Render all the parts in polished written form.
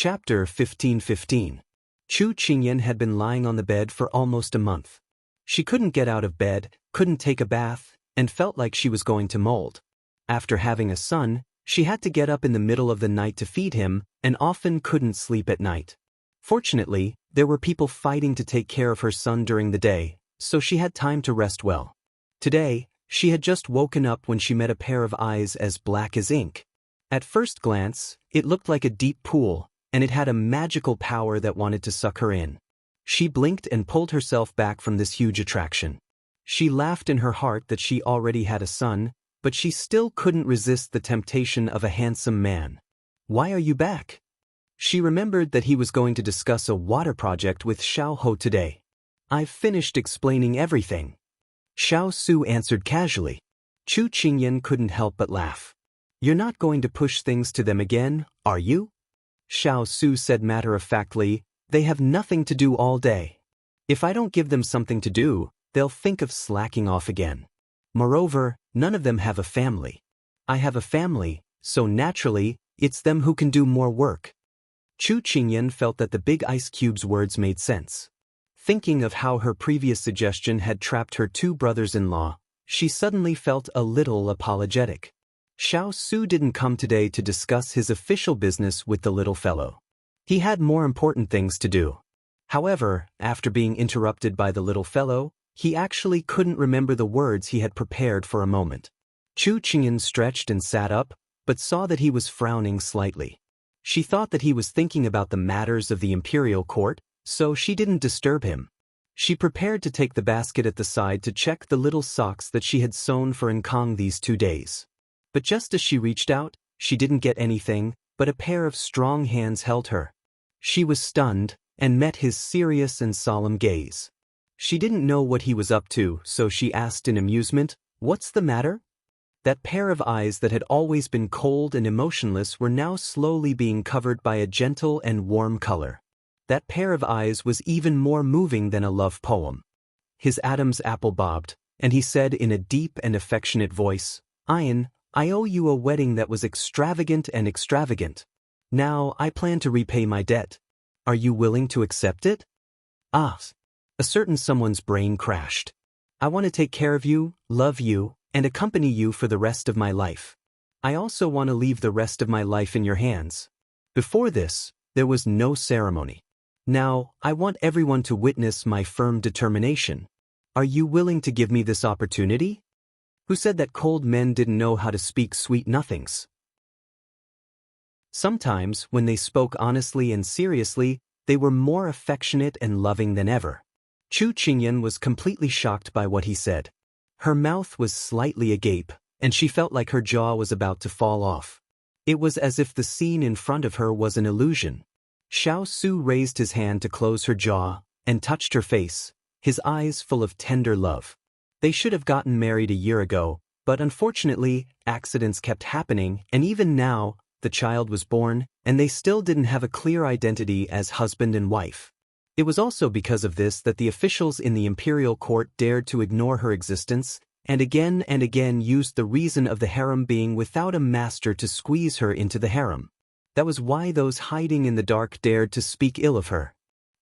Chapter 15:15. Chu Qingyan had been lying on the bed for almost a month. She couldn't get out of bed, couldn't take a bath, and felt like she was going to mold. After having a son, she had to get up in the middle of the night to feed him, and often couldn't sleep at night. Fortunately, there were people fighting to take care of her son during the day, so she had time to rest well. Today, she had just woken up when she met a pair of eyes as black as ink. At first glance, it looked like a deep pool, and it had a magical power that wanted to suck her in. She blinked and pulled herself back from this huge attraction. She laughed in her heart that she already had a son, but she still couldn't resist the temptation of a handsome man. "Why are you back?" She remembered that he was going to discuss a water project with Xiao today. "I've finished explaining everything," Xiao Su answered casually. Chu Qingyan couldn't help but laugh. "You're not going to push things to them again, are you?" Xiao Su said matter-of-factly, "They have nothing to do all day. If I don't give them something to do, they'll think of slacking off again. Moreover, none of them have a family. I have a family, so naturally, it's them who can do more work." Chu Qingyan felt that the big ice cube's words made sense. Thinking of how her previous suggestion had trapped her two brothers-in-law, she suddenly felt a little apologetic. Xiao Su didn't come today to discuss his official business with the little fellow. He had more important things to do. However, after being interrupted by the little fellow, he actually couldn't remember the words he had prepared for a moment. Chu Qingyan stretched and sat up, but saw that he was frowning slightly. She thought that he was thinking about the matters of the imperial court, so she didn't disturb him. She prepared to take the basket at the side to check the little socks that she had sewn for Nkong these 2 days. But just as she reached out, she didn't get anything, but a pair of strong hands held her. She was stunned, and met his serious and solemn gaze. She didn't know what he was up to, so she asked in amusement, "What's the matter?" That pair of eyes that had always been cold and emotionless were now slowly being covered by a gentle and warm color. That pair of eyes was even more moving than a love poem. His Adam's apple bobbed, and he said in a deep and affectionate voice, "Ian, I owe you a wedding that was extravagant and extravagant. Now I plan to repay my debt. Are you willing to accept it?" Ah! A certain someone's brain crashed. "I want to take care of you, love you, and accompany you for the rest of my life. I also want to leave the rest of my life in your hands." Before this, there was no ceremony. Now, I want everyone to witness my firm determination. Are you willing to give me this opportunity? Who said that cold men didn't know how to speak sweet nothings? Sometimes, when they spoke honestly and seriously, they were more affectionate and loving than ever. Chu Qingyan was completely shocked by what he said. Her mouth was slightly agape, and she felt like her jaw was about to fall off. It was as if the scene in front of her was an illusion. Xiao Su raised his hand to close her jaw, and touched her face, his eyes full of tender love. They should have gotten married a year ago, but unfortunately, accidents kept happening, and even now, the child was born, and they still didn't have a clear identity as husband and wife. It was also because of this that the officials in the imperial court dared to ignore her existence, and again used the reason of the harem being without a master to squeeze her into the harem. That was why those hiding in the dark dared to speak ill of her.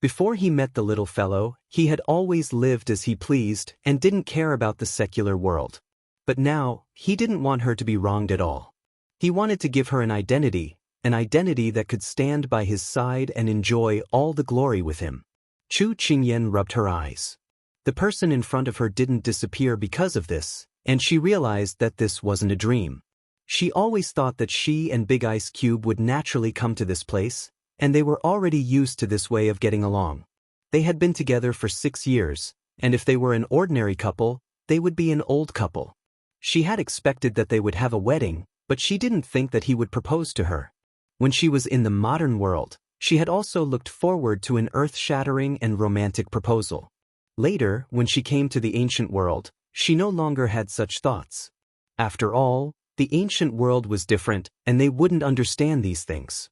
Before he met the little fellow, he had always lived as he pleased and didn't care about the secular world. But now, he didn't want her to be wronged at all. He wanted to give her an identity that could stand by his side and enjoy all the glory with him. Chu Qingyan rubbed her eyes. The person in front of her didn't disappear because of this, and she realized that this wasn't a dream. She always thought that she and Big Ice Cube would naturally come to this place, and they were already used to this way of getting along. They had been together for 6 years, and if they were an ordinary couple, they would be an old couple. She had expected that they would have a wedding, but she didn't think that he would propose to her. When she was in the modern world, she had also looked forward to an earth-shattering and romantic proposal. Later, when she came to the ancient world, she no longer had such thoughts. After all, the ancient world was different, and they wouldn't understand these things.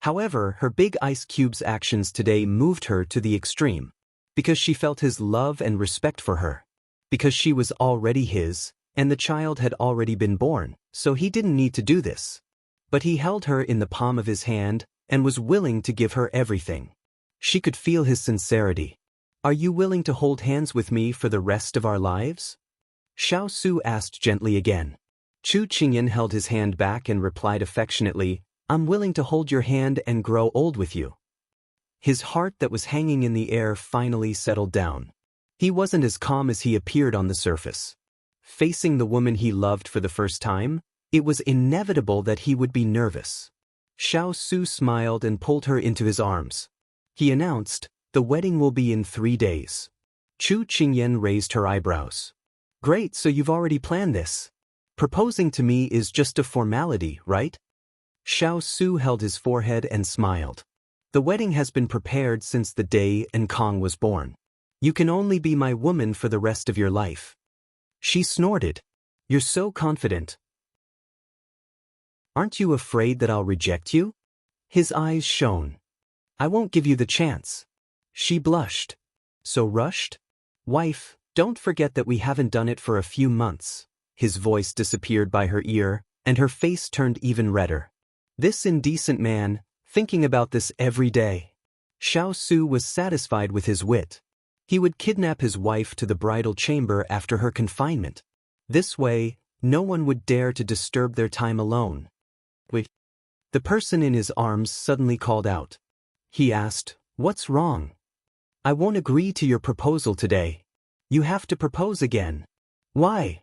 However, her Big Ice Cube's actions today moved her to the extreme. Because she felt his love and respect for her. Because she was already his, and the child had already been born, so he didn't need to do this. But he held her in the palm of his hand, and was willing to give her everything. She could feel his sincerity. "Are you willing to hold hands with me for the rest of our lives?" Xiao Su asked gently again. Chu Qingyan held his hand back and replied affectionately, "I'm willing to hold your hand and grow old with you." His heart that was hanging in the air finally settled down. He wasn't as calm as he appeared on the surface. Facing the woman he loved for the first time, it was inevitable that he would be nervous. Xiao Su smiled and pulled her into his arms. He announced, "The wedding will be in 3 days." Chu Qingyan raised her eyebrows. "Great, so you've already planned this. Proposing to me is just a formality, right?" Xiao Su held his forehead and smiled. "The wedding has been prepared since the day Kong was born. You can only be my woman for the rest of your life." She snorted. "You're so confident. Aren't you afraid that I'll reject you?" His eyes shone. "I won't give you the chance." She blushed. "So rushed? Wife, don't forget that we haven't done it for a few months." His voice disappeared by her ear, and her face turned even redder. This indecent man, thinking about this every day. Xiao Su was satisfied with his wit. He would kidnap his wife to the bridal chamber after her confinement. This way, no one would dare to disturb their time alone. Wait. The person in his arms suddenly called out. He asked, "What's wrong?" "I won't agree to your proposal today." "You have to propose again." "Why?"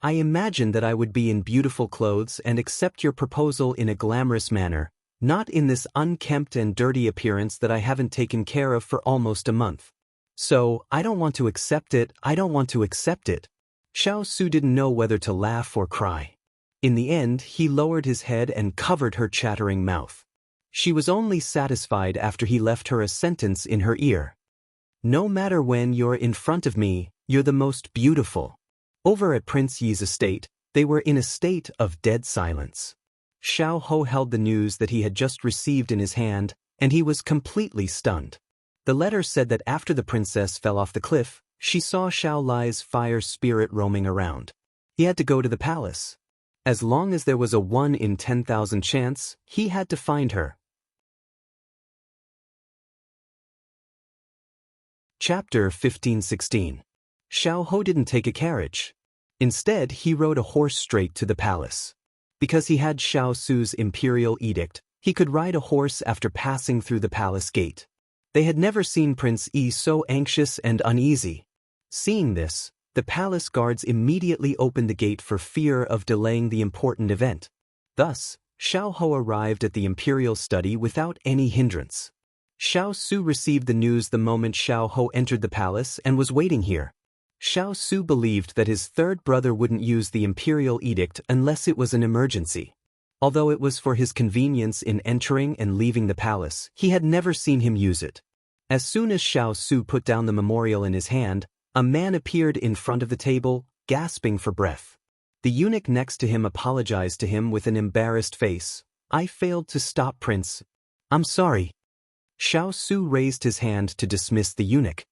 "I imagined that I would be in beautiful clothes and accept your proposal in a glamorous manner, not in this unkempt and dirty appearance that I haven't taken care of for almost a month. So, I don't want to accept it. Xiao Su didn't know whether to laugh or cry. In the end, he lowered his head and covered her chattering mouth. She was only satisfied after he left her a sentence in her ear. "No matter when you're in front of me, you're the most beautiful." Over at Prince Yi's estate, they were in a state of dead silence. Xiao Ho held the news that he had just received in his hand, and he was completely stunned. The letter said that after the princess fell off the cliff, she saw Xiao Lai's fire spirit roaming around. He had to go to the palace. As long as there was a 1 in 10,000 chance, he had to find her. Chapter 15-16. Xiao Ho didn't take a carriage. Instead, he rode a horse straight to the palace. Because he had Xiao Su's imperial edict, he could ride a horse after passing through the palace gate. They had never seen Prince Yi so anxious and uneasy. Seeing this, the palace guards immediately opened the gate for fear of delaying the important event. Thus, Xiao Ho arrived at the imperial study without any hindrance. Xiao Su received the news the moment Xiao Ho entered the palace and was waiting here. Xiao Su believed that his third brother wouldn't use the imperial edict unless it was an emergency. Although it was for his convenience in entering and leaving the palace, he had never seen him use it. As soon as Xiao Su put down the memorial in his hand, a man appeared in front of the table, gasping for breath. The eunuch next to him apologized to him with an embarrassed face. "I failed to stop, Prince. I'm sorry." Xiao Su raised his hand to dismiss the eunuch.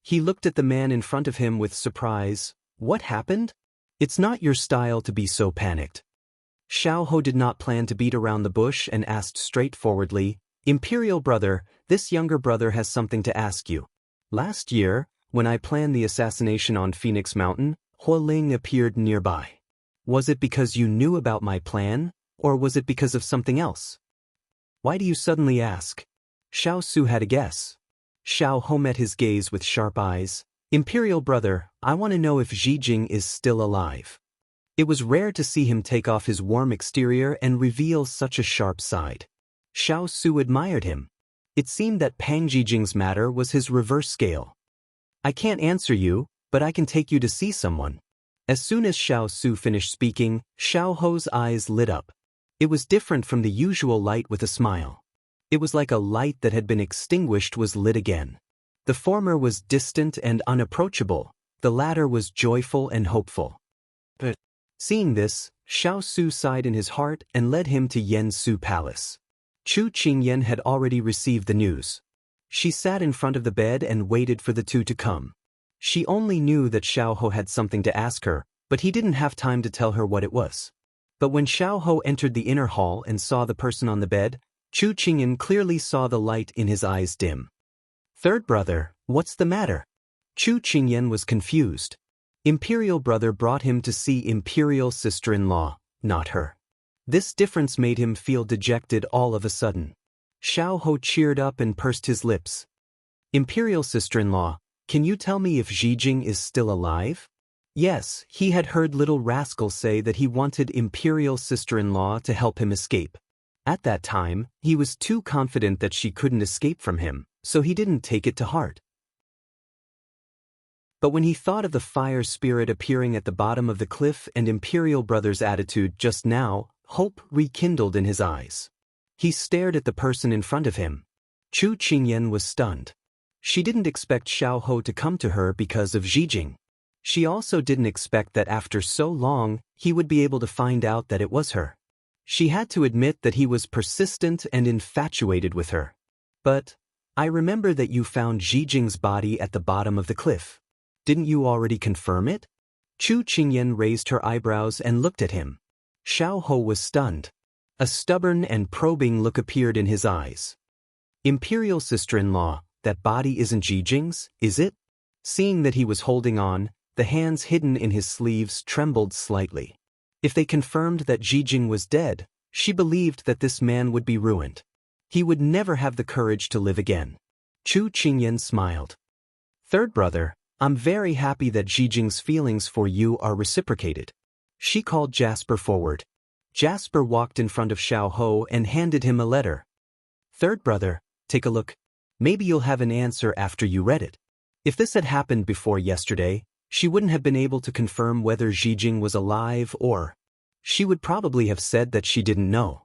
He looked at the man in front of him with surprise. "What happened? It's not your style to be so panicked." Xiao Ho did not plan to beat around the bush and asked straightforwardly, "Imperial brother, this younger brother has something to ask you. Last year, when I planned the assassination on Phoenix Mountain, Huo Ling appeared nearby. Was it because you knew about my plan, or was it because of something else? Why do you suddenly ask?" Xiao Su had a guess. Xiao Ho met his gaze with sharp eyes. "Imperial brother, I want to know if Jing is still alive." It was rare to see him take off his warm exterior and reveal such a sharp side. Xiao Su admired him. It seemed that Pang Jing's matter was his reverse scale. "I can't answer you, but I can take you to see someone." As soon as Xiao Su finished speaking, Xiao Ho's eyes lit up. It was different from the usual light with a smile. It was like a light that had been extinguished was lit again. The former was distant and unapproachable, the latter was joyful and hopeful. But seeing this, Xiao Su sighed in his heart and led him to Yansu Palace. Chu Qingyan had already received the news. She sat in front of the bed and waited for the two to come. She only knew that Xiao Ho had something to ask her, but he didn't have time to tell her what it was. But when Xiao Ho entered the inner hall and saw the person on the bed, Chu Qingyan clearly saw the light in his eyes dim. Third brother, what's the matter? Chu Qingyan was confused. Imperial brother brought him to see imperial sister-in-law, not her. This difference made him feel dejected all of a sudden. Xiao Ho cheered up and pursed his lips. Imperial sister-in-law, can you tell me if Zijing is still alive? Yes, he had heard little rascal say that he wanted imperial sister-in-law to help him escape. At that time, he was too confident that she couldn't escape from him, so he didn't take it to heart. But when he thought of the fire spirit appearing at the bottom of the cliff and Imperial Brother's attitude just now, hope rekindled in his eyes. He stared at the person in front of him. Chu Qingyan was stunned. She didn't expect Xiao Ho to come to her because of Zijing. She also didn't expect that after so long, he would be able to find out that it was her. She had to admit that he was persistent and infatuated with her. But, I remember that you found Zijing's body at the bottom of the cliff. Didn't you already confirm it? Chu Qingyan raised her eyebrows and looked at him. Xiao Ho was stunned. A stubborn and probing look appeared in his eyes. Imperial sister-in-law, that body isn't Zijing's, is it? Seeing that he was holding on, the hands hidden in his sleeves trembled slightly. If they confirmed that Zijing was dead, she believed that this man would be ruined. He would never have the courage to live again. Chu Qingyan smiled. Third brother, I'm very happy that Zijing's feelings for you are reciprocated. She called Jasper forward. Jasper walked in front of Xiao Ho and handed him a letter. Third brother, take a look. Maybe you'll have an answer after you read it. If this had happened before yesterday, she wouldn't have been able to confirm whether Zijing was alive or she would probably have said that she didn't know.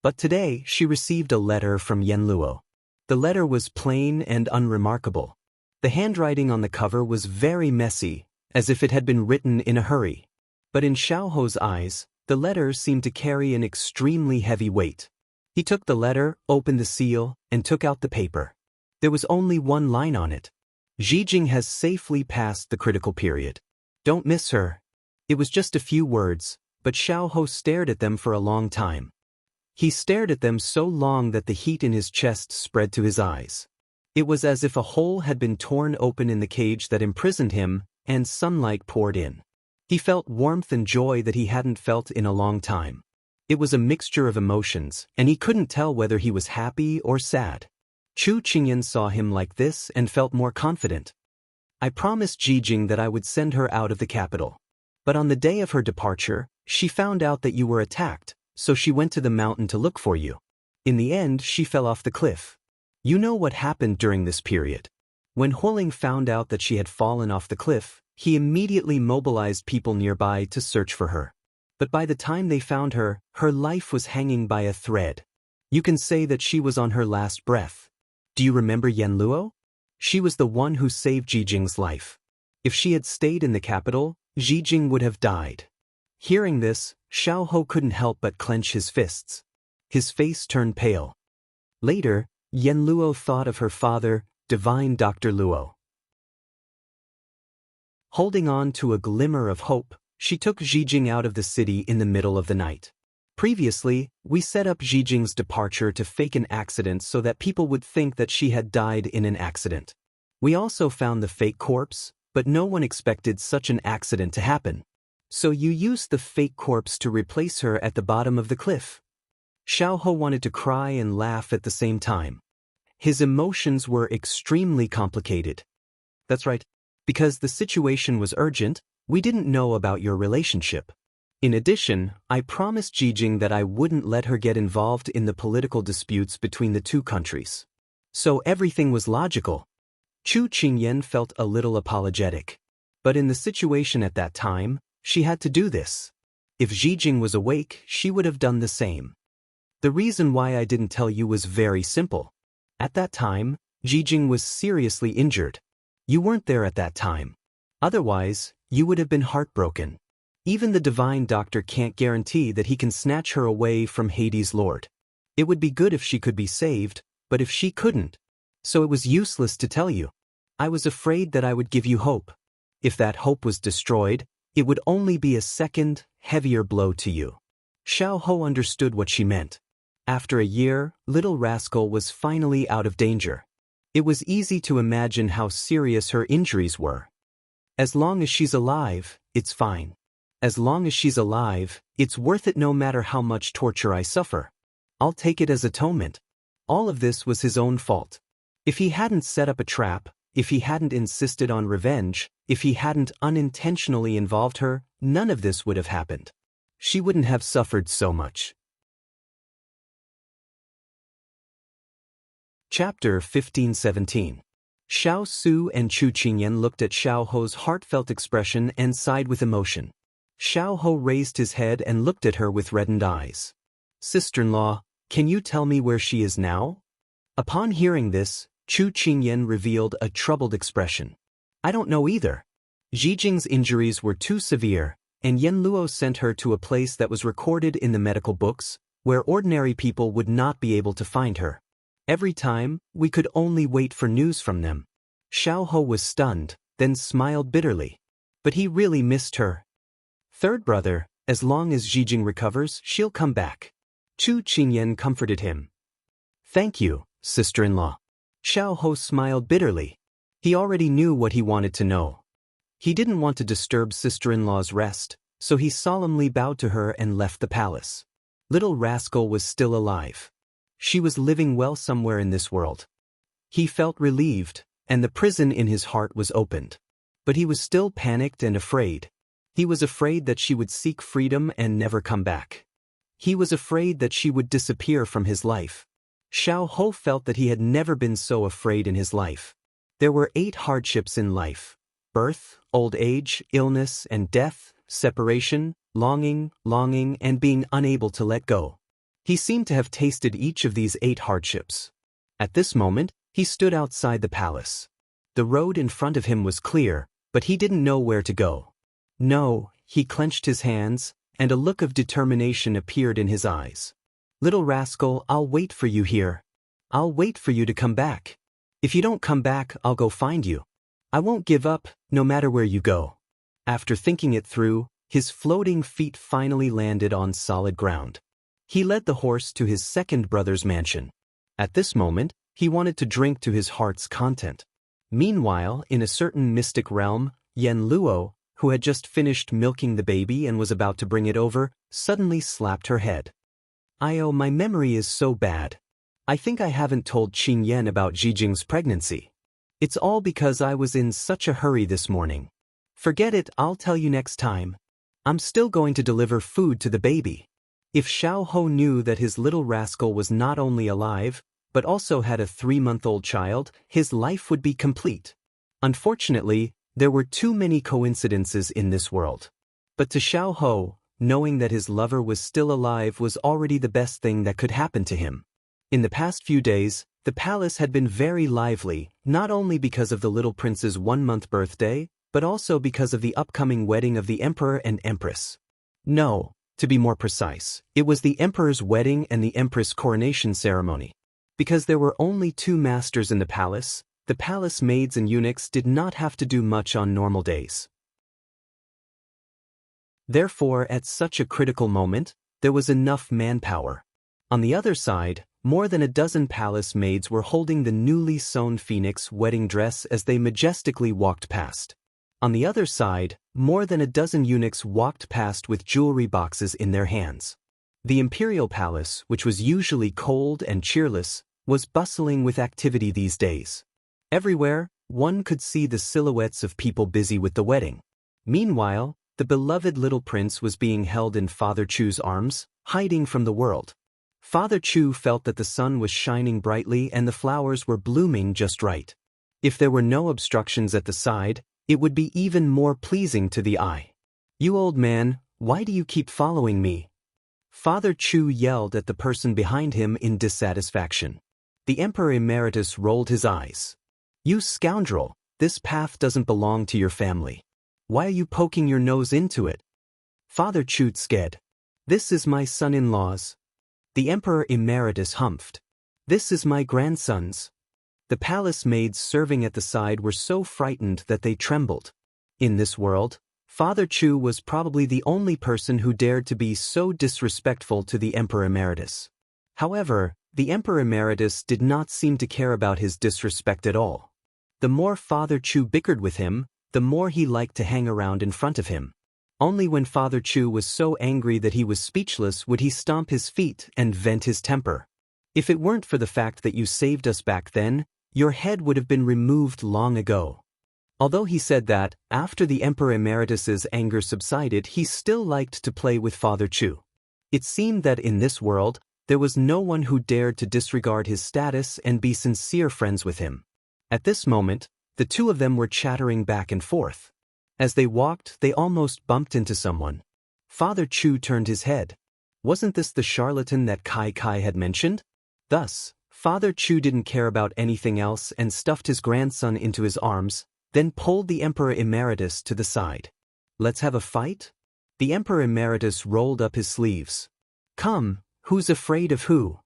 But today she received a letter from Yanluo. The letter was plain and unremarkable. The handwriting on the cover was very messy, as if it had been written in a hurry. But in Xiao Ho's eyes, the letter seemed to carry an extremely heavy weight. He took the letter, opened the seal, and took out the paper. There was only one line on it. Zijing has safely passed the critical period. Don't miss her. It was just a few words, but Xiao Ho stared at them for a long time. He stared at them so long that the heat in his chest spread to his eyes. It was as if a hole had been torn open in the cage that imprisoned him, and sunlight poured in. He felt warmth and joy that he hadn't felt in a long time. It was a mixture of emotions, and he couldn't tell whether he was happy or sad. Chu Qingyan saw him like this and felt more confident. I promised Zijing that I would send her out of the capital. But on the day of her departure, she found out that you were attacked, so she went to the mountain to look for you. In the end, she fell off the cliff. You know what happened during this period. When Huling found out that she had fallen off the cliff, he immediately mobilized people nearby to search for her. But by the time they found her, her life was hanging by a thread. You can say that she was on her last breath. Do you remember Yanluo? She was the one who saved Zijing's life. If she had stayed in the capital, Zijing would have died. Hearing this, Xiao Ho couldn't help but clench his fists. His face turned pale. Later, Yanluo thought of her father, divine Dr. Luo. Holding on to a glimmer of hope, she took Zijing out of the city in the middle of the night. Previously, we set up Zijing's departure to fake an accident so that people would think that she had died in an accident. We also found the fake corpse, but no one expected such an accident to happen. So you used the fake corpse to replace her at the bottom of the cliff. Xiao Ho wanted to cry and laugh at the same time. His emotions were extremely complicated. That's right. Because the situation was urgent, we didn't know about your relationship. In addition, I promised Zijing that I wouldn't let her get involved in the political disputes between the two countries. So everything was logical. Chu Qingyan felt a little apologetic. But in the situation at that time, she had to do this. If Zijing was awake, she would have done the same. The reason why I didn't tell you was very simple. At that time, Zijing was seriously injured. You weren't there at that time. Otherwise, you would have been heartbroken. Even the divine doctor can't guarantee that he can snatch her away from Hades' Lord. It would be good if she could be saved, but if she couldn't. So it was useless to tell you. I was afraid that I would give you hope. If that hope was destroyed, it would only be a second, heavier blow to you. Xiao Ho understood what she meant. After a year, little rascal was finally out of danger. It was easy to imagine how serious her injuries were. As long as she's alive, it's fine. As long as she's alive, it's worth it no matter how much torture I suffer. I'll take it as atonement. All of this was his own fault. If he hadn't set up a trap, if he hadn't insisted on revenge, if he hadn't unintentionally involved her, none of this would have happened. She wouldn't have suffered so much. Chapter 15-17. Xiao Su and Chu Qingyan looked at Xiao Ho's heartfelt expression and sighed with emotion. Xiao Ho raised his head and looked at her with reddened eyes. "Sister-in-law, can you tell me where she is now?" Upon hearing this, Chu Qingyan revealed a troubled expression. "I don't know either. Zhijing's injuries were too severe, and Yen Luo sent her to a place that was recorded in the medical books, where ordinary people would not be able to find her. Every time, we could only wait for news from them." Xiao Ho was stunned, then smiled bitterly. But he really missed her. "Third brother, as long as Zhijing recovers, she'll come back." Chu Qingyan comforted him. "Thank you, sister-in-law." Xiao Ho smiled bitterly. He already knew what he wanted to know. He didn't want to disturb sister-in-law's rest, so he solemnly bowed to her and left the palace. Little rascal was still alive. She was living well somewhere in this world. He felt relieved, and the prison in his heart was opened. But he was still panicked and afraid. He was afraid that she would seek freedom and never come back. He was afraid that she would disappear from his life. Xiao Ho felt that he had never been so afraid in his life. There were 8 hardships in life: birth, old age, illness and death, separation, longing, and being unable to let go. He seemed to have tasted each of these 8 hardships. At this moment, he stood outside the palace. The road in front of him was clear, but he didn't know where to go. "No," he clenched his hands, and a look of determination appeared in his eyes. "Little rascal, I'll wait for you here. I'll wait for you to come back. If you don't come back, I'll go find you. I won't give up, no matter where you go." After thinking it through, his floating feet finally landed on solid ground. He led the horse to his second brother's mansion. At this moment, he wanted to drink to his heart's content. Meanwhile, in a certain mystic realm, Yen Luo, who had just finished milking the baby and was about to bring it over, suddenly slapped her head. My memory is so bad. I think I haven't told Qingyan about Zhijing's pregnancy. It's all because I was in such a hurry this morning. Forget it, I'll tell you next time. I'm still going to deliver food to the baby." If Xiao Ho knew that his little rascal was not only alive, but also had a 3-month-old child, his life would be complete. Unfortunately, there were too many coincidences in this world. But to Xiao Ho, knowing that his lover was still alive was already the best thing that could happen to him. In the past few days, the palace had been very lively, not only because of the little prince's 1-month birthday, but also because of the upcoming wedding of the emperor and empress. No, to be more precise, it was the emperor's wedding and the empress coronation ceremony. Because there were only 2 masters in the palace maids and eunuchs did not have to do much on normal days. Therefore, at such a critical moment, there was enough manpower. On the other side, more than a dozen palace maids were holding the newly sewn phoenix wedding dress as they majestically walked past. On the other side, more than a dozen eunuchs walked past with jewelry boxes in their hands. The imperial palace, which was usually cold and cheerless, was bustling with activity these days. Everywhere, one could see the silhouettes of people busy with the wedding. Meanwhile, the beloved little prince was being held in Father Chu's arms, hiding from the world. Father Chu felt that the sun was shining brightly and the flowers were blooming just right. If there were no obstructions at the side, it would be even more pleasing to the eye. "You old man, why do you keep following me?" Father Chu yelled at the person behind him in dissatisfaction. The Emperor Emeritus rolled his eyes. "You scoundrel, this path doesn't belong to your family. Why are you poking your nose into it?" Father Chu said, "This is my son-in-law's." The Emperor Emeritus humphed. "This is my grandson's." The palace maids serving at the side were so frightened that they trembled. In this world, Father Chu was probably the only person who dared to be so disrespectful to the Emperor Emeritus. However, the Emperor Emeritus did not seem to care about his disrespect at all. The more Father Chu bickered with him, the more he liked to hang around in front of him. Only when Father Chu was so angry that he was speechless would he stomp his feet and vent his temper. If it weren't for the fact that you saved us back then, your head would have been removed long ago. Although he said that, after the Emperor Emeritus's anger subsided, he still liked to play with Father Chu. It seemed that in this world, there was no one who dared to disregard his status and be sincere friends with him. At this moment, the two of them were chattering back and forth. As they walked, they almost bumped into someone. Father Chu turned his head. Wasn't this the charlatan that Kai Kai had mentioned? Thus, Father Chu didn't care about anything else and stuffed his grandson into his arms, then pulled the Emperor Emeritus to the side. Let's have a fight? The Emperor Emeritus rolled up his sleeves. Come, who's afraid of who?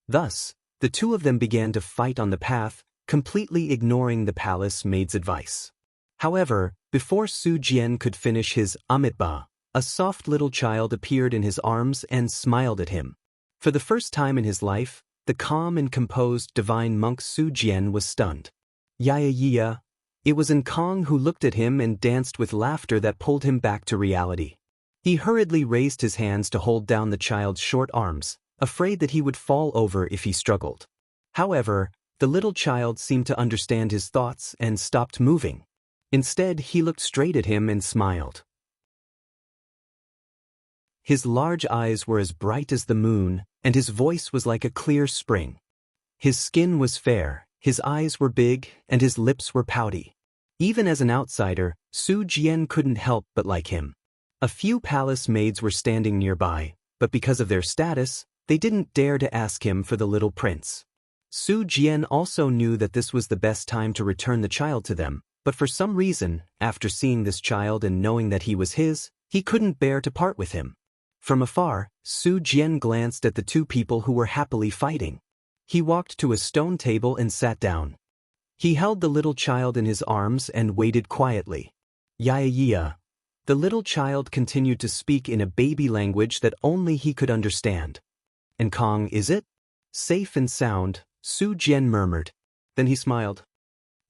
Thus, the two of them began to fight on the path, completely ignoring the palace maid's advice. However, before Su Jian could finish his amitba, a soft little child appeared in his arms and smiled at him. For the first time in his life, the calm and composed divine monk Su Jian was stunned. Yaya. It was Kong who looked at him and danced with laughter that pulled him back to reality. He hurriedly raised his hands to hold down the child's short arms, afraid that he would fall over if he struggled. However, the little child seemed to understand his thoughts and stopped moving. Instead, he looked straight at him and smiled. His large eyes were as bright as the moon, and his voice was like a clear spring. His skin was fair, his eyes were big, and his lips were pouty. Even as an outsider, Su Jian couldn't help but like him. A few palace maids were standing nearby, but because of their status, they didn't dare to ask him for the little prince. Su Jian also knew that this was the best time to return the child to them, but for some reason, after seeing this child and knowing that he was his, he couldn't bear to part with him. From afar, Su Jian glanced at the two people who were happily fighting. He walked to a stone table and sat down. He held the little child in his arms and waited quietly. Yaya. The little child continued to speak in a baby language that only he could understand. And Kong, is it? Safe and sound, Su Jian murmured. Then he smiled.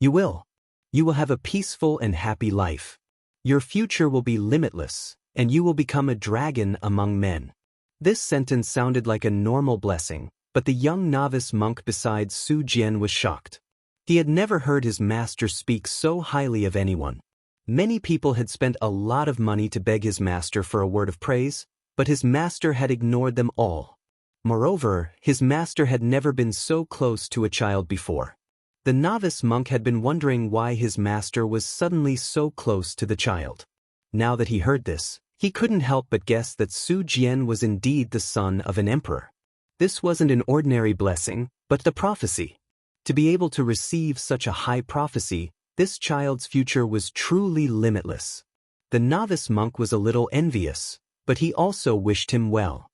You will. You will have a peaceful and happy life. Your future will be limitless, and you will become a dragon among men. This sentence sounded like a normal blessing, but the young novice monk beside Su Jian was shocked. He had never heard his master speak so highly of anyone. Many people had spent a lot of money to beg his master for a word of praise, but his master had ignored them all. Moreover, his master had never been so close to a child before. The novice monk had been wondering why his master was suddenly so close to the child. Now that he heard this, he couldn't help but guess that Su Jian was indeed the son of an emperor. This wasn't an ordinary blessing, but the prophecy. To be able to receive such a high prophecy, this child's future was truly limitless. The novice monk was a little envious, but he also wished him well.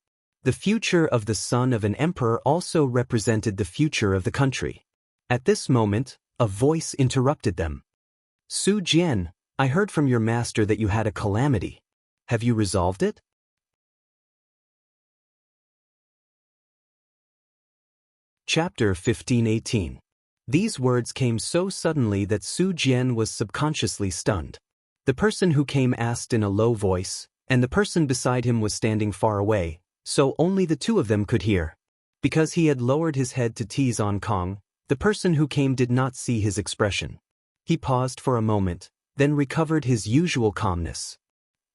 The future of the son of an emperor also represented the future of the country. At this moment, a voice interrupted them. Su Jian, I heard from your master that you had a calamity. Have you resolved it? Chapter 1518. These words came so suddenly that Su Jian was subconsciously stunned. The person who came asked in a low voice, and the person beside him was standing far away, so only the two of them could hear. Because he had lowered his head to tease on Kong, the person who came did not see his expression. He paused for a moment, then recovered his usual calmness.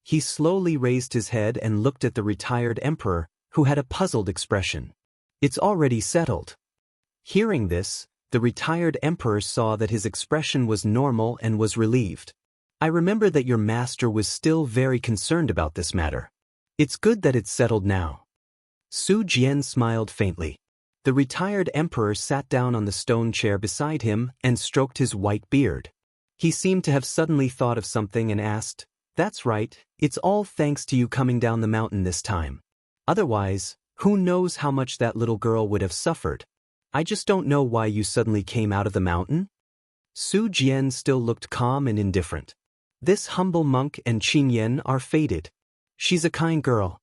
He slowly raised his head and looked at the retired emperor, who had a puzzled expression. It's already settled. Hearing this, the retired emperor saw that his expression was normal and was relieved. I remember that your master was still very concerned about this matter. It's good that it's settled now. Su Jian smiled faintly. The retired emperor sat down on the stone chair beside him and stroked his white beard. He seemed to have suddenly thought of something and asked, That's right, it's all thanks to you coming down the mountain this time. Otherwise, who knows how much that little girl would have suffered. I just don't know why you suddenly came out of the mountain. Su Jian still looked calm and indifferent. This humble monk and Qin Yan are fated. She's a kind girl.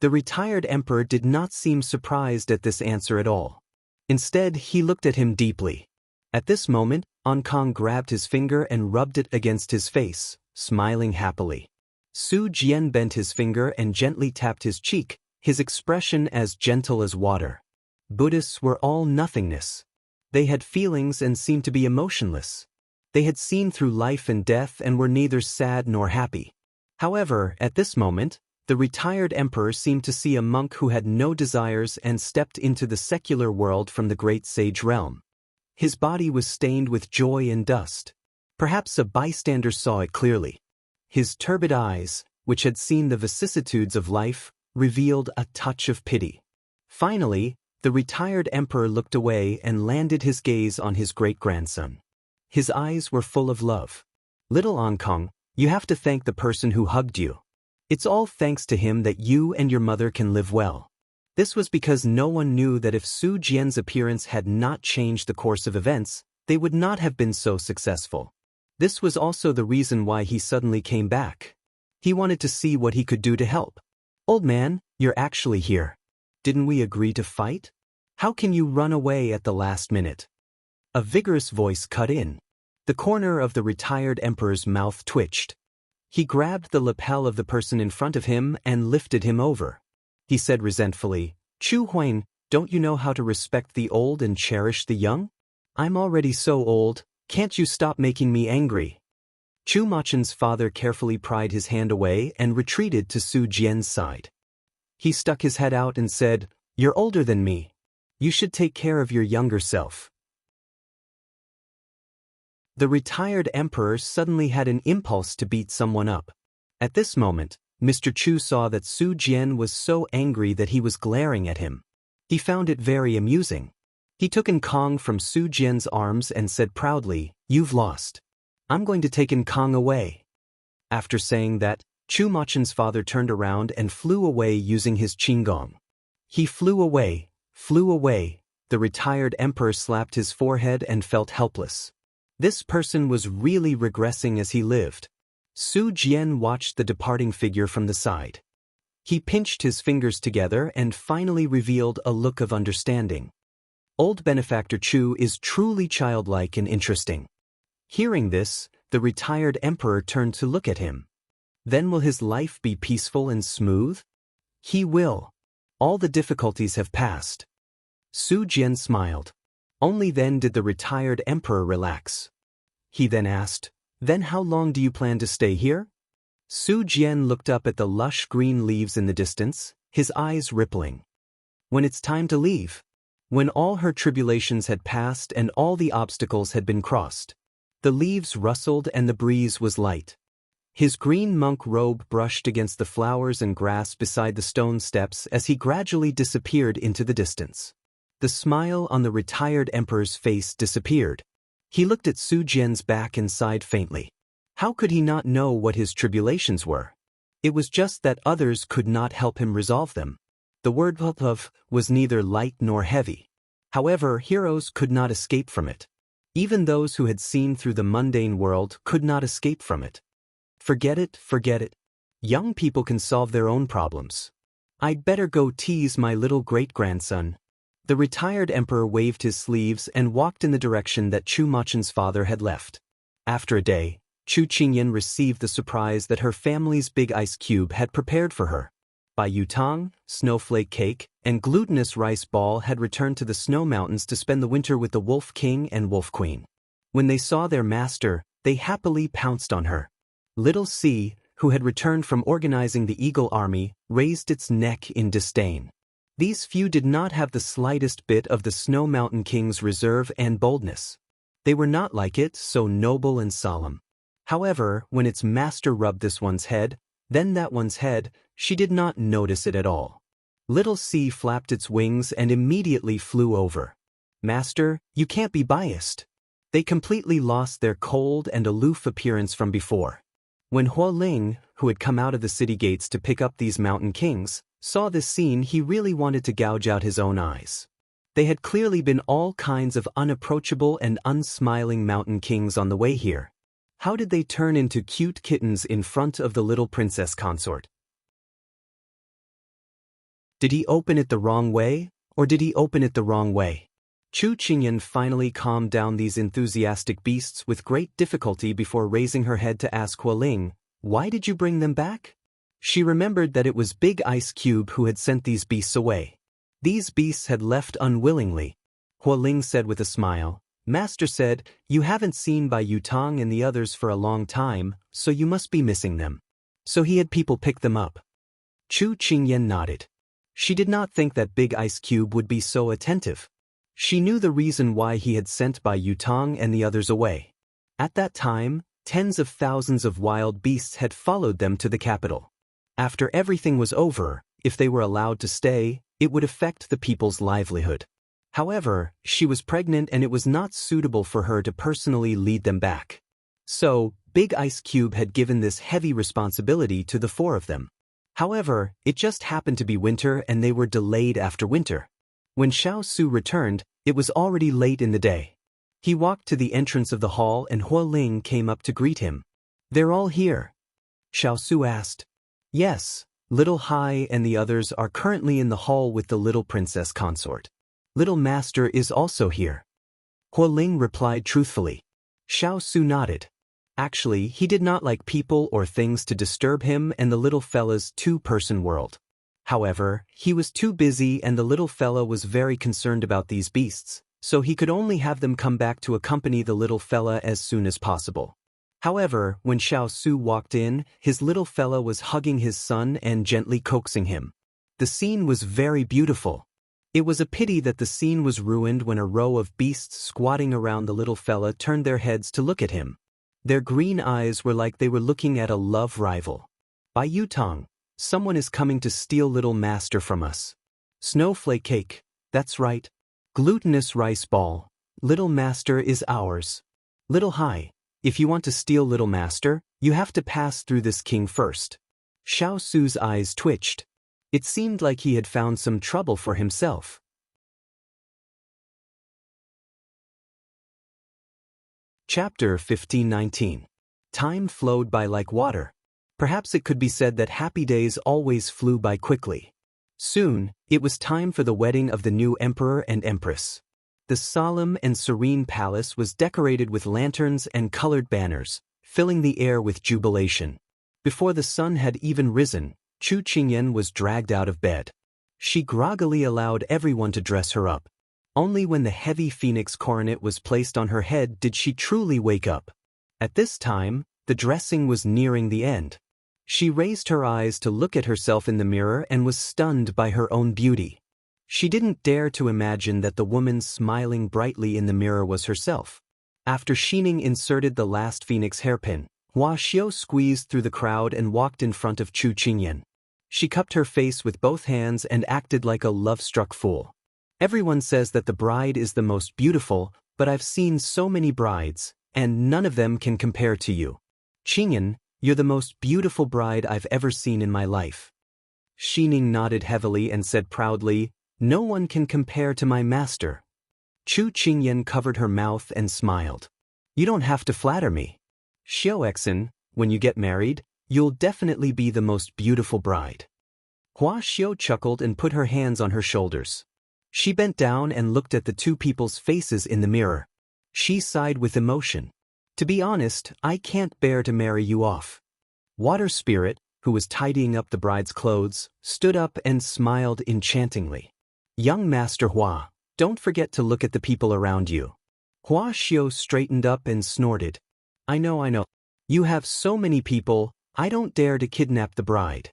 The retired emperor did not seem surprised at this answer at all. Instead, he looked at him deeply. At this moment, Ankang grabbed his finger and rubbed it against his face, smiling happily. Su Jian bent his finger and gently tapped his cheek, his expression as gentle as water. Buddhists were all nothingness. They had feelings and seemed to be emotionless. They had seen through life and death and were neither sad nor happy. However, at this moment, the retired emperor seemed to see a monk who had no desires and stepped into the secular world from the great sage realm. His body was stained with joy and dust. Perhaps a bystander saw it clearly. His turbid eyes, which had seen the vicissitudes of life, revealed a touch of pity. Finally, the retired emperor looked away and landed his gaze on his great-grandson. His eyes were full of love. "Little Ankang, you have to thank the person who hugged you. It's all thanks to him that you and your mother can live well." This was because no one knew that if Su Jian's appearance had not changed the course of events, they would not have been so successful. This was also the reason why he suddenly came back. He wanted to see what he could do to help. "Old man, you're actually here. Didn't we agree to fight? How can you run away at the last minute?" A vigorous voice cut in. The corner of the retired emperor's mouth twitched. He grabbed the lapel of the person in front of him and lifted him over. He said resentfully, "Chu Huan, don't you know how to respect the old and cherish the young? I'm already so old, can't you stop making me angry?" Chu Machen's father carefully pried his hand away and retreated to Su Jian's side. He stuck his head out and said, "You're older than me. You should take care of your younger self." The retired emperor suddenly had an impulse to beat someone up. At this moment, Mr. Chu saw that Su Jian was so angry that he was glaring at him. He found it very amusing. He took Kong from Su Jian's arms and said proudly, "You've lost. I'm going to take Kong away." After saying that, Chu Machen's father turned around and flew away using his qinggong. He flew away. The retired emperor slapped his forehead and felt helpless. This person was really regressing as he lived. Su Jian watched the departing figure from the side. He pinched his fingers together and finally revealed a look of understanding. Old benefactor Chu is truly childlike and interesting. Hearing this, the retired emperor turned to look at him. Then will his life be peaceful and smooth? He will. All the difficulties have passed. Su Jian smiled. Only then did the retired emperor relax. He then asked, "Then how long do you plan to stay here?" Su Jian looked up at the lush green leaves in the distance, his eyes rippling. "When it's time to leave. When all her tribulations had passed and all the obstacles had been crossed." The leaves rustled and the breeze was light. His green monk robe brushed against the flowers and grass beside the stone steps as he gradually disappeared into the distance. The smile on the retired emperor's face disappeared. He looked at Su Jian's back and sighed faintly. How could he not know what his tribulations were? It was just that others could not help him resolve them. The word love was neither light nor heavy. However, heroes could not escape from it. Even those who had seen through the mundane world could not escape from it. Forget it. Young people can solve their own problems. I'd better go tease my little great-grandson. The retired emperor waved his sleeves and walked in the direction that Chu Machen's father had left. After a day, Chu Qingyan received the surprise that her family's big ice cube had prepared for her. Bai Yutang, snowflake cake, and glutinous rice ball had returned to the snow mountains to spend the winter with the Wolf King and Wolf Queen. When they saw their master, they happily pounced on her. Little C, who had returned from organizing the Eagle Army, raised its neck in disdain. These few did not have the slightest bit of the Snow Mountain King's reserve and boldness. They were not like it, so noble and solemn. However, when its master rubbed this one's head, then that one's head, she did not notice it at all. Little C flapped its wings and immediately flew over. "Master, you can't be biased." They completely lost their cold and aloof appearance from before. When Hua Ling, who had come out of the city gates to pick up these mountain kings, saw this scene, he really wanted to gouge out his own eyes. They had clearly been all kinds of unapproachable and unsmiling mountain kings on the way here. How did they turn into cute kittens in front of the little princess consort? Did he open it the wrong way, or did he open it the wrong way? Chu Qingyan finally calmed down these enthusiastic beasts with great difficulty before raising her head to ask Hualing, "Why did you bring them back?" She remembered that it was Big Ice Cube who had sent these beasts away. These beasts had left unwillingly. Hualing said with a smile, "Master said, you haven't seen Bai Yutang and the others for a long time, so you must be missing them. So he had people pick them up." Chu Qingyan nodded. She did not think that Big Ice Cube would be so attentive. She knew the reason why he had sent Bai Yutang and the others away. At that time, tens of thousands of wild beasts had followed them to the capital. After everything was over, if they were allowed to stay, it would affect the people's livelihood. However, she was pregnant and it was not suitable for her to personally lead them back. So, Big Ice Cube had given this heavy responsibility to the four of them. However, it just happened to be winter and they were delayed after winter. When Xiao Su returned, it was already late in the day. He walked to the entrance of the hall and Hualing came up to greet him. "They're all here?" Xiao Su asked. "Yes, Little Hai and the others are currently in the hall with the little princess consort. Little Master is also here." Hualing replied truthfully. Xiao Su nodded. Actually, he did not like people or things to disturb him and the little fella's two-person world. However, he was too busy and the little fella was very concerned about these beasts, so he could only have them come back to accompany the little fella as soon as possible. However, when Xiao Su walked in, his little fella was hugging his son and gently coaxing him. The scene was very beautiful. It was a pity that the scene was ruined when a row of beasts squatting around the little fella turned their heads to look at him. Their green eyes were like they were looking at a love rival. "Bai Yutang, someone is coming to steal Little Master from us." "Snowflake cake, that's right. Glutinous rice ball, Little Master is ours." "Little Hai, if you want to steal Little Master, you have to pass through this king first." Xiao Su's eyes twitched. It seemed like he had found some trouble for himself. Chapter 15:19. Time flowed by like water. Perhaps it could be said that happy days always flew by quickly. Soon, it was time for the wedding of the new emperor and empress. The solemn and serene palace was decorated with lanterns and colored banners, filling the air with jubilation. Before the sun had even risen, Chu Qingyan was dragged out of bed. She groggily allowed everyone to dress her up. Only when the heavy phoenix coronet was placed on her head did she truly wake up. At this time, the dressing was nearing the end. She raised her eyes to look at herself in the mirror and was stunned by her own beauty. She didn't dare to imagine that the woman smiling brightly in the mirror was herself. After Xining inserted the last phoenix hairpin, Xiao squeezed through the crowd and walked in front of Chu Qingyan. She cupped her face with both hands and acted like a love-struck fool. "Everyone says that the bride is the most beautiful, but I've seen so many brides, and none of them can compare to you. Qingyan, you're the most beautiful bride I've ever seen in my life." Xining nodded heavily and said proudly, "No one can compare to my master." Chu Qingyan covered her mouth and smiled. "You don't have to flatter me. Xiao, when you get married, you'll definitely be the most beautiful bride." Xiao chuckled and put her hands on her shoulders. She bent down and looked at the two people's faces in the mirror. She sighed with emotion. "To be honest, I can't bear to marry you off." Water Spirit, who was tidying up the bride's clothes, stood up and smiled enchantingly. "Young Master Hua, don't forget to look at the people around you." Xiao straightened up and snorted. I know. You have so many people, I don't dare to kidnap the bride."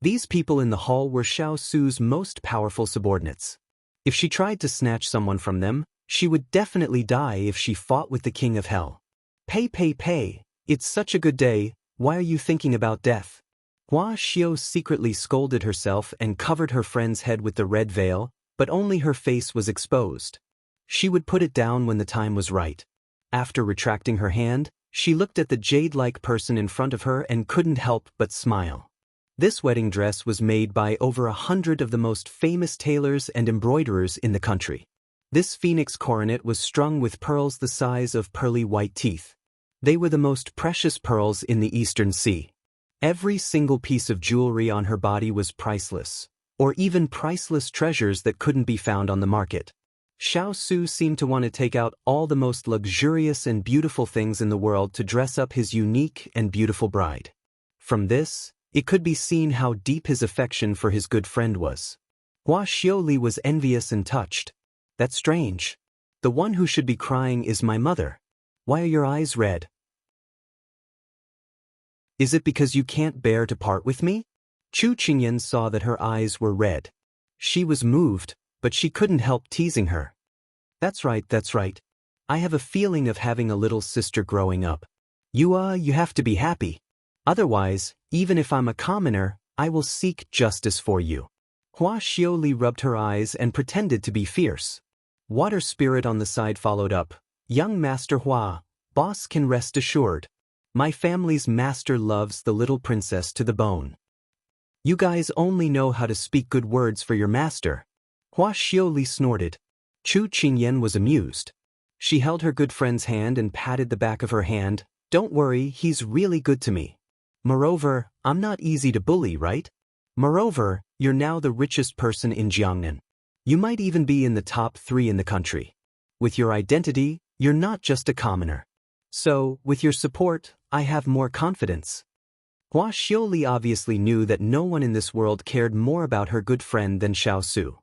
These people in the hall were Xiao Su's most powerful subordinates. If she tried to snatch someone from them, she would definitely die if she fought with the king of hell. Pay. It's such a good day, why are you thinking about death?" Xiao secretly scolded herself and covered her friend's head with the red veil, but only her face was exposed. She would put it down when the time was right. After retracting her hand, she looked at the jade-like person in front of her and couldn't help but smile. This wedding dress was made by over 100 of the most famous tailors and embroiderers in the country. This phoenix coronet was strung with pearls the size of pearly white teeth. They were the most precious pearls in the Eastern Sea. Every single piece of jewelry on her body was priceless, or even priceless treasures that couldn't be found on the market. Xiao Su seemed to want to take out all the most luxurious and beautiful things in the world to dress up his unique and beautiful bride. From this, it could be seen how deep his affection for his good friend was. Hua Xiaoli was envious and touched. That's strange. The one who should be crying is my mother. Why are your eyes red? Is it because you can't bear to part with me? Chu Qingyan saw that her eyes were red. She was moved, but she couldn't help teasing her. That's right. I have a feeling of having a little sister growing up. You have to be happy. Otherwise, even if I'm a commoner, I will seek justice for you. Hua Xiaoli rubbed her eyes and pretended to be fierce. Water Spirit on the side followed up. Young Master Hua, boss can rest assured. My family's master loves the little princess to the bone. You guys only know how to speak good words for your master. Hua Xiaoli snorted. Chu Qingyan was amused. She held her good friend's hand and patted the back of her hand. Don't worry, he's really good to me. Moreover, I'm not easy to bully, right? Moreover, you're now the richest person in Jiangnan. You might even be in the top 3 in the country. With your identity, you're not just a commoner. So, with your support, I have more confidence. Hua Xiaoli obviously knew that no one in this world cared more about her good friend than Xiao Su.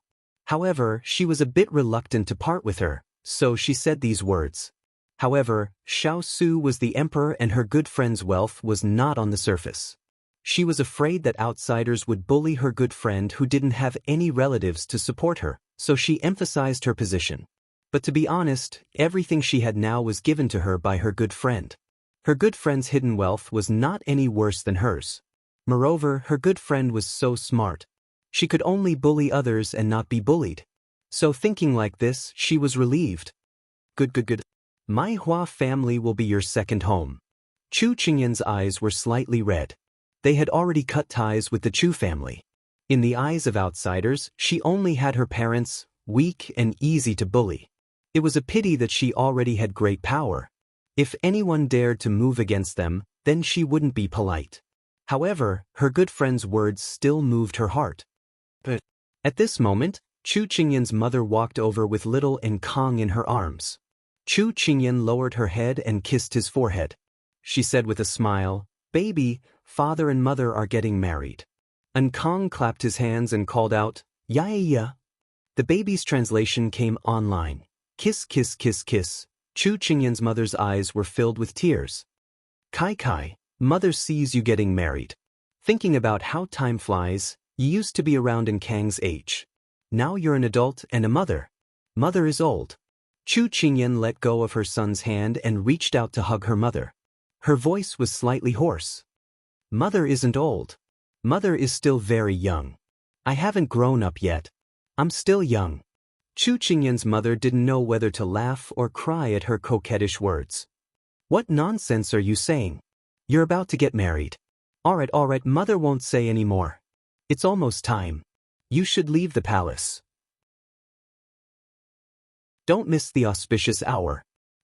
However, she was a bit reluctant to part with her, so she said these words. However, Xiao Su was the emperor and her good friend's wealth was not on the surface. She was afraid that outsiders would bully her good friend who didn't have any relatives to support her, so she emphasized her position. But to be honest, everything she had now was given to her by her good friend. Her good friend's hidden wealth was not any worse than hers. Moreover, her good friend was so smart. She could only bully others and not be bullied. So thinking like this, she was relieved. Good. My Hua family will be your second home. Chu Qingyan's eyes were slightly red. They had already cut ties with the Chu family. In the eyes of outsiders, she only had her parents, weak and easy to bully. It was a pity that she already had great power. If anyone dared to move against them, then she wouldn't be polite. However, her good friend's words still moved her heart. But at this moment, Chu Qingyan's mother walked over with little Kong in her arms. Chu Qingyan lowered her head and kissed his forehead. She said with a smile, "Baby, father and mother are getting married." Kong clapped his hands and called out, "Ya." The baby's translation came online. Kiss. Chu Qingyan's mother's eyes were filled with tears. Kai, mother sees you getting married. Thinking about how time flies, you used to be around in Kang's age. Now you're an adult and a mother. Mother is old. Chu Qingyan let go of her son's hand and reached out to hug her mother. Her voice was slightly hoarse. Mother isn't old. Mother is still very young. I haven't grown up yet. I'm still young. Chu Qingyan's mother didn't know whether to laugh or cry at her coquettish words. What nonsense are you saying? You're about to get married. All right, mother won't say any more. It's almost time. You should leave the palace. Don't miss the auspicious hour.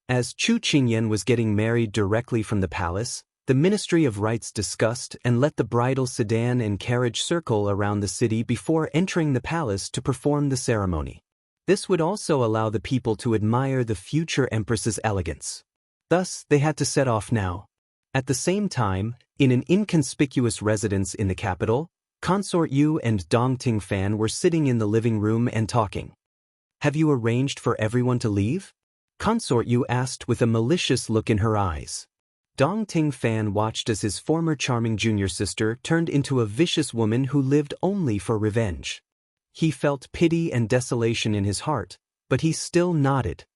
As Chu Qingyan was getting married directly from the palace, the Ministry of Rites discussed and let the bridal sedan and carriage circle around the city before entering the palace to perform the ceremony. This would also allow the people to admire the future empress's elegance. Thus, they had to set off now. At the same time, in an inconspicuous residence in the capital, Consort Yu and Dongting Fan were sitting in the living room and talking. Have you arranged for everyone to leave? Consort Yu asked with a malicious look in her eyes. Dongting Fan watched as his former charming junior sister turned into a vicious woman who lived only for revenge. He felt pity and desolation in his heart, but he still nodded.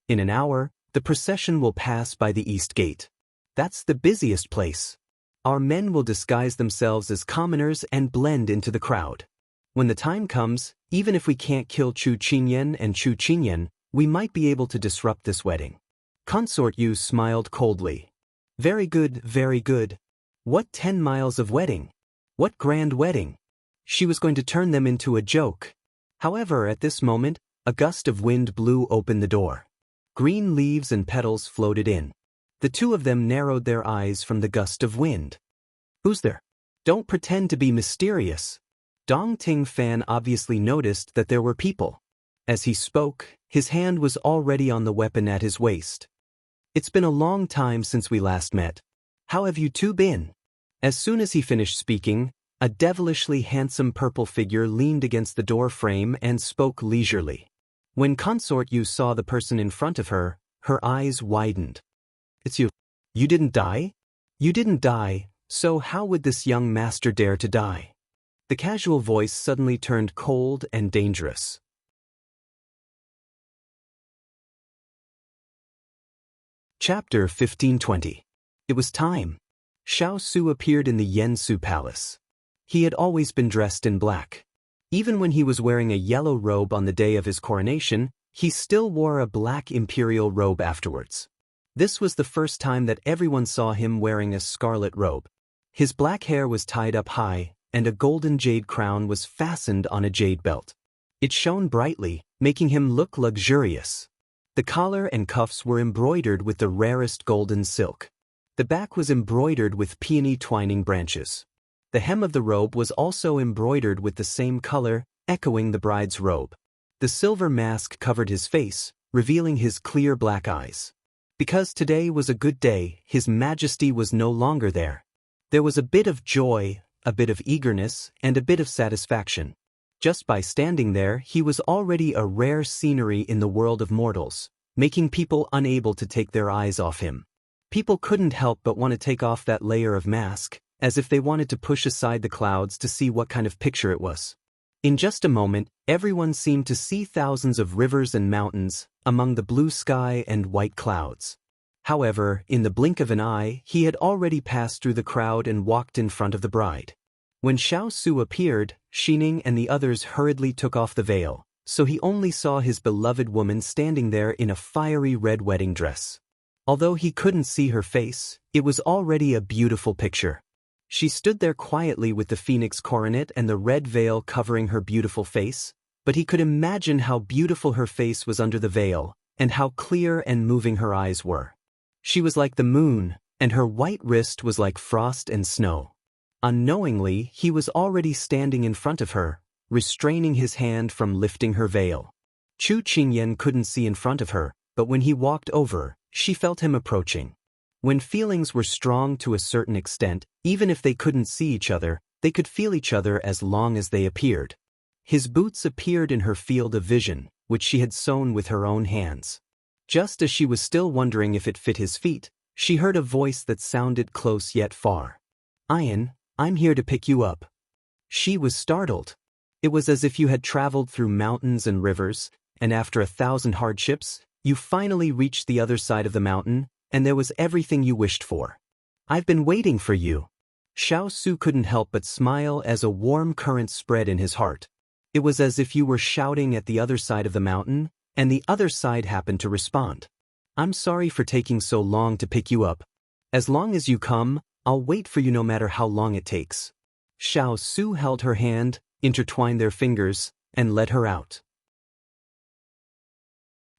In an hour, the procession will pass by the East Gate. That's the busiest place. Our men will disguise themselves as commoners and blend into the crowd. When the time comes, even if we can't kill Chu Qingyan and Chu Qingyan, we might be able to disrupt this wedding. Consort Yu smiled coldly. Very good. What 10 miles of wedding? What grand wedding? She was going to turn them into a joke. However, at this moment, a gust of wind blew open the door. Green leaves and petals floated in. The two of them narrowed their eyes from the gust of wind. Who's there? Don't pretend to be mysterious. Dong Ting Fan obviously noticed that there were people. As he spoke, his hand was already on the weapon at his waist. It's been a long time since we last met. How have you two been? As soon as he finished speaking, a devilishly handsome purple figure leaned against the door frame and spoke leisurely. When Consort Yu saw the person in front of her, her eyes widened. It's you. You didn't die? You didn't die, so how would this young master dare to die? The casual voice suddenly turned cold and dangerous. Chapter 1520. It was time. Xiao Su appeared in the Yansu Palace. He had always been dressed in black. Even when he was wearing a yellow robe on the day of his coronation, he still wore a black imperial robe afterwards. This was the first time that everyone saw him wearing a scarlet robe. His black hair was tied up high, and a golden jade crown was fastened on a jade belt. It shone brightly, making him look luxurious. The collar and cuffs were embroidered with the rarest golden silk. The back was embroidered with peony twining branches. The hem of the robe was also embroidered with the same color, echoing the bride's robe. The silver mask covered his face, revealing his clear black eyes. Because today was a good day, His Majesty was no longer there. There was a bit of joy, a bit of eagerness, and a bit of satisfaction. Just by standing there, he was already a rare scenery in the world of mortals, making people unable to take their eyes off him. People couldn't help but want to take off that layer of mask, as if they wanted to push aside the clouds to see what kind of picture it was. In just a moment, everyone seemed to see thousands of rivers and mountains, among the blue sky and white clouds. However, in the blink of an eye, he had already passed through the crowd and walked in front of the bride. When Xiao Su appeared, Xining and the others hurriedly took off the veil, so he only saw his beloved woman standing there in a fiery red wedding dress. Although he couldn't see her face, it was already a beautiful picture. She stood there quietly with the phoenix coronet and the red veil covering her beautiful face, but he could imagine how beautiful her face was under the veil, and how clear and moving her eyes were. She was like the moon, and her white wrist was like frost and snow. Unknowingly, he was already standing in front of her, restraining his hand from lifting her veil. Chu Qingyan couldn't see in front of her, but when he walked over, she felt him approaching. When feelings were strong to a certain extent, even if they couldn't see each other, they could feel each other as long as they appeared. His boots appeared in her field of vision, which she had sewn with her own hands. Just as she was still wondering if it fit his feet, she heard a voice that sounded close yet far. "Ian, I'm here to pick you up." She was startled. It was as if you had traveled through mountains and rivers, and after 1,000 hardships, you finally reached the other side of the mountain, and there was everything you wished for. "I've been waiting for you." Xiao Su couldn't help but smile as a warm current spread in his heart. It was as if you were shouting at the other side of the mountain, and the other side happened to respond. "I'm sorry for taking so long to pick you up. As long as you come, I'll wait for you no matter how long it takes." Xiao Su held her hand, intertwined their fingers, and led her out.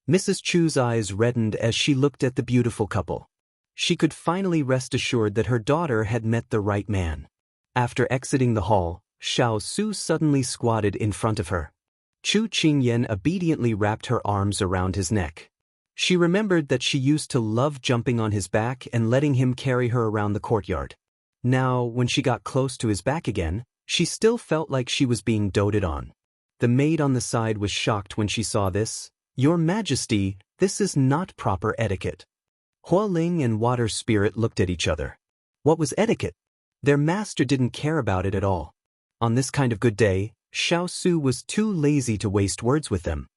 Mrs. Chu's eyes reddened as she looked at the beautiful couple. She could finally rest assured that her daughter had met the right man. After exiting the hall, Xiao Su suddenly squatted in front of her. Chu Qingyan obediently wrapped her arms around his neck. She remembered that she used to love jumping on his back and letting him carry her around the courtyard. Now, when she got close to his back again, she still felt like she was being doted on. The maid on the side was shocked when she saw this. "Your Majesty, this is not proper etiquette." Hua Ling and Water Spirit looked at each other. What was etiquette? Their master didn't care about it at all. On this kind of good day, Xiao Su was too lazy to waste words with them.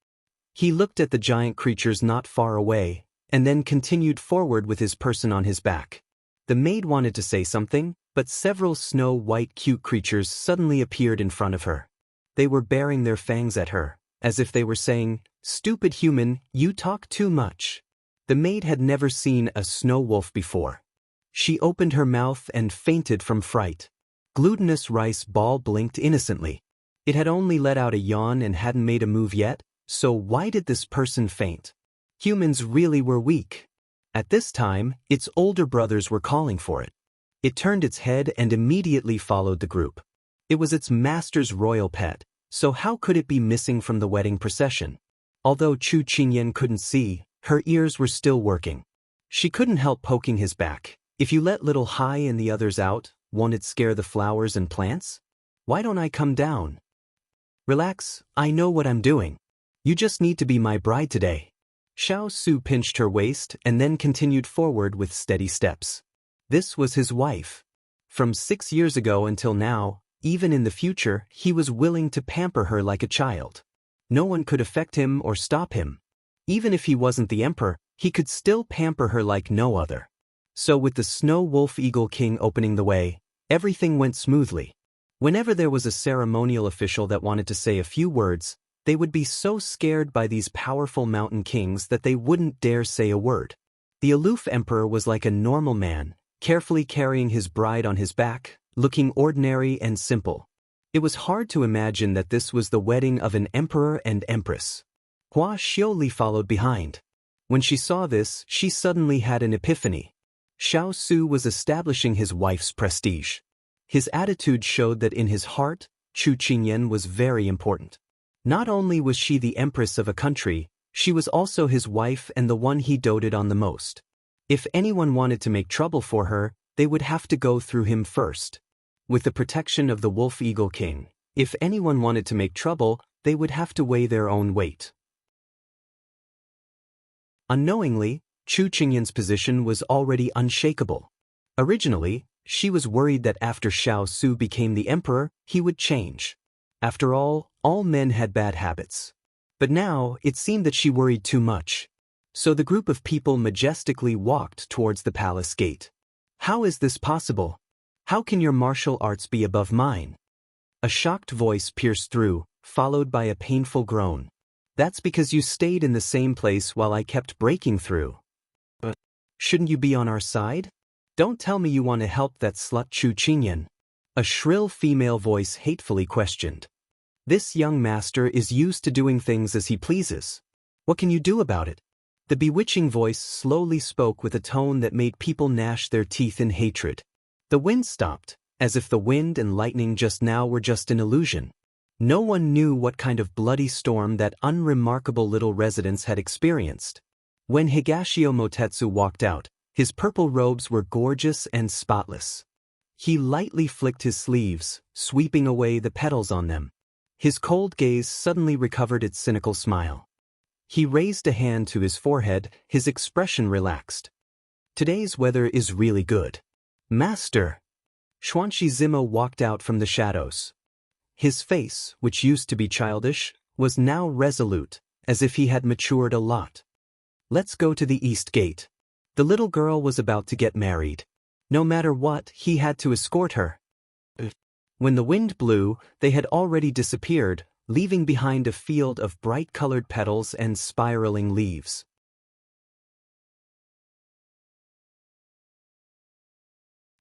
He looked at the giant creatures not far away, and then continued forward with his person on his back. The maid wanted to say something, but several snow-white cute creatures suddenly appeared in front of her. They were baring their fangs at her, as if they were saying, "Stupid human, you talk too much." The maid had never seen a snow wolf before. She opened her mouth and fainted from fright. Glutinous rice ball blinked innocently. It had only let out a yawn and hadn't made a move yet, so why did this person faint? Humans really were weak. At this time, its older brothers were calling for it. It turned its head and immediately followed the group. It was its master's royal pet, so how could it be missing from the wedding procession? Although Chu Qingyan couldn't see, her ears were still working. She couldn't help poking his back. If you let little Hai and the others out, won't it scare the flowers and plants? Why don't I come down? Relax, I know what I'm doing. You just need to be my bride today. Xiao Su pinched her waist and then continued forward with steady steps. This was his wife. From 6 years ago until now, even in the future, he was willing to pamper her like a child. No one could affect him or stop him. Even if he wasn't the emperor, he could still pamper her like no other. So with the Snow Wolf Eagle King opening the way, everything went smoothly. Whenever there was a ceremonial official that wanted to say a few words, they would be so scared by these powerful mountain kings that they wouldn't dare say a word. The aloof emperor was like a normal man, carefully carrying his bride on his back, looking ordinary and simple. It was hard to imagine that this was the wedding of an emperor and empress. Hua Xiaoli followed behind. When she saw this, she suddenly had an epiphany. Xiao Su was establishing his wife's prestige. His attitude showed that in his heart, Chu Qingyan was very important. Not only was she the empress of a country, she was also his wife and the one he doted on the most. If anyone wanted to make trouble for her, they would have to go through him first. With the protection of the Wolf Eagle King, if anyone wanted to make trouble, they would have to weigh their own weight. Unknowingly, Chu Qingyan's position was already unshakable. Originally, she was worried that after Xiao Su became the emperor, he would change. After all men had bad habits. But now, it seemed that she worried too much. So the group of people majestically walked towards the palace gate. How is this possible? How can your martial arts be above mine? A shocked voice pierced through, followed by a painful groan. That's because you stayed in the same place while I kept breaking through. But shouldn't you be on our side? Don't tell me you want to help that slut Chu Qingyan. A shrill female voice hatefully questioned. This young master is used to doing things as he pleases. What can you do about it? The bewitching voice slowly spoke with a tone that made people gnash their teeth in hatred. The wind stopped, as if the wind and lightning just now were just an illusion. No one knew what kind of bloody storm that unremarkable little residence had experienced. When Higashio Motetsu walked out, his purple robes were gorgeous and spotless. He lightly flicked his sleeves, sweeping away the petals on them. His cold gaze suddenly recovered its cynical smile. He raised a hand to his forehead, his expression relaxed. Today's weather is really good. Master! Xuanqi Zima walked out from the shadows. His face, which used to be childish, was now resolute, as if he had matured a lot. Let's go to the east gate. The little girl was about to get married. No matter what, he had to escort her. When the wind blew, they had already disappeared, leaving behind a field of bright-colored petals and spiraling leaves.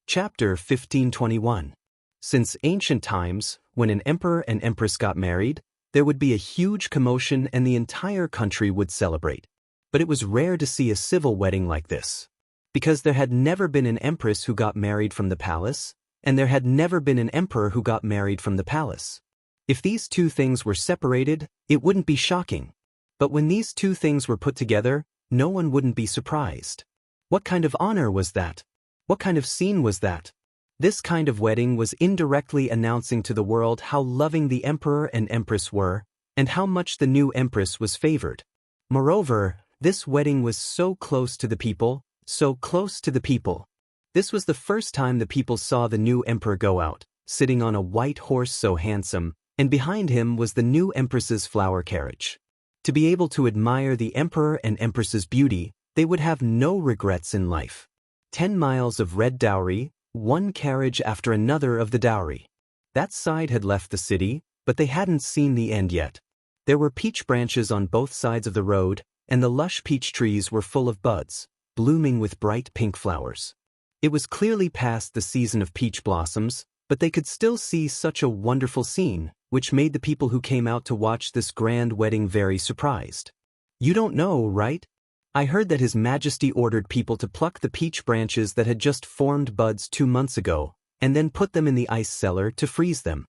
Chapter 1521. Since ancient times, when an emperor and empress got married, there would be a huge commotion and the entire country would celebrate. But it was rare to see a civil wedding like this. Because there had never been an empress who got married from the palace, and there had never been an emperor who got married from the palace. If these two things were separated, it wouldn't be shocking. But when these two things were put together, no one wouldn't be surprised. What kind of honor was that? What kind of scene was that? This kind of wedding was indirectly announcing to the world how loving the emperor and empress were, and how much the new empress was favored. Moreover, this wedding was so close to the people, so close to the people. This was the first time the people saw the new emperor go out, sitting on a white horse so handsome, and behind him was the new empress's flower carriage. To be able to admire the emperor and empress's beauty, they would have no regrets in life. 10 miles of red dowry, one carriage after another of the dowry. That side had left the city, but they hadn't seen the end yet. There were peach branches on both sides of the road, and the lush peach trees were full of buds, blooming with bright pink flowers. It was clearly past the season of peach blossoms, but they could still see such a wonderful scene, which made the people who came out to watch this grand wedding very surprised. You don't know, right? I heard that His Majesty ordered people to pluck the peach branches that had just formed buds 2 months ago, and then put them in the ice cellar to freeze them.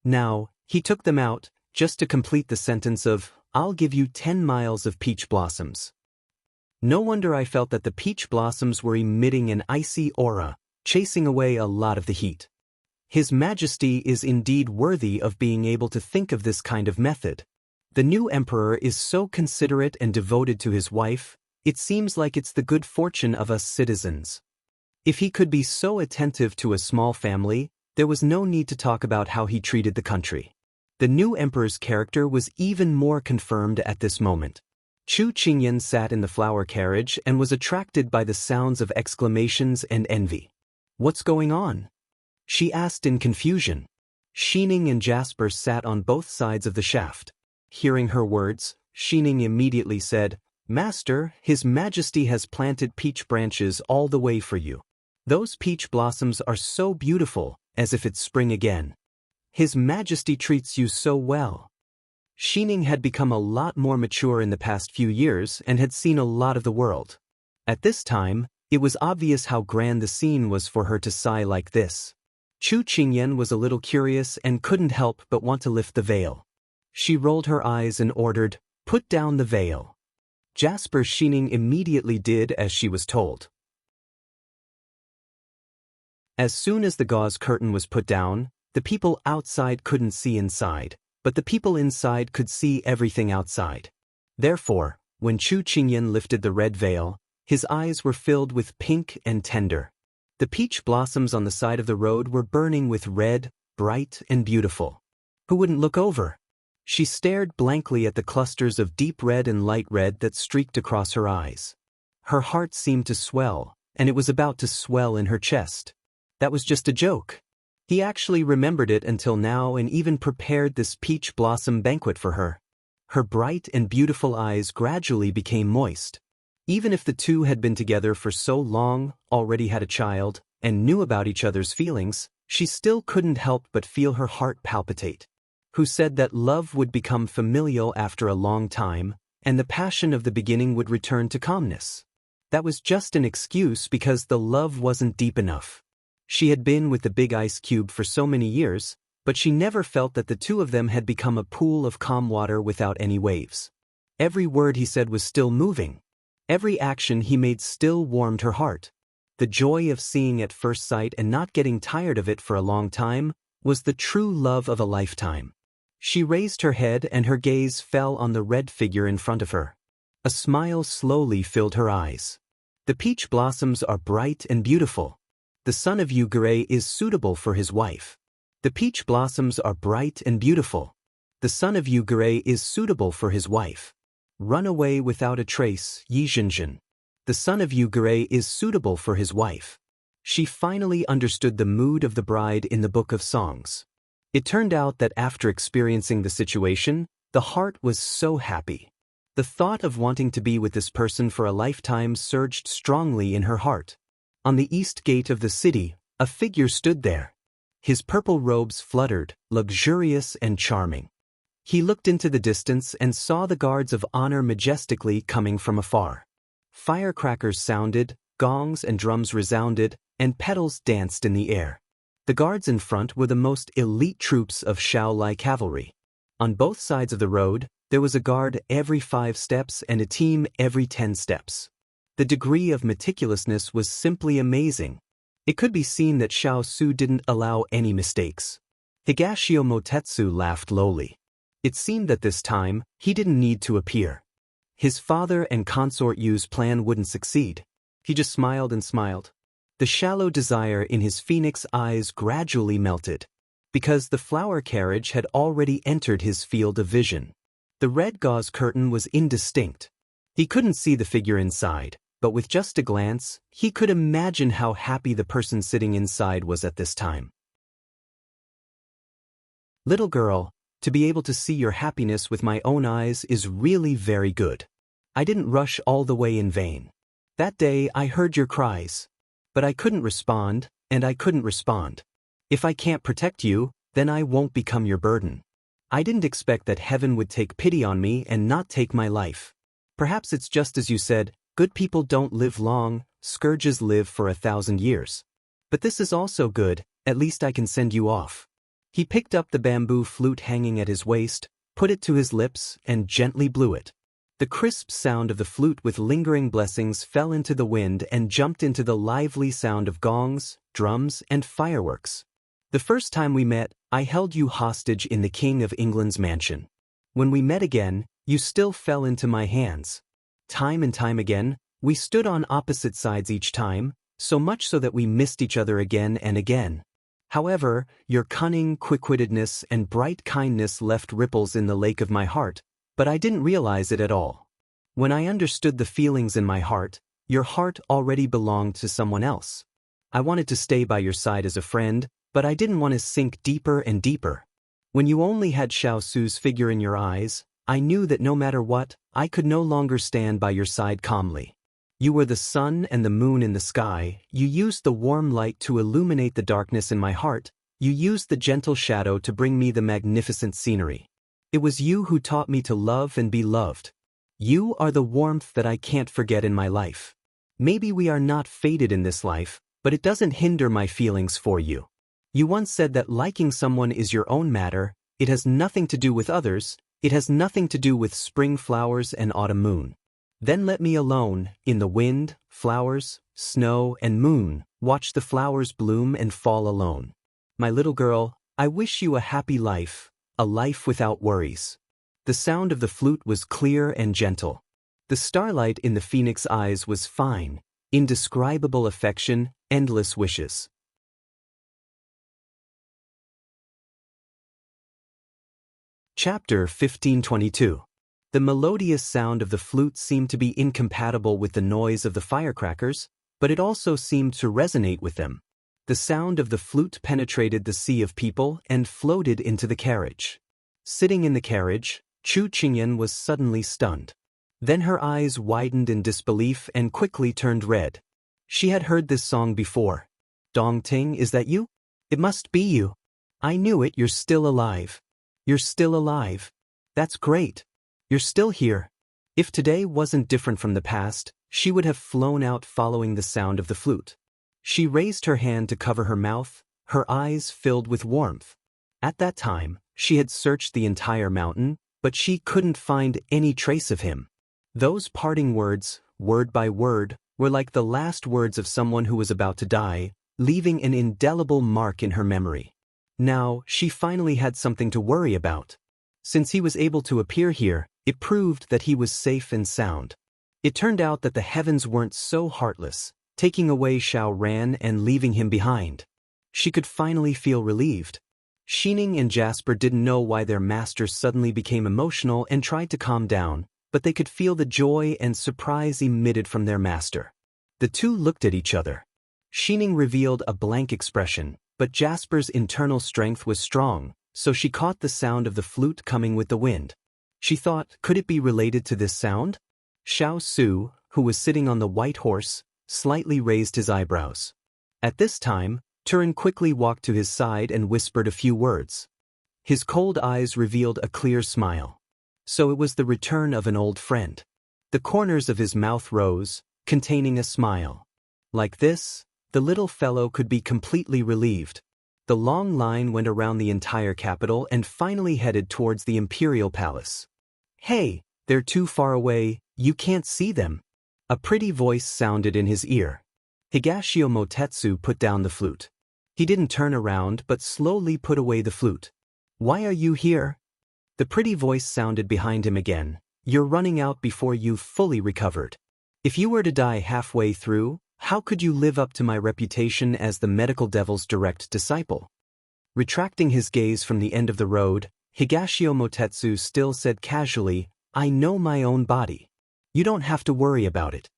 Now, he took them out, just to complete the sentence of, "I'll give you 10 miles of peach blossoms." No wonder I felt that the peach blossoms were emitting an icy aura, chasing away a lot of the heat. His Majesty is indeed worthy of being able to think of this kind of method. The new emperor is so considerate and devoted to his wife, it seems like it's the good fortune of us citizens. If he could be so attentive to a small family, there was no need to talk about how he treated the country. The new emperor's character was even more confirmed at this moment. Chu Qingyan sat in the flower carriage and was attracted by the sounds of exclamations and envy. "What's going on?" she asked in confusion. Xining and Jasper sat on both sides of the shaft. Hearing her words, Xining immediately said, "Master, His Majesty has planted peach branches all the way for you. Those peach blossoms are so beautiful, as if it's spring again. His Majesty treats you so well." Xining had become a lot more mature in the past few years and had seen a lot of the world. At this time, it was obvious how grand the scene was for her to sigh like this. Chu Qingyan was a little curious and couldn't help but want to lift the veil. She rolled her eyes and ordered, "Put down the veil." Jasper Xining immediately did as she was told. As soon as the gauze curtain was put down, the people outside couldn't see inside, but the people inside could see everything outside. Therefore, when Chu Qingyan lifted the red veil, his eyes were filled with pink and tender. The peach blossoms on the side of the road were burning with red, bright and beautiful. Who wouldn't look over? She stared blankly at the clusters of deep red and light red that streaked across her eyes. Her heart seemed to swell, and it was about to swell in her chest. That was just a joke. He actually remembered it until now and even prepared this peach blossom banquet for her. Her bright and beautiful eyes gradually became moist. Even if the two had been together for so long, already had a child, and knew about each other's feelings, she still couldn't help but feel her heart palpitate. Who said that love would become familial after a long time, and the passion of the beginning would return to calmness? That was just an excuse because the love wasn't deep enough. She had been with the big ice cube for so many years, but she never felt that the two of them had become a pool of calm water without any waves. Every word he said was still moving. Every action he made still warmed her heart. The joy of seeing at first sight and not getting tired of it for a long time was the true love of a lifetime. She raised her head and her gaze fell on the red figure in front of her. A smile slowly filled her eyes. The peach blossoms are bright and beautiful. The son of Yugure is suitable for his wife. The peach blossoms are bright and beautiful. The son of Yugure is suitable for his wife. Run away without a trace, Yi Zhenzhen. The son of Yugure is suitable for his wife. She finally understood the mood of the bride in the Book of Songs. It turned out that after experiencing the situation, the heart was so happy. The thought of wanting to be with this person for a lifetime surged strongly in her heart. On the east gate of the city, a figure stood there. His purple robes fluttered, luxurious and charming. He looked into the distance and saw the guards of honor majestically coming from afar. Firecrackers sounded, gongs and drums resounded, and petals danced in the air. The guards in front were the most elite troops of Xiao cavalry. On both sides of the road, there was a guard every 5 steps and a team every 10 steps. The degree of meticulousness was simply amazing. It could be seen that Xiao Su didn't allow any mistakes. Higashio Motetsu laughed lowly. It seemed that this time, he didn't need to appear. His father and consort Yu's plan wouldn't succeed. He just smiled and smiled. The shallow desire in his phoenix eyes gradually melted, because the flower carriage had already entered his field of vision. The red gauze curtain was indistinct. He couldn't see the figure inside, but with just a glance, he could imagine how happy the person sitting inside was at this time. Little girl, to be able to see your happiness with my own eyes is really very good. I didn't rush all the way in vain. That day I heard your cries. But I couldn't respond, and I couldn't respond. If I can't protect you, then I won't become your burden. I didn't expect that heaven would take pity on me and not take my life. Perhaps it's just as you said, good people don't live long, scourges live for 1,000 years. But this is also good, at least I can send you off. He picked up the bamboo flute hanging at his waist, put it to his lips, and gently blew it. The crisp sound of the flute with lingering blessings fell into the wind and jumped into the lively sound of gongs, drums, and fireworks. The first time we met, I held you hostage in the King of England's mansion. When we met again, you still fell into my hands. Time and time again, we stood on opposite sides each time, so much so that we missed each other again and again. However, your cunning, quick-wittedness, and bright kindness left ripples in the lake of my heart, but I didn't realize it at all. When I understood the feelings in my heart, your heart already belonged to someone else. I wanted to stay by your side as a friend, but I didn't want to sink deeper and deeper. When you only had Xiao Su's figure in your eyes, I knew that no matter what, I could no longer stand by your side calmly. You were the sun and the moon in the sky, you used the warm light to illuminate the darkness in my heart, you used the gentle shadow to bring me the magnificent scenery. It was you who taught me to love and be loved. You are the warmth that I can't forget in my life. Maybe we are not fated in this life, but it doesn't hinder my feelings for you. You once said that liking someone is your own matter, it has nothing to do with others, it has nothing to do with spring flowers and autumn moon. Then let me alone, in the wind, flowers, snow, and moon, watch the flowers bloom and fall alone. My little girl, I wish you a happy life, a life without worries. The sound of the flute was clear and gentle. The starlight in the phoenix eyes was fine, indescribable affection, endless wishes. Chapter 1522. The melodious sound of the flute seemed to be incompatible with the noise of the firecrackers, but it also seemed to resonate with them. The sound of the flute penetrated the sea of people and floated into the carriage. Sitting in the carriage, Chu Qingyan was suddenly stunned. Then her eyes widened in disbelief and quickly turned red. She had heard this song before. Dongting, is that you? It must be you. I knew it, you're still alive. You're still alive. That's great. You're still here. If today wasn't different from the past, she would have flown out following the sound of the flute. She raised her hand to cover her mouth, her eyes filled with warmth. At that time, she had searched the entire mountain, but she couldn't find any trace of him. Those parting words, word by word, were like the last words of someone who was about to die, leaving an indelible mark in her memory. Now, she finally had something to worry about. Since he was able to appear here, it proved that he was safe and sound. It turned out that the heavens weren't so heartless, taking away Xiao Ran and leaving him behind. She could finally feel relieved. Xining and Jasper didn't know why their master suddenly became emotional and tried to calm down, but they could feel the joy and surprise emitted from their master. The two looked at each other. Xining revealed a blank expression, but Jasper's internal strength was strong, so she caught the sound of the flute coming with the wind. She thought, could it be related to this sound? Xiao Su, who was sitting on the white horse, slightly raised his eyebrows. At this time, Turin quickly walked to his side and whispered a few words. His cold eyes revealed a clear smile. So it was the return of an old friend. The corners of his mouth rose, containing a smile. Like this, the little fellow could be completely relieved. The long line went around the entire capital and finally headed towards the imperial palace. Hey, they're too far away, you can't see them. A pretty voice sounded in his ear. Higashio Motetsu put down the flute. He didn't turn around but slowly put away the flute. Why are you here? The pretty voice sounded behind him again. You're running out before you've fully recovered. If you were to die halfway through, how could you live up to my reputation as the medical devil's direct disciple? Retracting his gaze from the end of the road, Higashio Motetsu still said casually, I know my own body. You don't have to worry about it.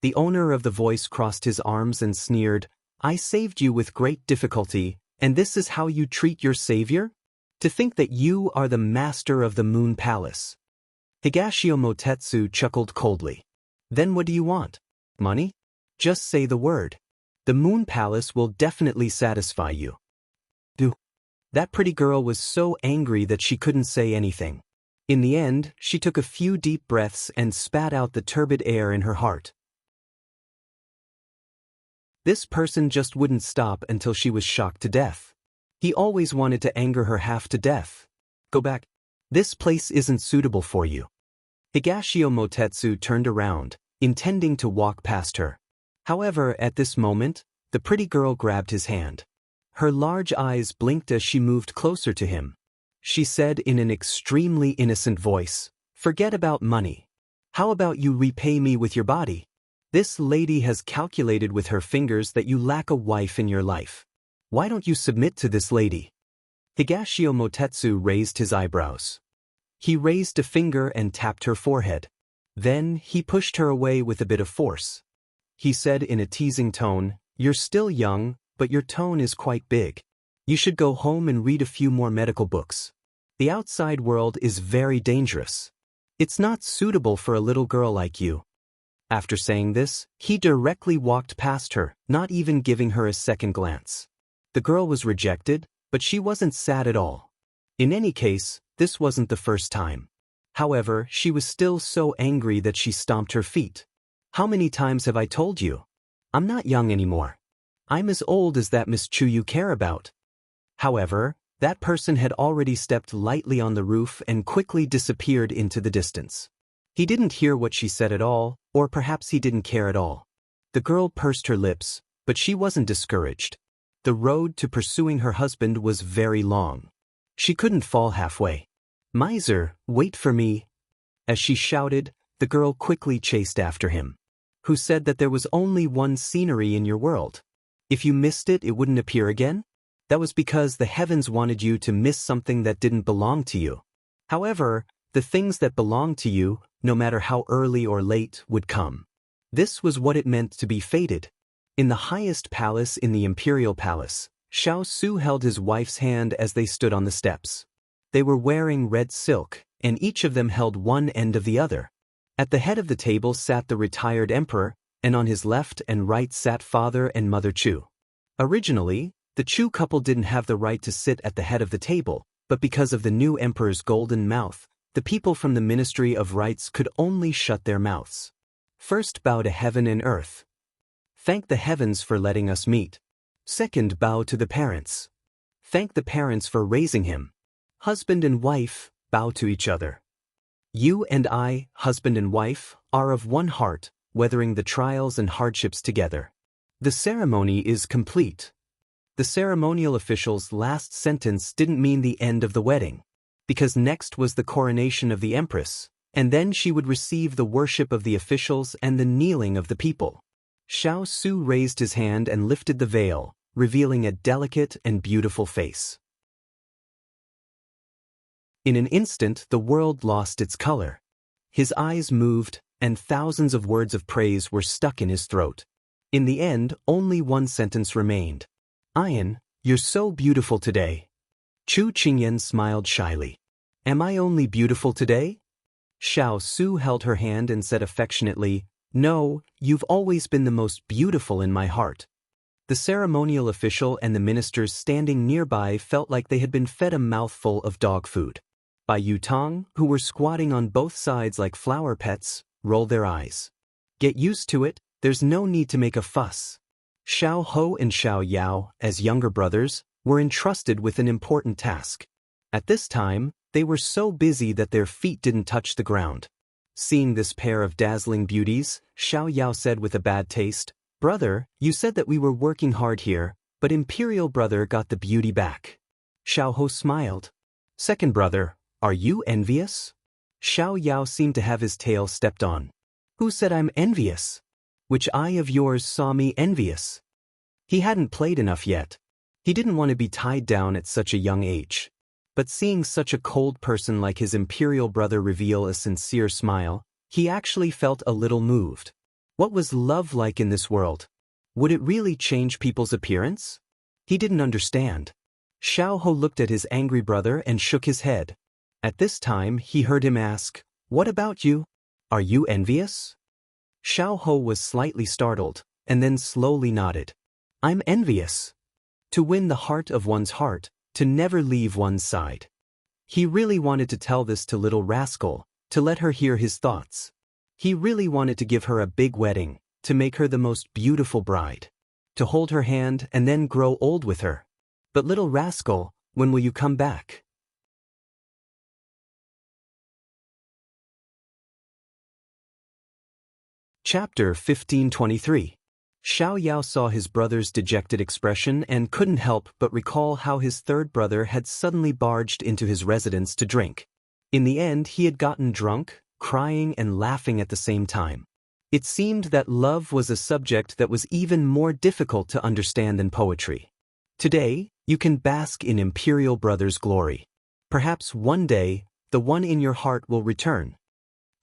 The owner of the voice crossed his arms and sneered, I saved you with great difficulty, and this is how you treat your savior? To think that you are the master of the Moon Palace. Higashio Motetsu chuckled coldly. Then what do you want? Money? Just say the word. The Moon Palace will definitely satisfy you. That pretty girl was so angry that she couldn't say anything. In the end, she took a few deep breaths and spat out the turbid air in her heart. This person just wouldn't stop until she was shocked to death. He always wanted to anger her half to death. Go back. This place isn't suitable for you. Higashio Motetsu turned around, intending to walk past her. However, at this moment, the pretty girl grabbed his hand. Her large eyes blinked as she moved closer to him. She said in an extremely innocent voice, "Forget about money. How about you repay me with your body? This lady has calculated with her fingers that you lack a wife in your life. Why don't you submit to this lady?" Higashio Motetsu raised his eyebrows. He raised a finger and tapped her forehead. Then he pushed her away with a bit of force. He said in a teasing tone, "You're still young, but your tone is quite big. You should go home and read a few more medical books. The outside world is very dangerous. It's not suitable for a little girl like you." After saying this, he directly walked past her, not even giving her a second glance. The girl was rejected, but she wasn't sad at all. In any case, this wasn't the first time. However, she was still so angry that she stomped her feet. "How many times have I told you? I'm not young anymore. I'm as old as that Miss Chu you care about." However, that person had already stepped lightly on the roof and quickly disappeared into the distance. He didn't hear what she said at all, or perhaps he didn't care at all. The girl pursed her lips, but she wasn't discouraged. The road to pursuing her husband was very long. She couldn't fall halfway. "Miser, wait for me." As she shouted, the girl quickly chased after him. "Who said that there was only one scenery in your world? If you missed it, it wouldn't appear again? That was because the heavens wanted you to miss something that didn't belong to you. However, the things that belong to you, no matter how early or late, would come." This was what it meant to be fated. In the highest palace in the imperial palace, Xiao Su held his wife's hand as they stood on the steps. They were wearing red silk, and each of them held one end of the other. At the head of the table sat the retired emperor, and on his left and right sat Father and Mother Chu. Originally, the Chu couple didn't have the right to sit at the head of the table, but because of the new emperor's golden mouth, the people from the Ministry of Rites could only shut their mouths. First, bow to heaven and earth. Thank the heavens for letting us meet. Second, bow to the parents. Thank the parents for raising him. Husband and wife, bow to each other. You and I, husband and wife, are of one heart, weathering the trials and hardships together. The ceremony is complete. The ceremonial official's last sentence didn't mean the end of the wedding, because next was the coronation of the empress, and then she would receive the worship of the officials and the kneeling of the people. Xiao Su raised his hand and lifted the veil, revealing a delicate and beautiful face. In an instant, the world lost its color. His eyes moved, and thousands of words of praise were stuck in his throat. In the end, only one sentence remained. "Ayan, you're so beautiful today." Chu Qingyan smiled shyly. "Am I only beautiful today?" Xiao Su held her hand and said affectionately, "No, you've always been the most beautiful in my heart." The ceremonial official and the ministers standing nearby felt like they had been fed a mouthful of dog food. Bai Yutong, who were squatting on both sides like flower pets, rolled their eyes. "Get used to it, there's no need to make a fuss." Xiao Ho and Xiao Yao, as younger brothers, were entrusted with an important task. At this time, they were so busy that their feet didn't touch the ground. Seeing this pair of dazzling beauties, Xiao Yao said with a bad taste, "Brother, you said that we were working hard here, but Imperial Brother got the beauty back." Xiao Ho smiled. "Second brother, are you envious?" Xiao Yao seemed to have his tail stepped on. "Who said I'm envious? Which eye of yours saw me envious?" He hadn't played enough yet. He didn't want to be tied down at such a young age. But seeing such a cold person like his imperial brother reveal a sincere smile, he actually felt a little moved. What was love like in this world? Would it really change people's appearance? He didn't understand. Xiao Ho looked at his angry brother and shook his head. At this time, he heard him ask, "What about you? Are you envious?" Xiao Ho was slightly startled, and then slowly nodded. "I'm envious. To win the heart of one's heart, to never leave one's side." He really wanted to tell this to little rascal, to let her hear his thoughts. He really wanted to give her a big wedding, to make her the most beautiful bride, to hold her hand and then grow old with her. But little rascal, when will you come back? Chapter 1523. Xiao saw his brother's dejected expression and couldn't help but recall how his third brother had suddenly barged into his residence to drink. In the end, he had gotten drunk, crying and laughing at the same time. It seemed that love was a subject that was even more difficult to understand than poetry. Today, you can bask in Imperial Brother's glory. Perhaps one day, the one in your heart will return.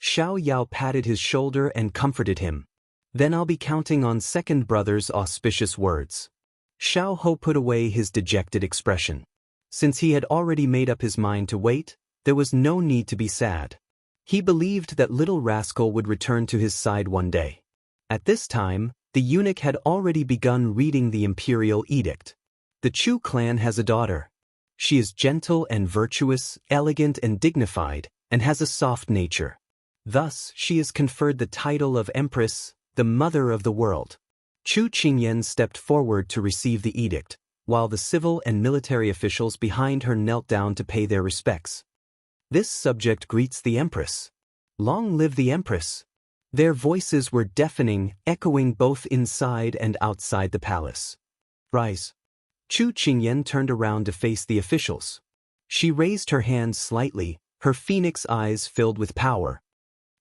Xiao patted his shoulder and comforted him. Then I'll be counting on second brother's auspicious words. Xiao put away his dejected expression. Since he had already made up his mind to wait, there was no need to be sad. He believed that little rascal would return to his side one day. At this time, the eunuch had already begun reading the imperial edict. The Chu clan has a daughter. She is gentle and virtuous, elegant and dignified, and has a soft nature. Thus, she is conferred the title of Empress, the Mother of the World. Chu Qingyan stepped forward to receive the edict, while the civil and military officials behind her knelt down to pay their respects. This subject greets the Empress. Long live the Empress! Their voices were deafening, echoing both inside and outside the palace. Rise. Chu Qingyan turned around to face the officials. She raised her hand slightly, her phoenix eyes filled with power.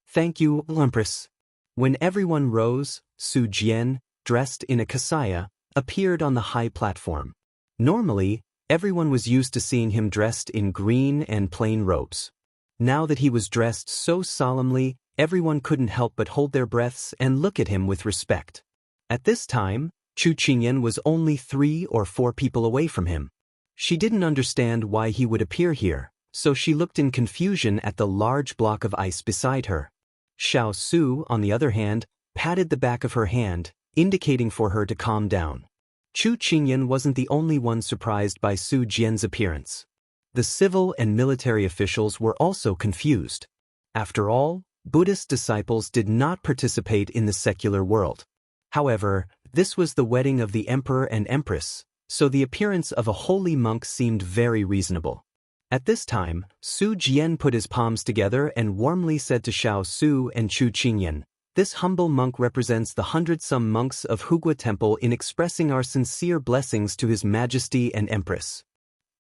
Thank you, Empress. When everyone rose, Su Jian, dressed in a kasaya, appeared on the high platform. Normally, everyone was used to seeing him dressed in green and plain robes. Now that he was dressed so solemnly, everyone couldn't help but hold their breaths and look at him with respect. At this time, Chu Qingyan was only 3 or 4 people away from him. She didn't understand why he would appear here, so she looked in confusion at the large block of ice beside her. Xiao Su, on the other hand, patted the back of her hand, indicating for her to calm down. Chu Qingyan wasn't the only one surprised by Su Jian's appearance. The civil and military officials were also confused. After all, Buddhist disciples did not participate in the secular world. However, this was the wedding of the emperor and empress, so the appearance of a holy monk seemed very reasonable. At this time, Su Jian put his palms together and warmly said to Xiao Su and Chu Qingyan, "This humble monk represents the 100-some monks of Hugua Temple in expressing our sincere blessings to His Majesty and Empress.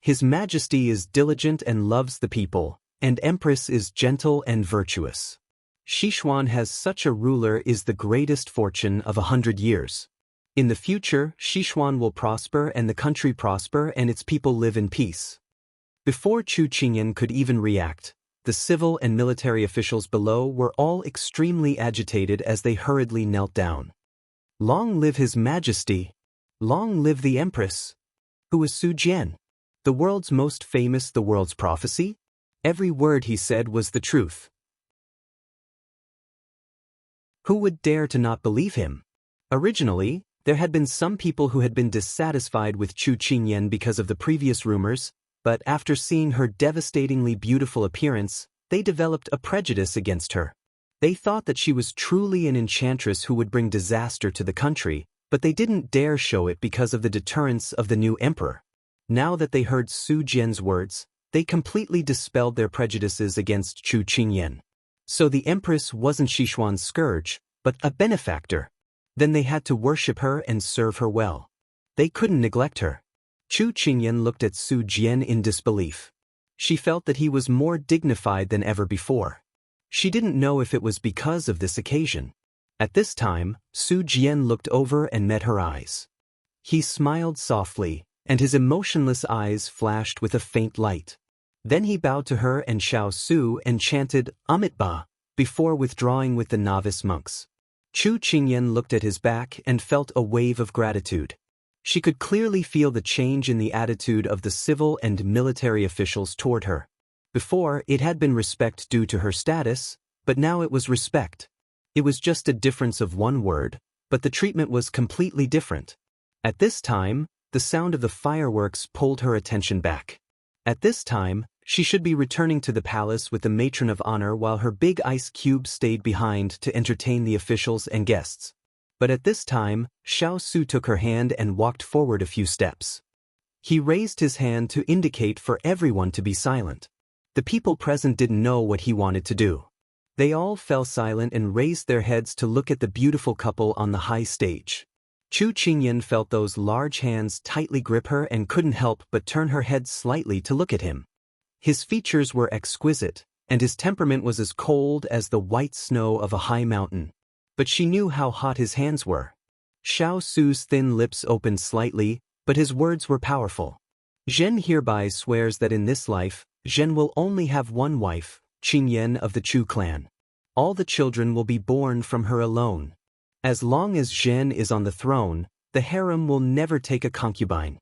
His Majesty is diligent and loves the people, and Empress is gentle and virtuous. Sichuan has such a ruler is the greatest fortune of 100 years. In the future, Sichuan will prosper and the country prosper and its people live in peace." Before Chu Qingyan could even react, the civil and military officials below were all extremely agitated as they hurriedly knelt down. Long live His Majesty! Long live the Empress! Who was Su Jian? The world's most famous, the world's prophecy? Every word he said was the truth. Who would dare to not believe him? Originally, there had been some people who had been dissatisfied with Chu Qingyan because of the previous rumors, but after seeing her devastatingly beautiful appearance, they developed a prejudice against her. They thought that she was truly an enchantress who would bring disaster to the country, but they didn't dare show it because of the deterrence of the new emperor. Now that they heard Su Jian's words, they completely dispelled their prejudices against Chu Qingyan. So the empress wasn't Sichuan's scourge, but a benefactor. Then they had to worship her and serve her well. They couldn't neglect her. Chu Qingyan looked at Su Jian in disbelief. She felt that he was more dignified than ever before. She didn't know if it was because of this occasion. At this time, Su Jian looked over and met her eyes. He smiled softly, and his emotionless eyes flashed with a faint light. Then he bowed to her and Xiao Su and chanted Amitabha before withdrawing with the novice monks. Chu Qingyan looked at his back and felt a wave of gratitude. She could clearly feel the change in the attitude of the civil and military officials toward her. Before, it had been respect due to her status, but now it was respect. It was just a difference of one word, but the treatment was completely different. At this time, the sound of the fireworks pulled her attention back. At this time, she should be returning to the palace with the matron of honor while her big ice cube stayed behind to entertain the officials and guests. But at this time, Xiao Su took her hand and walked forward a few steps. He raised his hand to indicate for everyone to be silent. The people present didn't know what he wanted to do. They all fell silent and raised their heads to look at the beautiful couple on the high stage. Chu Qingyan felt those large hands tightly grip her and couldn't help but turn her head slightly to look at him. His features were exquisite, and his temperament was as cold as the white snow of a high mountain. But she knew how hot his hands were. Xiao Su's thin lips opened slightly, but his words were powerful. Zhen hereby swears that in this life, Zhen will only have one wife, Qingyan of the Chu clan. All the children will be born from her alone. As long as Zhen is on the throne, the harem will never take a concubine.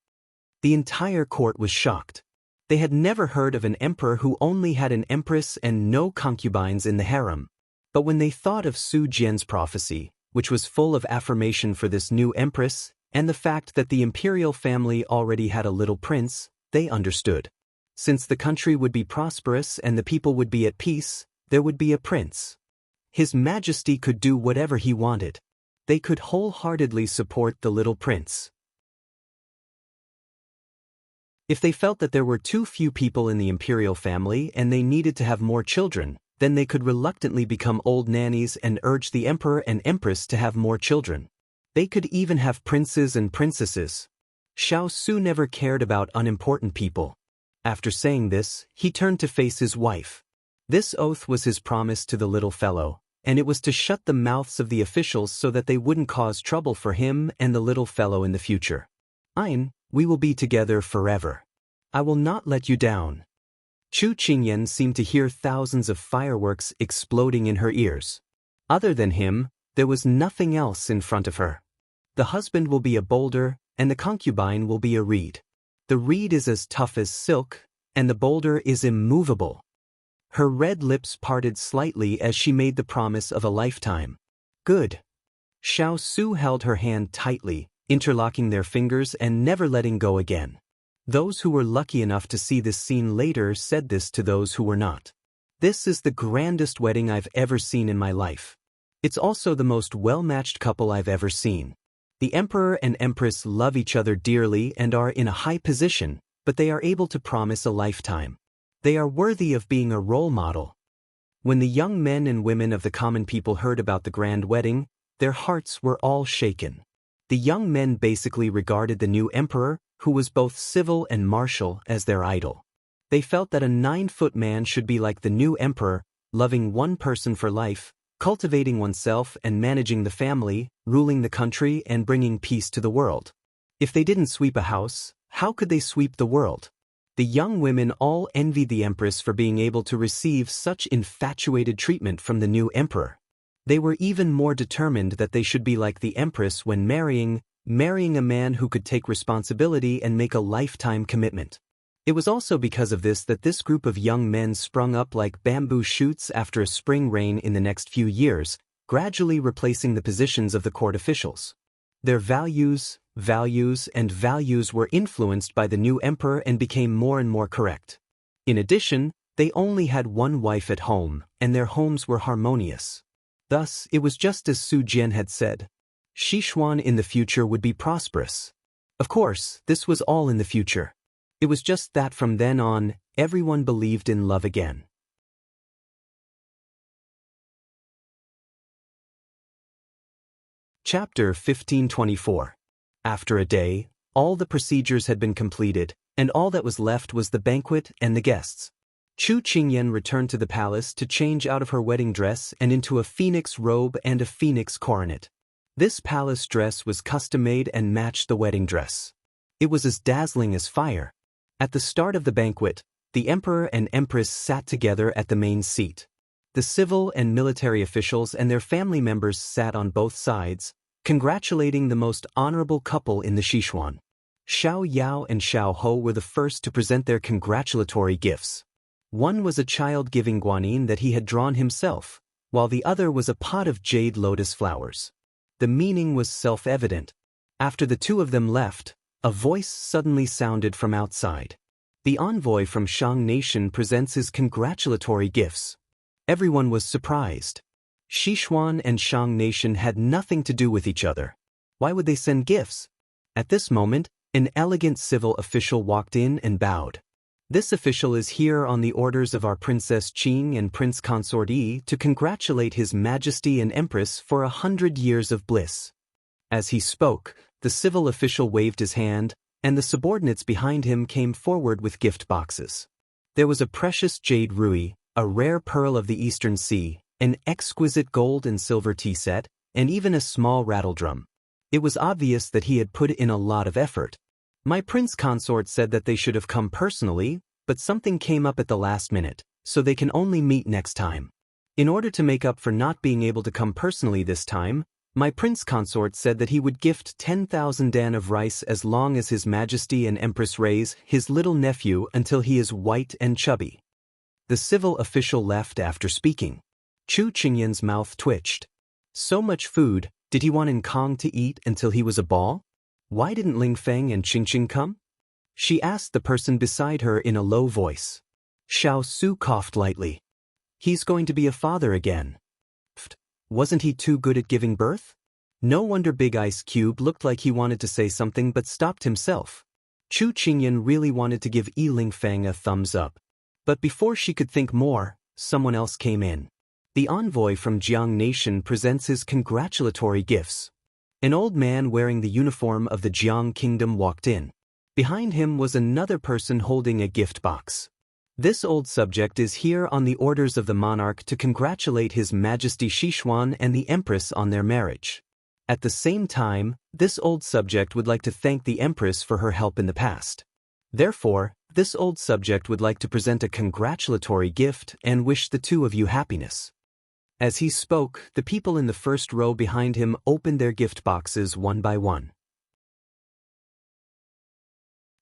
The entire court was shocked. They had never heard of an emperor who only had an empress and no concubines in the harem. But when they thought of Su Jian's prophecy, which was full of affirmation for this new empress, and the fact that the imperial family already had a little prince, they understood. Since the country would be prosperous and the people would be at peace, there would be a prince. His Majesty could do whatever he wanted. They could wholeheartedly support the little prince. If they felt that there were too few people in the imperial family and they needed to have more children, then they could reluctantly become old nannies and urge the emperor and empress to have more children. They could even have princes and princesses. Xiao Su never cared about unimportant people. After saying this, he turned to face his wife. This oath was his promise to the little fellow, and it was to shut the mouths of the officials so that they wouldn't cause trouble for him and the little fellow in the future. Ein, we will be together forever. I will not let you down. Chu Qingyan seemed to hear thousands of fireworks exploding in her ears. Other than him, there was nothing else in front of her. The husband will be a boulder, and the concubine will be a reed. The reed is as tough as silk, and the boulder is immovable. Her red lips parted slightly as she made the promise of a lifetime. Good. Xiao Su held her hand tightly, interlocking their fingers and never letting go again. Those who were lucky enough to see this scene later said this to those who were not. This is the grandest wedding I've ever seen in my life. It's also the most well-matched couple I've ever seen. The emperor and empress love each other dearly and are in a high position, but they are able to promise a lifetime. They are worthy of being a role model. When the young men and women of the common people heard about the grand wedding, their hearts were all shaken. The young men basically regarded the new emperor, who was both civil and martial, as their idol. They felt that a 9-foot man should be like the new emperor, loving one person for life, cultivating oneself and managing the family, ruling the country and bringing peace to the world. If they didn't sweep a house, how could they sweep the world? The young women all envied the empress for being able to receive such infatuated treatment from the new emperor. They were even more determined that they should be like the empress when marrying a man who could take responsibility and make a lifetime commitment. It was also because of this that this group of young men sprung up like bamboo shoots after a spring rain in the next few years, gradually replacing the positions of the court officials. Their values were influenced by the new emperor and became more and more correct. In addition, they only had one wife at home, and their homes were harmonious. Thus, it was just as Su Jian had said. Sichuan in the future would be prosperous. Of course, this was all in the future. It was just that from then on, everyone believed in love again. Chapter 1524. After a day, all the procedures had been completed, and all that was left was the banquet and the guests. Chu Qingyan returned to the palace to change out of her wedding dress and into a phoenix robe and a phoenix coronet. This palace dress was custom-made and matched the wedding dress. It was as dazzling as fire. At the start of the banquet, the emperor and empress sat together at the main seat. The civil and military officials and their family members sat on both sides, congratulating the most honorable couple in the Sichuan. Xiao Yao and Xiao Ho were the first to present their congratulatory gifts. One was a child giving guanyin that he had drawn himself, while the other was a pot of jade lotus flowers. The meaning was self-evident. After the two of them left, a voice suddenly sounded from outside. The envoy from Shang Nation presents his congratulatory gifts. Everyone was surprised. Sichuan and Shang Nation had nothing to do with each other. Why would they send gifts? At this moment, An elegant civil official walked in and bowed. This official is here on the orders of our Princess Qing and Prince Consort Yi to congratulate His Majesty and Empress for 100 years of bliss. As he spoke, the civil official waved his hand, and the subordinates behind him came forward with gift boxes. There was a precious jade ruby, a rare pearl of the Eastern Sea, an exquisite gold and silver tea set, and even a small rattledrum. It was obvious that he had put in a lot of effort. My prince consort said that they should have come personally, but something came up at the last minute, so they can only meet next time. In order to make up for not being able to come personally this time, my prince consort said that he would gift 10,000 dan of rice as long as His Majesty and Empress raise his little nephew until he is white and chubby. The civil official left after speaking. Chu Qingyan's mouth twitched. So much food, did he want in Kong to eat until he was a ball? Why didn't Ling Feng and Qingqing come? She asked the person beside her in a low voice. Xiao Su coughed lightly. He's going to be a father again. Wasn't he too good at giving birth? No wonder Big Ice Cube looked like he wanted to say something but stopped himself. Chu Qingyan really wanted to give Yi Ling Feng a thumbs up. But before she could think more, someone else came in. The envoy from Jiang Nation presents his congratulatory gifts. An old man wearing the uniform of the Jiang Kingdom walked in. Behind him was another person holding a gift box. This old subject is here on the orders of the monarch to congratulate His Majesty Xishuan and the Empress on their marriage. At the same time, this old subject would like to thank the Empress for her help in the past. Therefore, this old subject would like to present a congratulatory gift and wish the two of you happiness. As he spoke, the people in the first row behind him opened their gift boxes one by one.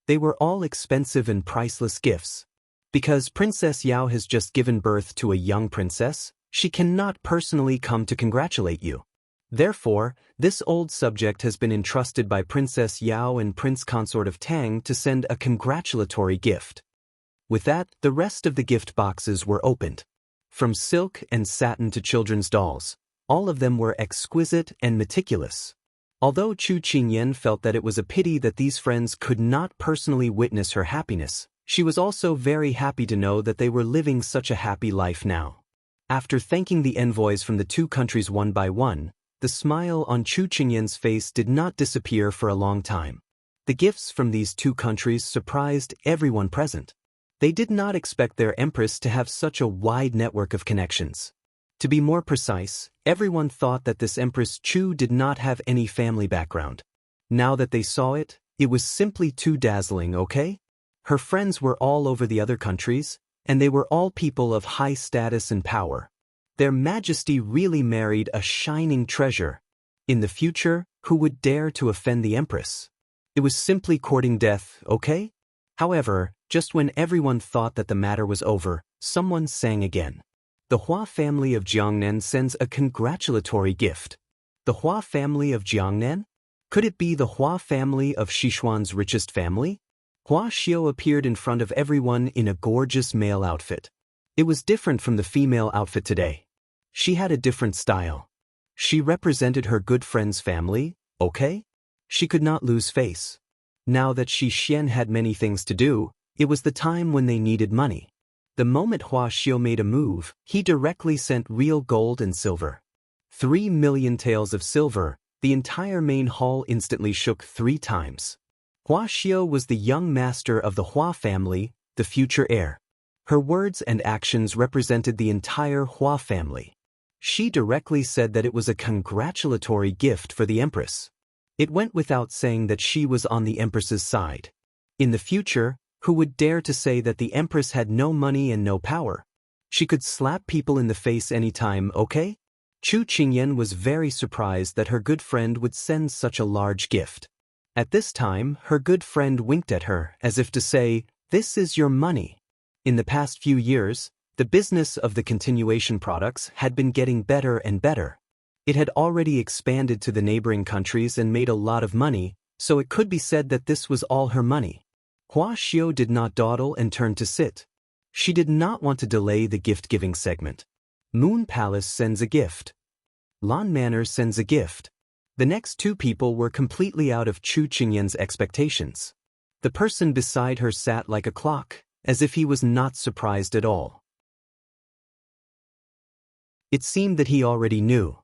They were all expensive and priceless gifts. Because Princess Xiao has just given birth to a young princess, she cannot personally come to congratulate you. Therefore, this old subject has been entrusted by Princess Xiao and Prince Consort of Tang to send a congratulatory gift. With that, the rest of the gift boxes were opened. From silk and satin to children's dolls, all of them were exquisite and meticulous. Although Chu Qingyan felt that it was a pity that these friends could not personally witness her happiness, she was also very happy to know that they were living such a happy life now. After thanking the envoys from the two countries one by one, the smile on Chu Qingyan's face did not disappear for a long time. The gifts from these two countries surprised everyone present. They did not expect their empress to have such a wide network of connections. To be more precise, everyone thought that this Empress Chu did not have any family background. Now that they saw it, it was simply too dazzling, okay? Her friends were all over the other countries, and they were all people of high status and power. Their Majesty really married a shining treasure. In the future, who would dare to offend the Empress? It was simply courting death, okay? However, just when everyone thought that the matter was over, someone sang again. The Hua family of Jiangnan sends a congratulatory gift. The Hua family of Jiangnan? Could it be the Hua family of Xishuan's richest family? Hua Xiao appeared in front of everyone in a gorgeous male outfit. It was different from the female outfit today. She had a different style. She represented her good friend's family, okay? She could not lose face. Now that Xian had many things to do, it was the time when they needed money. The moment Hua Xiao made a move, he directly sent real gold and silver. 3 million taels of silver, the entire main hall instantly shook 3 times. Hua Xiao was the young master of the Hua family, the future heir. Her words and actions represented the entire Hua family. She directly said that it was a congratulatory gift for the Empress. It went without saying that she was on the Empress's side. In the future, who would dare to say that the Empress had no money and no power? She could slap people in the face anytime, okay? Chu Qingyan was very surprised that her good friend would send such a large gift. At this time, her good friend winked at her as if to say, "This is your money." In the past few years, the business of the continuation products had been getting better and better. It had already expanded to the neighboring countries and made a lot of money, so it could be said that this was all her money. Hua Xiao did not dawdle and turned to sit. She did not want to delay the gift-giving segment. Moon Palace sends a gift. Lan Manor sends a gift. The next two people were completely out of Chu Qingyan's expectations. The person beside her sat like a clock, as if he was not surprised at all. It seemed that he already knew.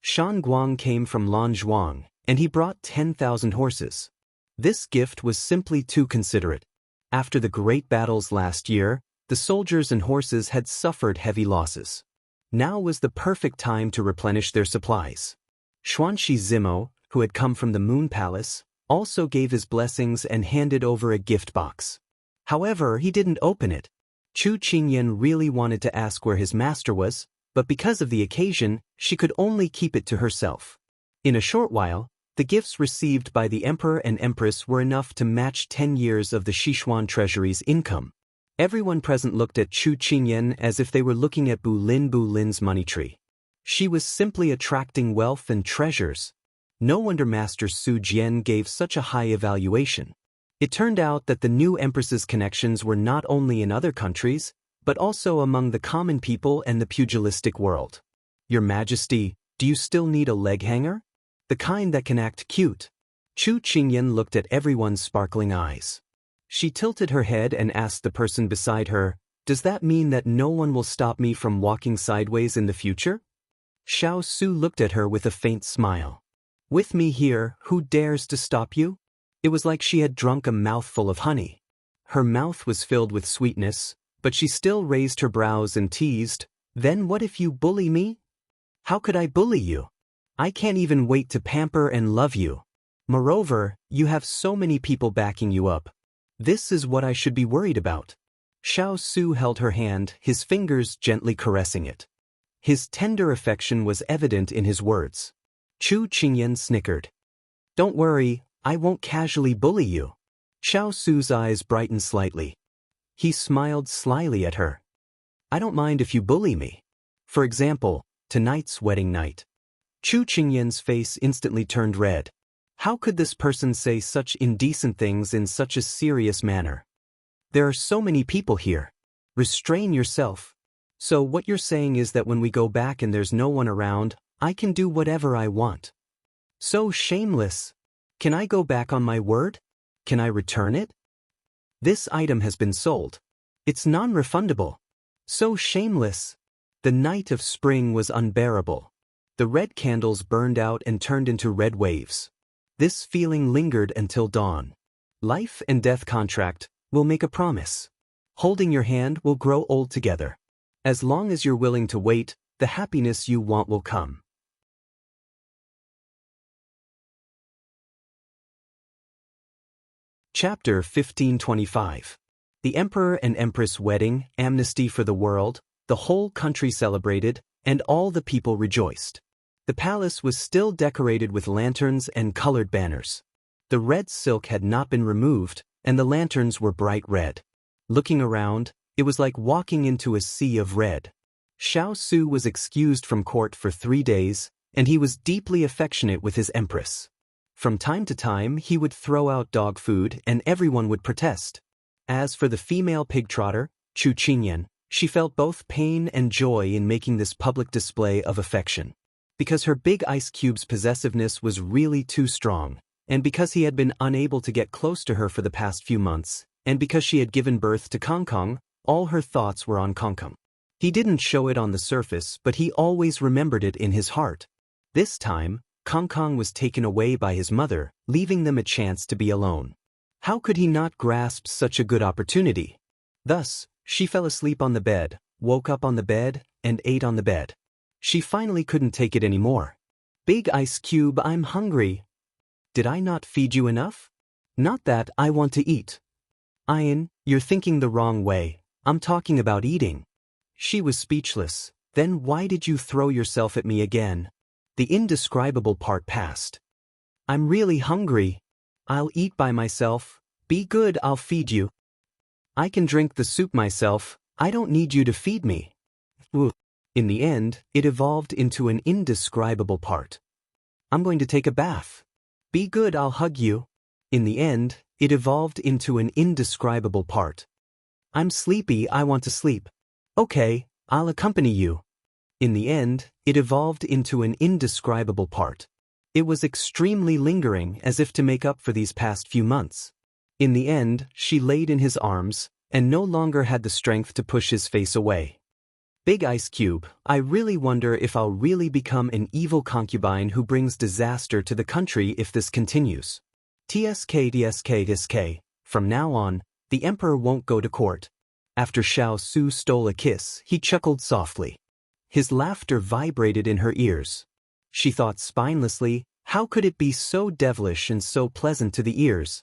Shan Guang came from Lanzhuang, and he brought 10,000 horses. This gift was simply too considerate. After the great battles last year, the soldiers and horses had suffered heavy losses. Now was the perfect time to replenish their supplies. Xuanxi Zimo, who had come from the Moon Palace, also gave his blessings and handed over a gift box. However, he didn't open it. Chu Qingyan really wanted to ask where his master was, but because of the occasion, she could only keep it to herself. In a short while, the gifts received by the Emperor and Empress were enough to match 10 years of the Sichuan treasury's income. Everyone present looked at Chu Qingyan as if they were looking at Bulin's money tree. She was simply attracting wealth and treasures. No wonder Master Su Jian gave such a high evaluation. It turned out that the new Empress's connections were not only in other countries, but also among the common people and the pugilistic world. Your Majesty, do you still need a leg hanger? The kind that can act cute. Chu Qingyan looked at everyone's sparkling eyes. She tilted her head and asked the person beside her, "Does that mean that no one will stop me from walking sideways in the future?" Xiao Su looked at her with a faint smile. "With me here, who dares to stop you?" It was like she had drunk a mouthful of honey. Her mouth was filled with sweetness, but she still raised her brows and teased, "Then what if you bully me?" "How could I bully you? I can't even wait to pamper and love you. Moreover, you have so many people backing you up. This is what I should be worried about." Xiao Su held her hand, his fingers gently caressing it. His tender affection was evident in his words. Chu Qingyan snickered. "Don't worry, I won't casually bully you." Xiao Su's eyes brightened slightly. He smiled slyly at her. "I don't mind if you bully me. For example, tonight's wedding night." Chu Qingyan's face instantly turned red. How could this person say such indecent things in such a serious manner? There are so many people here. Restrain yourself. So what you're saying is that when we go back and there's no one around, I can do whatever I want. So shameless. Can I go back on my word? Can I return it? This item has been sold. It's non-refundable. So shameless. The night of spring was unbearable. The red candles burned out and turned into red waves. This feeling lingered until dawn. Life and death contract, will make a promise. Holding your hand will grow old together. As long as you're willing to wait, the happiness you want will come. Chapter 1525. The Emperor and Empress wedding, amnesty for the world, the whole country celebrated, and all the people rejoiced. The palace was still decorated with lanterns and colored banners. The red silk had not been removed, and the lanterns were bright red. Looking around, it was like walking into a sea of red. Xiao Su was excused from court for 3 days, and he was deeply affectionate with his empress. From time to time, he would throw out dog food, and everyone would protest. As for the female pig-trotter, Chu Qingyan, she felt both pain and joy in making this public display of affection. Because her big ice cube's possessiveness was really too strong, and because he had been unable to get close to her for the past few months, and because she had given birth to Kong Kong, all her thoughts were on Kong Kong. He didn't show it on the surface, but he always remembered it in his heart. This time, Kong Kong was taken away by his mother, leaving them a chance to be alone. How could he not grasp such a good opportunity? Thus, she fell asleep on the bed, woke up on the bed, and ate on the bed. She finally couldn't take it anymore. "Big ice cube, I'm hungry. Did I not feed you enough? Not that I want to eat." "Ian, you're thinking the wrong way. I'm talking about eating." She was speechless. "Then why did you throw yourself at me again?" The indescribable part passed. "I'm really hungry. I'll eat by myself. Be good, I'll feed you. I can drink the soup myself. I don't need you to feed me." Ooh. In the end, it evolved into an indescribable part. "I'm going to take a bath. Be good, I'll hug you." In the end, it evolved into an indescribable part. "I'm sleepy, I want to sleep." "Okay, I'll accompany you." In the end, it evolved into an indescribable part. It was extremely lingering, as if to make up for these past few months. In the end, she laid in his arms, and no longer had the strength to push his face away. Big Ice Cube, I really wonder if I'll really become an evil concubine who brings disaster to the country if this continues. TSK. From now on, the emperor won't go to court. After Xiao Su stole a kiss, he chuckled softly. His laughter vibrated in her ears. She thought spinelessly, how could it be so devilish and so pleasant to the ears?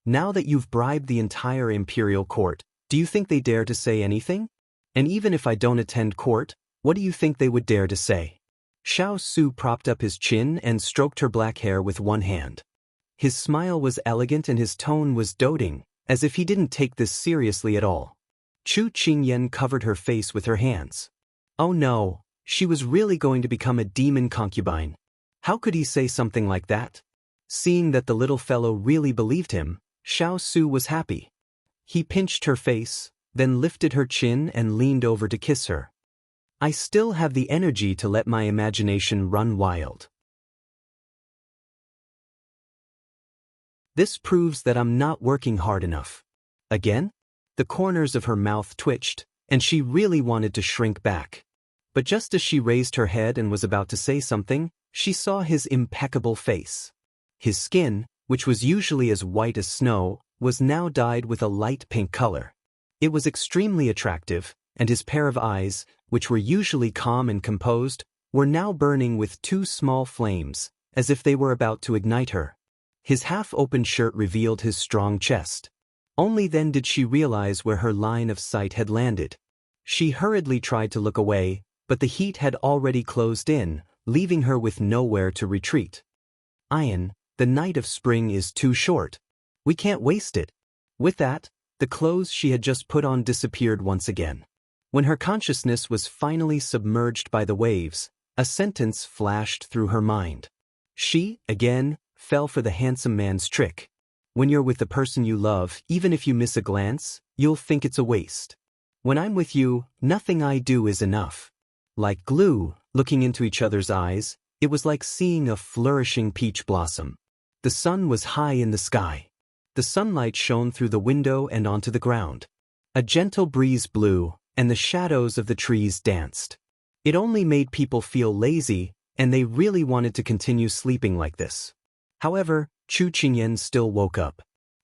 Now that you've bribed the entire imperial court, do you think they dare to say anything? And even if I don't attend court, what do you think they would dare to say? Xiao Su propped up his chin and stroked her black hair with one hand. His smile was elegant and his tone was doting, as if he didn't take this seriously at all. Chu Qingyan covered her face with her hands. Oh no, she was really going to become a demon concubine. How could he say something like that? Seeing that the little fellow really believed him, Xiao Su was happy. He pinched her face, then lifted her chin and leaned over to kiss her. I still have the energy to let my imagination run wild. This proves that I'm not working hard enough. Again? The corners of her mouth twitched, and she really wanted to shrink back. But just as she raised her head and was about to say something, she saw his impeccable face. His skin, which was usually as white as snow, was now dyed with a light pink color. It was extremely attractive, and his pair of eyes, which were usually calm and composed, were now burning with two small flames, as if they were about to ignite her. His half-open shirt revealed his strong chest. Only then did she realize where her line of sight had landed. She hurriedly tried to look away, but the heat had already closed in, leaving her with nowhere to retreat. Ian, the night of spring is too short. We can't waste it. With that, the clothes she had just put on disappeared once again. When her consciousness was finally submerged by the waves, a sentence flashed through her mind. She, again, fell for the handsome man's trick. When you're with the person you love, even if you miss a glance, you'll think it's a waste. When I'm with you, nothing I do is enough. Like glue, looking into each other's eyes, it was like seeing a flourishing peach blossom. The sun was high in the sky. The sunlight shone through the window and onto the ground. A gentle breeze blew, and the shadows of the trees danced. It only made people feel lazy, and they really wanted to continue sleeping like this. However, Chu Qingyan still woke up.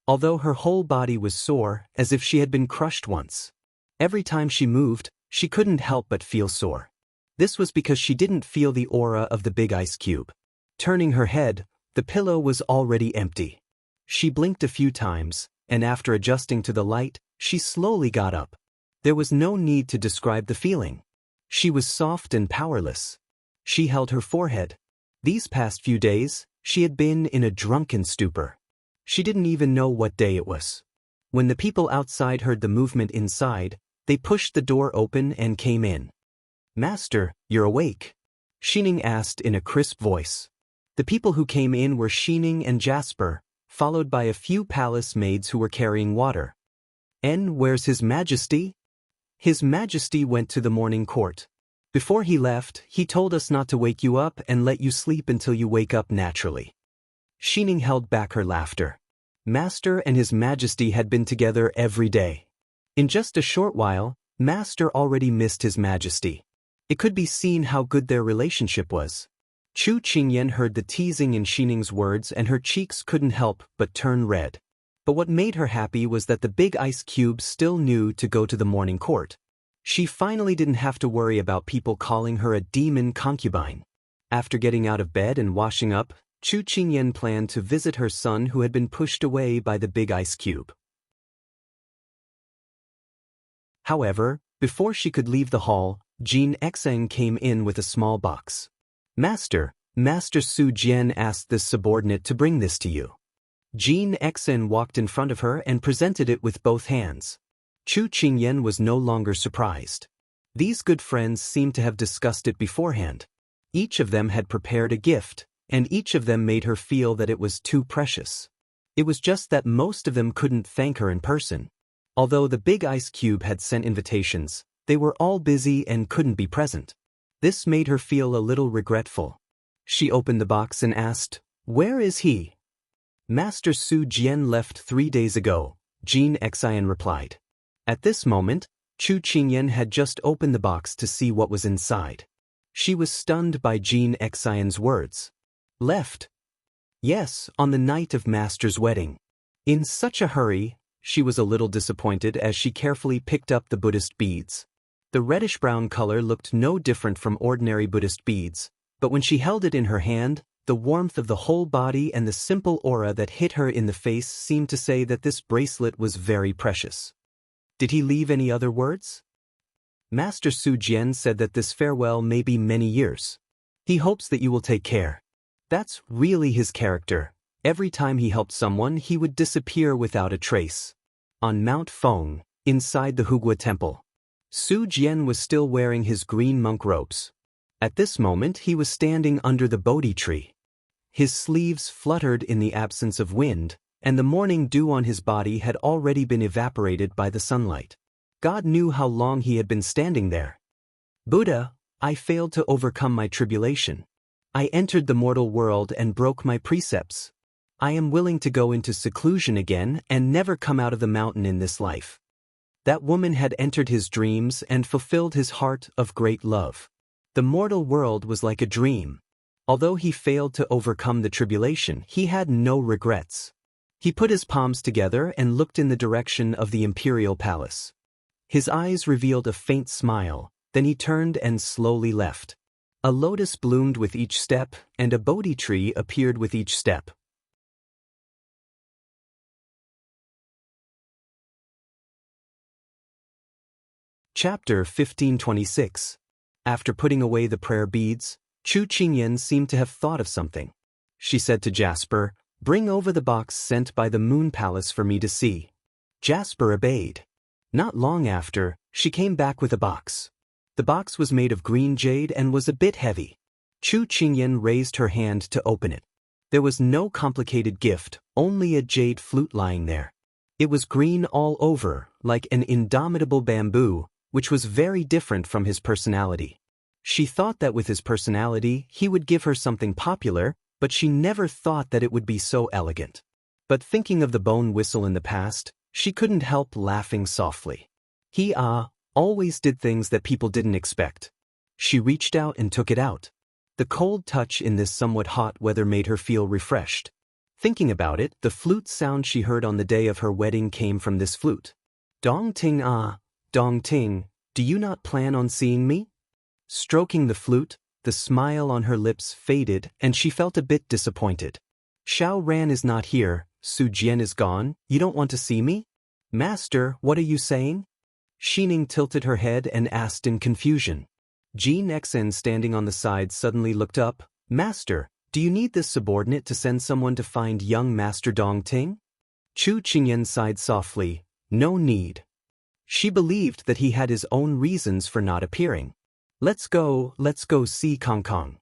Although her whole body was sore, as if she had been crushed once. Every time she moved, she couldn't help but feel sore. This was because she didn't feel the aura of the big ice cube. Turning her head, the pillow was already empty. She blinked a few times, and after adjusting to the light, she slowly got up. There was no need to describe the feeling. She was soft and powerless. She held her forehead. These past few days, she had been in a drunken stupor. She didn't even know what day it was. When the people outside heard the movement inside, they pushed the door open and came in. "Master, you're awake?" Xining asked in a crisp voice. The people who came in were Xining and Jasper, followed by a few palace maids who were carrying water. "Where's His Majesty?" "His Majesty went to the morning court. Before he left, he told us not to wake you up and let you sleep until you wake up naturally." Xining held back her laughter. Master and His Majesty had been together every day. In just a short while, Master already missed His Majesty. It could be seen how good their relationship was. Chu Qingyan heard the teasing in Xining's words and her cheeks couldn't help but turn red. But what made her happy was that the big ice cube still knew to go to the morning court. She finally didn't have to worry about people calling her a demon concubine. After getting out of bed and washing up, Chu Qingyan planned to visit her son who had been pushed away by the big ice cube. However, before she could leave the hall, Jin Xeng came in with a small box. "Master, Master Su Jian asked this subordinate to bring this to you." Jin Xen walked in front of her and presented it with both hands. Chu Qingyan was no longer surprised. These good friends seemed to have discussed it beforehand. Each of them had prepared a gift, and each of them made her feel that it was too precious. It was just that most of them couldn't thank her in person. Although the big ice cube had sent invitations, they were all busy and couldn't be present. This made her feel a little regretful. She opened the box and asked, "Where is he?" "Master Su Jian left 3 days ago," Jin Xian replied. At this moment, Chu Qingyan had just opened the box to see what was inside. She was stunned by Jin Xian's words. "Left?" "Yes, on the night of Master's wedding." In such a hurry, she was a little disappointed as she carefully picked up the Buddhist beads. The reddish-brown color looked no different from ordinary Buddhist beads, but when she held it in her hand, the warmth of the whole body and the simple aura that hit her in the face seemed to say that this bracelet was very precious. Did he leave any other words? "Master Su Jian said that this farewell may be many years. He hopes that you will take care." That's really his character. Every time he helped someone, he would disappear without a trace. On Mount Feng, inside the Hugua Temple, Su Jian was still wearing his green monk robes. At this moment, he was standing under the Bodhi tree. His sleeves fluttered in the absence of wind, and the morning dew on his body had already been evaporated by the sunlight. God knew how long he had been standing there. "Buddha, I failed to overcome my tribulation. I entered the mortal world and broke my precepts. I am willing to go into seclusion again and never come out of the mountain in this life." That woman had entered his dreams and fulfilled his heart of great love. The mortal world was like a dream. Although he failed to overcome the tribulation, he had no regrets. He put his palms together and looked in the direction of the imperial palace. His eyes revealed a faint smile, then he turned and slowly left. A lotus bloomed with each step, and a Bodhi tree appeared with each step. Chapter 1526. After putting away the prayer beads, Chu Qingyan seemed to have thought of something. She said to Jasper, "Bring over the box sent by the Moon Palace for me to see." Jasper obeyed. Not long after, she came back with a box. The box was made of green jade and was a bit heavy. Chu Qingyan raised her hand to open it. There was no complicated gift, only a jade flute lying there. It was green all over, like an indomitable bamboo, which was very different from his personality. She thought that with his personality, he would give her something popular, but she never thought that it would be so elegant. But thinking of the bone whistle in the past, she couldn't help laughing softly. He always did things that people didn't expect. She reached out and took it out. The cold touch in this somewhat hot weather made her feel refreshed. Thinking about it, the flute sound she heard on the day of her wedding came from this flute. "Dong ting Dong ting, do you not plan on seeing me?" Stroking the flute, the smile on her lips faded and she felt a bit disappointed. "Xiao Ran is not here, Su Jian is gone, you don't want to see me?" "Master, what are you saying?" Xining tilted her head and asked in confusion. Jin Xen standing on the side suddenly looked up. "Master, do you need this subordinate to send someone to find young Master Dong Ting?" Chu Qingyan sighed softly. "No need." She believed that he had his own reasons for not appearing. Let's go see Kong Kong."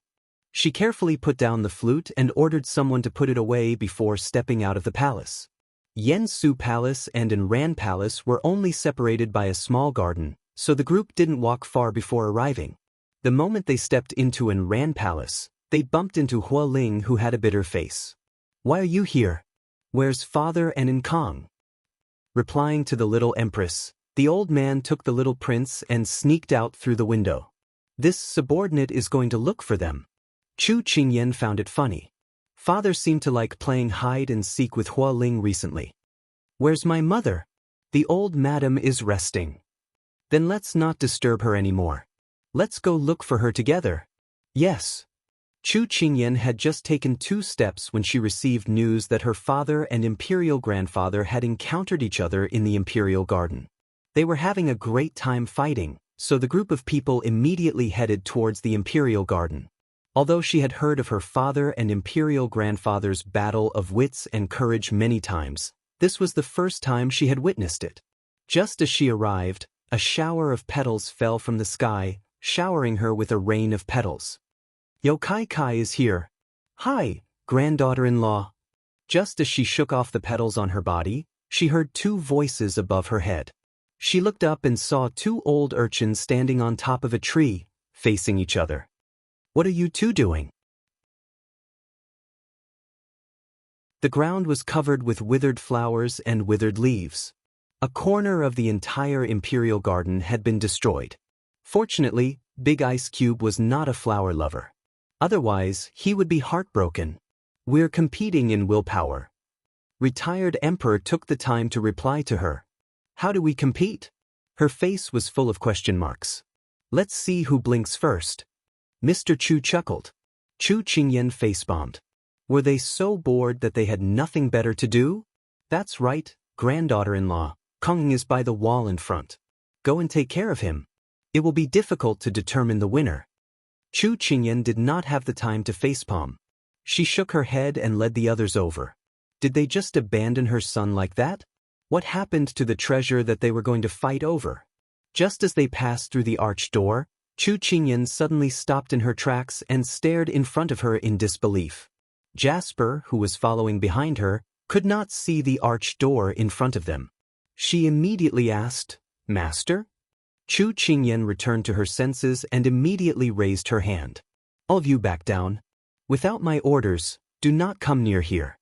She carefully put down the flute and ordered someone to put it away before stepping out of the palace. Yen Su Palace and Ran Palace were only separated by a small garden, so the group didn't walk far before arriving. The moment they stepped into Ran Palace, they bumped into Hua Ling, who had a bitter face. "Why are you here? Where's father and Kong?" Replying to the little empress, the old man took the little prince and sneaked out through the window. This subordinate is going to look for them. Chu Qingyan found it funny. Father seemed to like playing hide and seek with Hua Ling recently. "Where's my mother?" "The old madam is resting." "Then let's not disturb her anymore. Let's go look for her together." "Yes." Chu Qingyan had just taken 2 steps when she received news that her father and imperial grandfather had encountered each other in the imperial garden. They were having a great time fighting, so the group of people immediately headed towards the imperial garden. Although she had heard of her father and imperial grandfather's battle of wits and courage many times, this was the first time she had witnessed it. Just as she arrived, a shower of petals fell from the sky, showering her with a rain of petals. "Yokai Kai is here. Hi, granddaughter-in-law." Just as she shook off the petals on her body, she heard 2 voices above her head. She looked up and saw 2 old urchins standing on top of a tree, facing each other. "What are you 2 doing?" The ground was covered with withered flowers and withered leaves. A corner of the entire imperial garden had been destroyed. Fortunately, Big Ice Cube was not a flower lover. Otherwise, he would be heartbroken. We're competing in willpower. Retired Emperor took the time to reply to her. How do we compete? Her face was full of question marks. Let's see who blinks first. Mr. Chu chuckled. Chu Qingyan face-bombed. Were they so bored that they had nothing better to do? That's right, granddaughter-in-law. Kong is by the wall in front. Go and take care of him. It will be difficult to determine the winner. Chu Qingyan did not have the time to facepalm. She shook her head and led the others over. Did they just abandon her son like that? What happened to the treasure that they were going to fight over? Just as they passed through the arched door, Chu Qingyan suddenly stopped in her tracks and stared in front of her in disbelief. Jasper, who was following behind her, could not see the arched door in front of them. She immediately asked, "Master?" Chu Qingyan returned to her senses and immediately raised her hand. "All of you back down. Without my orders, do not come near here."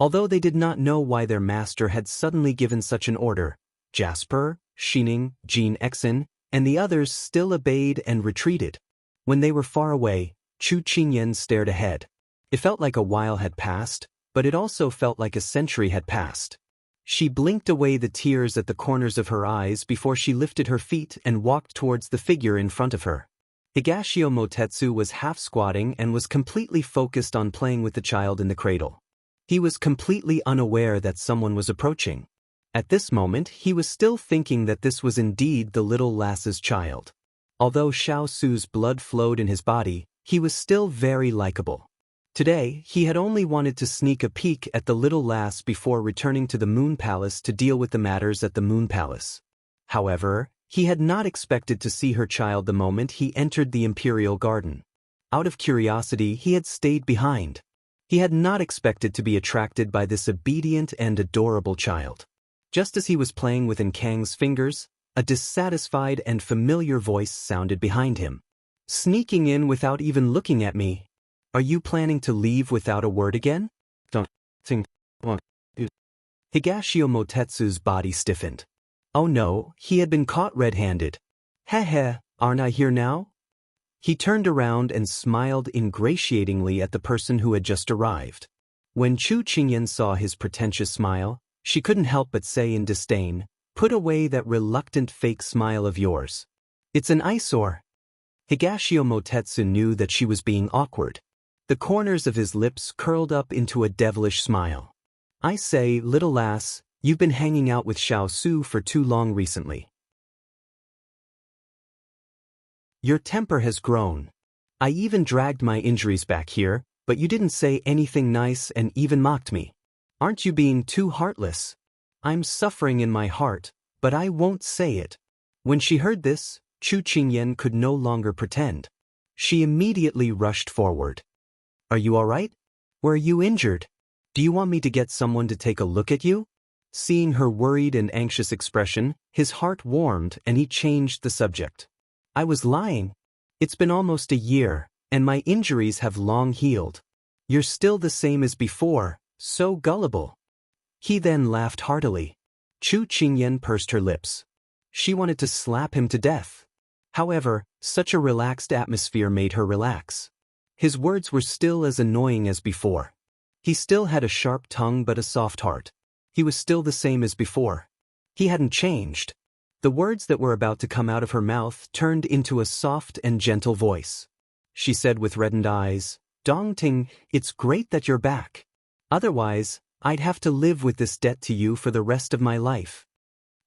Although they did not know why their master had suddenly given such an order, Jasper, Xining, Jean Exin, and the others still obeyed and retreated. When they were far away, Chu Qingyan stared ahead. It felt like a while had passed, but it also felt like a century had passed. She blinked away the tears at the corners of her eyes before she lifted her feet and walked towards the figure in front of her. Higashio Motetsu was half-squatting and was completely focused on playing with the child in the cradle. He was completely unaware that someone was approaching. At this moment, he was still thinking that this was indeed the little lass's child. Although Xiao Su's blood flowed in his body, he was still very likable. Today, he had only wanted to sneak a peek at the little lass before returning to the Moon Palace to deal with the matters at the Moon Palace. However, he had not expected to see her child the moment he entered the Imperial Garden. Out of curiosity, he had stayed behind. He had not expected to be attracted by this obedient and adorable child. Just as he was playing with Kang's fingers, a dissatisfied and familiar voice sounded behind him. "Sneaking in without even looking at me. Are you planning to leave without a word again?" Higashio Motetsu's body stiffened. Oh no, he had been caught red-handed. Heh, aren't I here now? He turned around and smiled ingratiatingly at the person who had just arrived. When Chu Qingyan saw his pretentious smile, she couldn't help but say in disdain, "Put away that reluctant fake smile of yours. It's an eyesore." Higashio Motetsu knew that she was being awkward. The corners of his lips curled up into a devilish smile. "I say, little lass, you've been hanging out with Xiao Su for too long recently. Your temper has grown. I even dragged my injuries back here, but you didn't say anything nice and even mocked me. Aren't you being too heartless? I'm suffering in my heart, but I won't say it." When she heard this, Chu Qingyan could no longer pretend. She immediately rushed forward. "Are you all right? Were you injured? Do you want me to get someone to take a look at you?" Seeing her worried and anxious expression, his heart warmed and he changed the subject. "I was lying. It's been almost a year, and my injuries have long healed. You're still the same as before, so gullible." He then laughed heartily. Chu Qingyan pursed her lips. She wanted to slap him to death. However, such a relaxed atmosphere made her relax. His words were still as annoying as before. He still had a sharp tongue but a soft heart. He was still the same as before. He hadn't changed. The words that were about to come out of her mouth turned into a soft and gentle voice. She said with reddened eyes, "Dongting, it's great that you're back. Otherwise, I'd have to live with this debt to you for the rest of my life."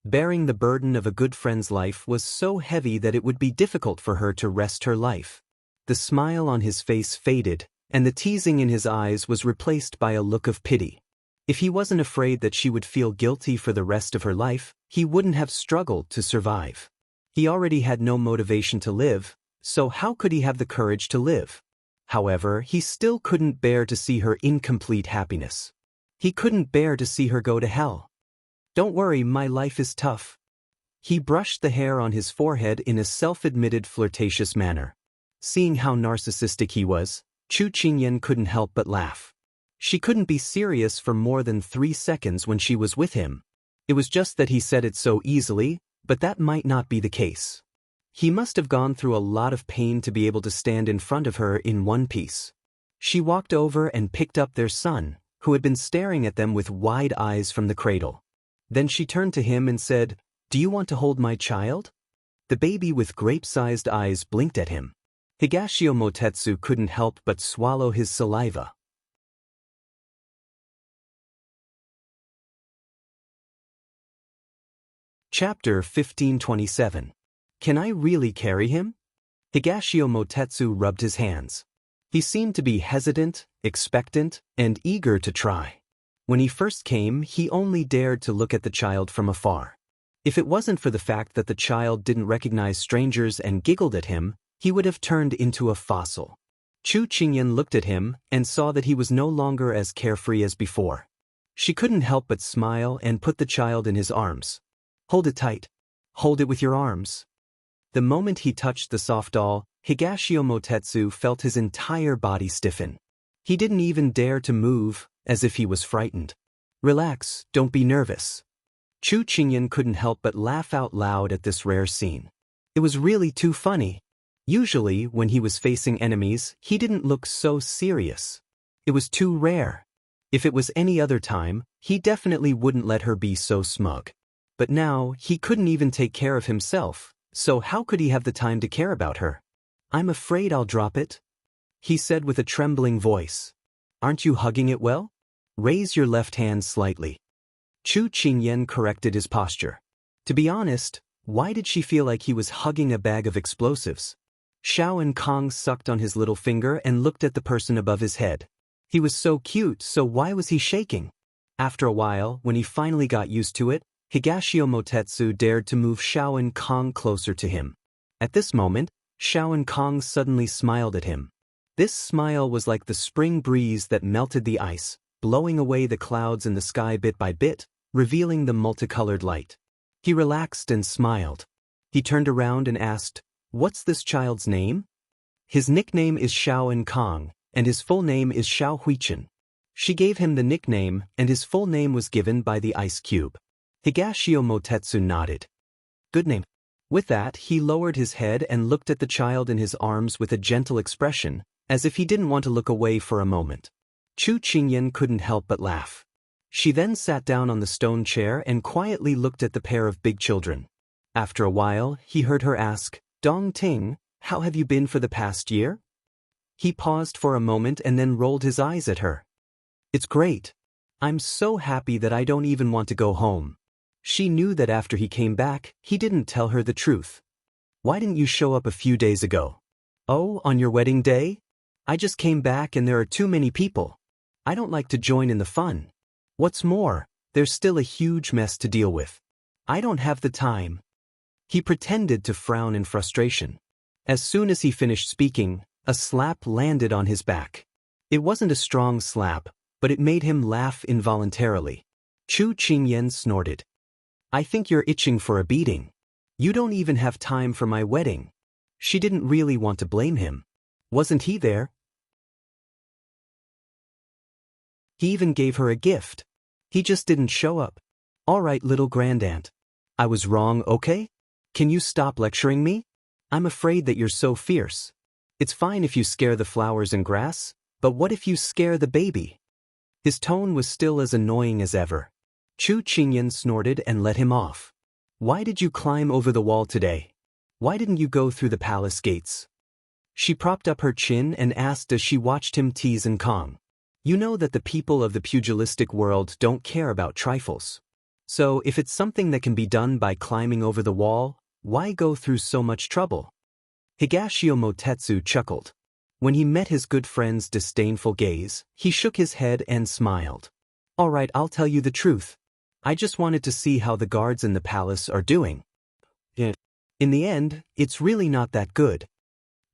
Bearing the burden of a good friend's life was so heavy that it would be difficult for her to rest her life. The smile on his face faded, and the teasing in his eyes was replaced by a look of pity. If he wasn't afraid that she would feel guilty for the rest of her life, he wouldn't have struggled to survive. He already had no motivation to live, so how could he have the courage to live? However, he still couldn't bear to see her incomplete happiness. He couldn't bear to see her go to hell. "Don't worry, my life is tough." He brushed the hair on his forehead in a self-admitted flirtatious manner. Seeing how narcissistic he was, Chu Qingyan couldn't help but laugh. She couldn't be serious for more than 3 seconds when she was with him. It was just that he said it so easily, but that might not be the case. He must have gone through a lot of pain to be able to stand in front of her in one piece. She walked over and picked up their son, who had been staring at them with wide eyes from the cradle. Then she turned to him and said, "Do you want to hold my child?" The baby with grape-sized eyes blinked at him. Higashio Motetsu couldn't help but swallow his saliva. Chapter 1527. Can I really carry him? Higashio Motetsu rubbed his hands. He seemed to be hesitant, expectant, and eager to try. When he first came, he only dared to look at the child from afar. If it wasn't for the fact that the child didn't recognize strangers and giggled at him, he would have turned into a fossil. Chu Qingyan looked at him and saw that he was no longer as carefree as before. She couldn't help but smile and put the child in his arms. "Hold it tight. Hold it with your arms." The moment he touched the soft doll, Higashio Motetsu felt his entire body stiffen. He didn't even dare to move, as if he was frightened. "Relax, don't be nervous." Chu Qingyan couldn't help but laugh out loud at this rare scene. It was really too funny. Usually, when he was facing enemies, he didn't look so serious. It was too rare. If it was any other time, he definitely wouldn't let her be so smug. But now, he couldn't even take care of himself, so how could he have the time to care about her? "I'm afraid I'll drop it," he said with a trembling voice. "Aren't you hugging it well? Raise your left hand slightly." Chu Qingyan corrected his posture. To be honest, why did she feel like he was hugging a bag of explosives? Xiao and Kong sucked on his little finger and looked at the person above his head. He was so cute, so why was he shaking? After a while, when he finally got used to it, Higashio Motetsu dared to move Xiao and Kong closer to him. At this moment, Xiao and Kong suddenly smiled at him. This smile was like the spring breeze that melted the ice, blowing away the clouds in the sky bit by bit, revealing the multicolored light. He relaxed and smiled. He turned around and asked, "What's this child's name?" "His nickname is Xiao and Kong, and his full name is Xiao Huichen." She gave him the nickname, and his full name was given by the ice cube. Higashio Motetsu nodded. "Good name." With that, he lowered his head and looked at the child in his arms with a gentle expression, as if he didn't want to look away for a moment. Chu Qingyan couldn't help but laugh. She then sat down on the stone chair and quietly looked at the pair of big children. After a while, he heard her ask, "Dong Ting, how have you been for the past year?" He paused for a moment and then rolled his eyes at her. "It's great. I'm so happy that I don't even want to go home." She knew that after he came back, he didn't tell her the truth. "Why didn't you show up a few days ago?" "Oh, on your wedding day? I just came back and there are too many people. I don't like to join in the fun. What's more, there's still a huge mess to deal with. I don't have the time." He pretended to frown in frustration. As soon as he finished speaking, a slap landed on his back. It wasn't a strong slap, but it made him laugh involuntarily. Chu Qingyan snorted. "I think you're itching for a beating. You don't even have time for my wedding." She didn't really want to blame him. Wasn't he there? He even gave her a gift. He just didn't show up. "All right, little grandaunt. I was wrong, okay? Can you stop lecturing me? I'm afraid that you're so fierce. It's fine if you scare the flowers and grass, but what if you scare the baby?" His tone was still as annoying as ever. Chu Qingyan snorted and let him off. "Why did you climb over the wall today? Why didn't you go through the palace gates?" She propped up her chin and asked as she watched him tease and Kong. You know that the people of the pugilistic world don't care about trifles. So if it's something that can be done by climbing over the wall, why go through so much trouble? Higashio Motetsu chuckled. When he met his good friend's disdainful gaze, he shook his head and smiled. "All right, I'll tell you the truth. I just wanted to see how the guards in the palace are doing. In the end, it's really not that good."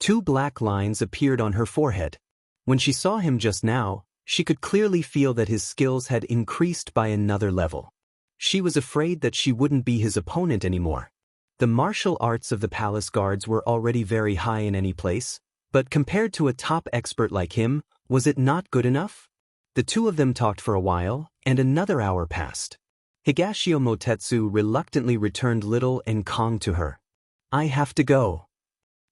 2 black lines appeared on her forehead. When she saw him just now, she could clearly feel that his skills had increased by another level. She was afraid that she wouldn't be his opponent anymore. The martial arts of the palace guards were already very high in any place, but compared to a top expert like him, was it not good enough? The two of them talked for a while, and another hour passed. Higashio Motetsu reluctantly returned Little and Kong to her. I have to go.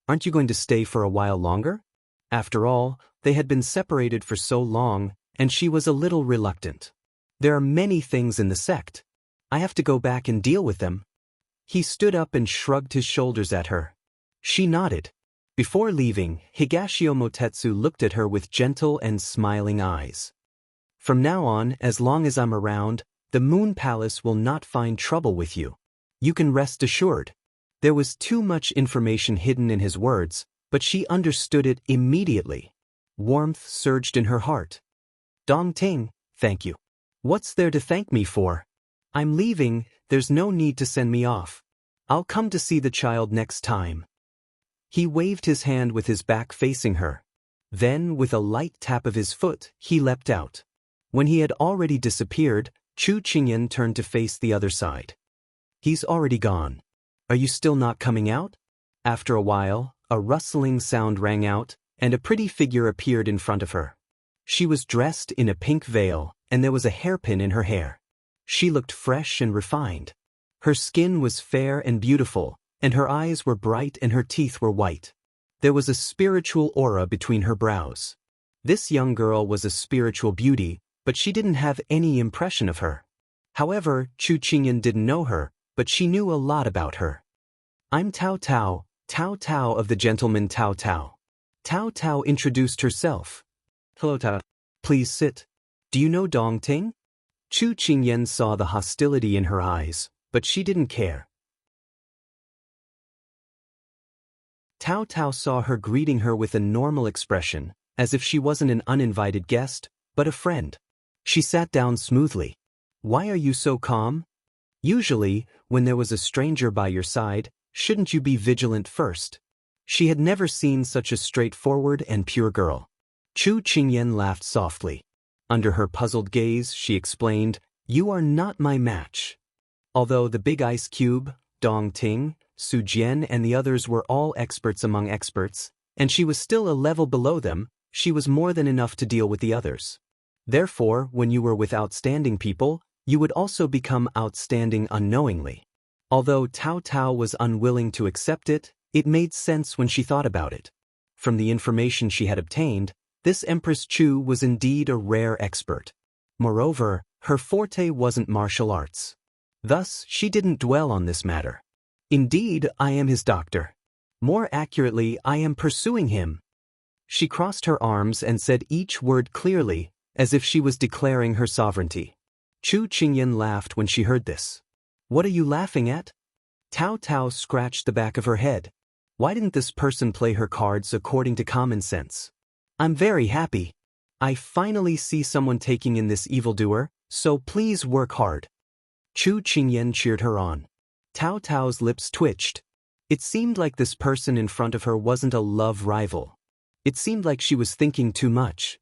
Aren't you going to stay for a while longer? After all, they had been separated for so long, and she was a little reluctant. There are many things in the sect. I have to go back and deal with them. He stood up and shrugged his shoulders at her. She nodded. Before leaving, Higashio Motetsu looked at her with gentle and smiling eyes. From now on, as long as I'm around, the Moon Palace will not find trouble with you. You can rest assured. There was too much information hidden in his words, but she understood it immediately. Warmth surged in her heart. Dongting, thank you. What's there to thank me for? I'm leaving, there's no need to send me off. I'll come to see the child next time. He waved his hand with his back facing her. Then, with a light tap of his foot, he leapt out. When he had already disappeared, Chu Qingyan turned to face the other side. He's already gone. Are you still not coming out? After a while, a rustling sound rang out, and a pretty figure appeared in front of her. She was dressed in a pink veil, and there was a hairpin in her hair. She looked fresh and refined. Her skin was fair and beautiful, and her eyes were bright and her teeth were white. There was a spiritual aura between her brows. This young girl was a spiritual beauty, but she didn't have any impression of her. However, Chu Qingyan didn't know her, but she knew a lot about her. I'm Tao Tao, Tao Tao of the gentleman Tao Tao. Tao Tao introduced herself. Hello Tao. Please sit. Do you know Dongting? Chu Qingyan saw the hostility in her eyes, but she didn't care. Tao Tao saw her greeting her with a normal expression, as if she wasn't an uninvited guest, but a friend. She sat down smoothly. Why are you so calm? Usually, when there was a stranger by your side, shouldn't you be vigilant first? She had never seen such a straightforward and pure girl. Chu Qingyan laughed softly. Under her puzzled gaze, she explained, You are not my match. Although the Big Ice Cube, Dongting, Su Jian and the others were all experts among experts, and she was still a level below them, she was more than enough to deal with the others. Therefore, when you were with outstanding people, you would also become outstanding unknowingly. Although Tao Tao was unwilling to accept it, it made sense when she thought about it. From the information she had obtained, this Empress Chu was indeed a rare expert. Moreover, her forte wasn't martial arts. Thus, she didn't dwell on this matter. Indeed, I am his doctor. More accurately, I am pursuing him. She crossed her arms and said each word clearly, as if she was declaring her sovereignty. Chu Qingyan laughed when she heard this. What are you laughing at? Tao Tao scratched the back of her head. Why didn't this person play her cards according to common sense? I'm very happy. I finally see someone taking in this evildoer, so please work hard. Chu Qingyan cheered her on. Tao Tao's lips twitched. It seemed like this person in front of her wasn't a love rival. It seemed like she was thinking too much.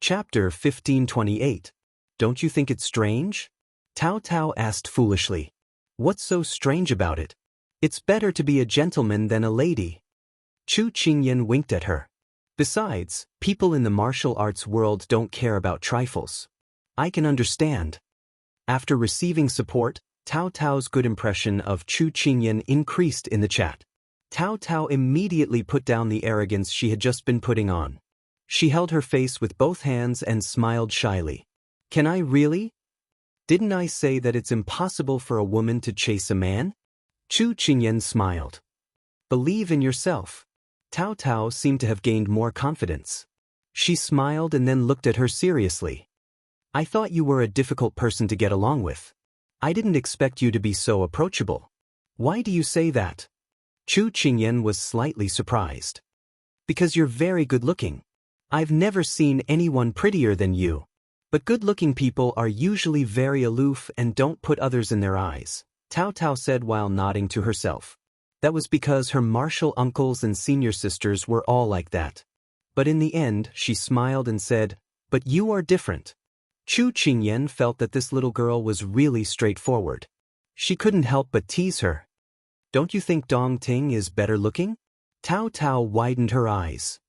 Chapter 1528. Don't you think it's strange? Tao Tao asked foolishly. What's so strange about it? It's better to be a gentleman than a lady. Chu Qingyan winked at her. Besides, people in the martial arts world don't care about trifles. I can understand. After receiving support, Tao Tao's good impression of Chu Qingyan increased in the chat. Tao Tao immediately put down the arrogance she had just been putting on. She held her face with both hands and smiled shyly. Can I really? Didn't I say that it's impossible for a woman to chase a man? Chu Qingyan smiled. Believe in yourself. Tao Tao seemed to have gained more confidence. She smiled and then looked at her seriously. I thought you were a difficult person to get along with. I didn't expect you to be so approachable. Why do you say that? Chu Qingyan was slightly surprised. Because you're very good-looking. I've never seen anyone prettier than you. But good-looking people are usually very aloof and don't put others in their eyes, Tao Tao said while nodding to herself. That was because her martial uncles and senior sisters were all like that. But in the end, she smiled and said, But you are different. Chu Qingyan felt that this little girl was really straightforward. She couldn't help but tease her. Don't you think Dongting is better looking? Tao Tao widened her eyes.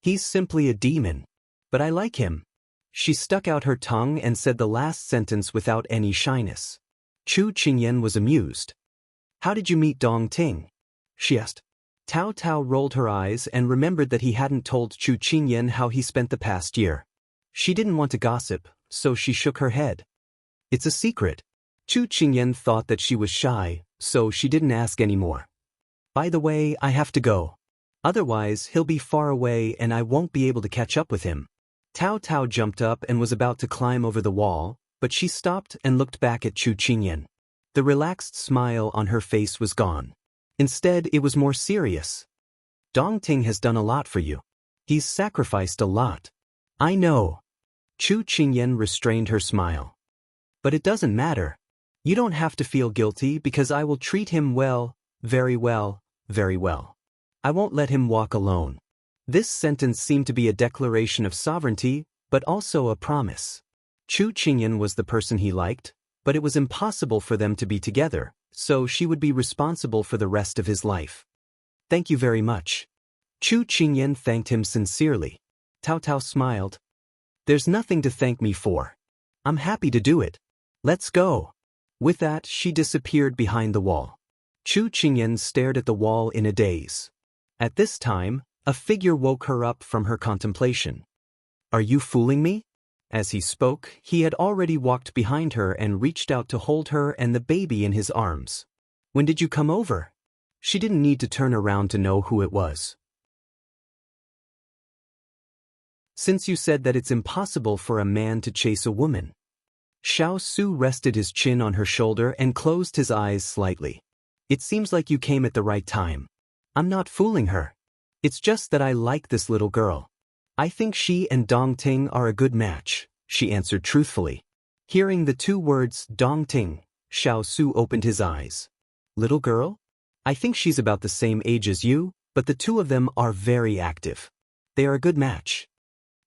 He's simply a demon. But I like him. She stuck out her tongue and said the last sentence without any shyness. Chu Qingyan was amused. How did you meet Dong Ting? She asked. Tao Tao rolled her eyes and remembered that he hadn't told Chu Qingyan how he spent the past year. She didn't want to gossip, so she shook her head. It's a secret. Chu Qingyan thought that she was shy, so she didn't ask anymore. By the way, I have to go. Otherwise, he'll be far away and I won't be able to catch up with him. Tao Tao jumped up and was about to climb over the wall, but she stopped and looked back at Chu Qingyan. The relaxed smile on her face was gone. Instead, it was more serious. Dong Ting has done a lot for you. He's sacrificed a lot. I know. Chu Qingyan restrained her smile. But it doesn't matter. You don't have to feel guilty because I will treat him well, very well, very well. I won't let him walk alone. This sentence seemed to be a declaration of sovereignty, but also a promise. Chu Qingyan was the person he liked, but it was impossible for them to be together, so she would be responsible for the rest of his life. Thank you very much. Chu Qingyan thanked him sincerely. Tao Tao smiled. There's nothing to thank me for. I'm happy to do it. Let's go. With that, she disappeared behind the wall. Chu Qingyan stared at the wall in a daze. At this time, a figure woke her up from her contemplation. Are you fooling me? As he spoke, he had already walked behind her and reached out to hold her and the baby in his arms. When did you come over? She didn't need to turn around to know who it was. Since you said that it's impossible for a man to chase a woman. Xiao Su rested his chin on her shoulder and closed his eyes slightly. It seems like you came at the right time. I'm not fooling her. It's just that I like this little girl. I think she and Dong Ting are a good match, she answered truthfully. Hearing the two words Dong Ting, Xiao Su opened his eyes. Little girl? I think she's about the same age as you, but the two of them are very active. They are a good match.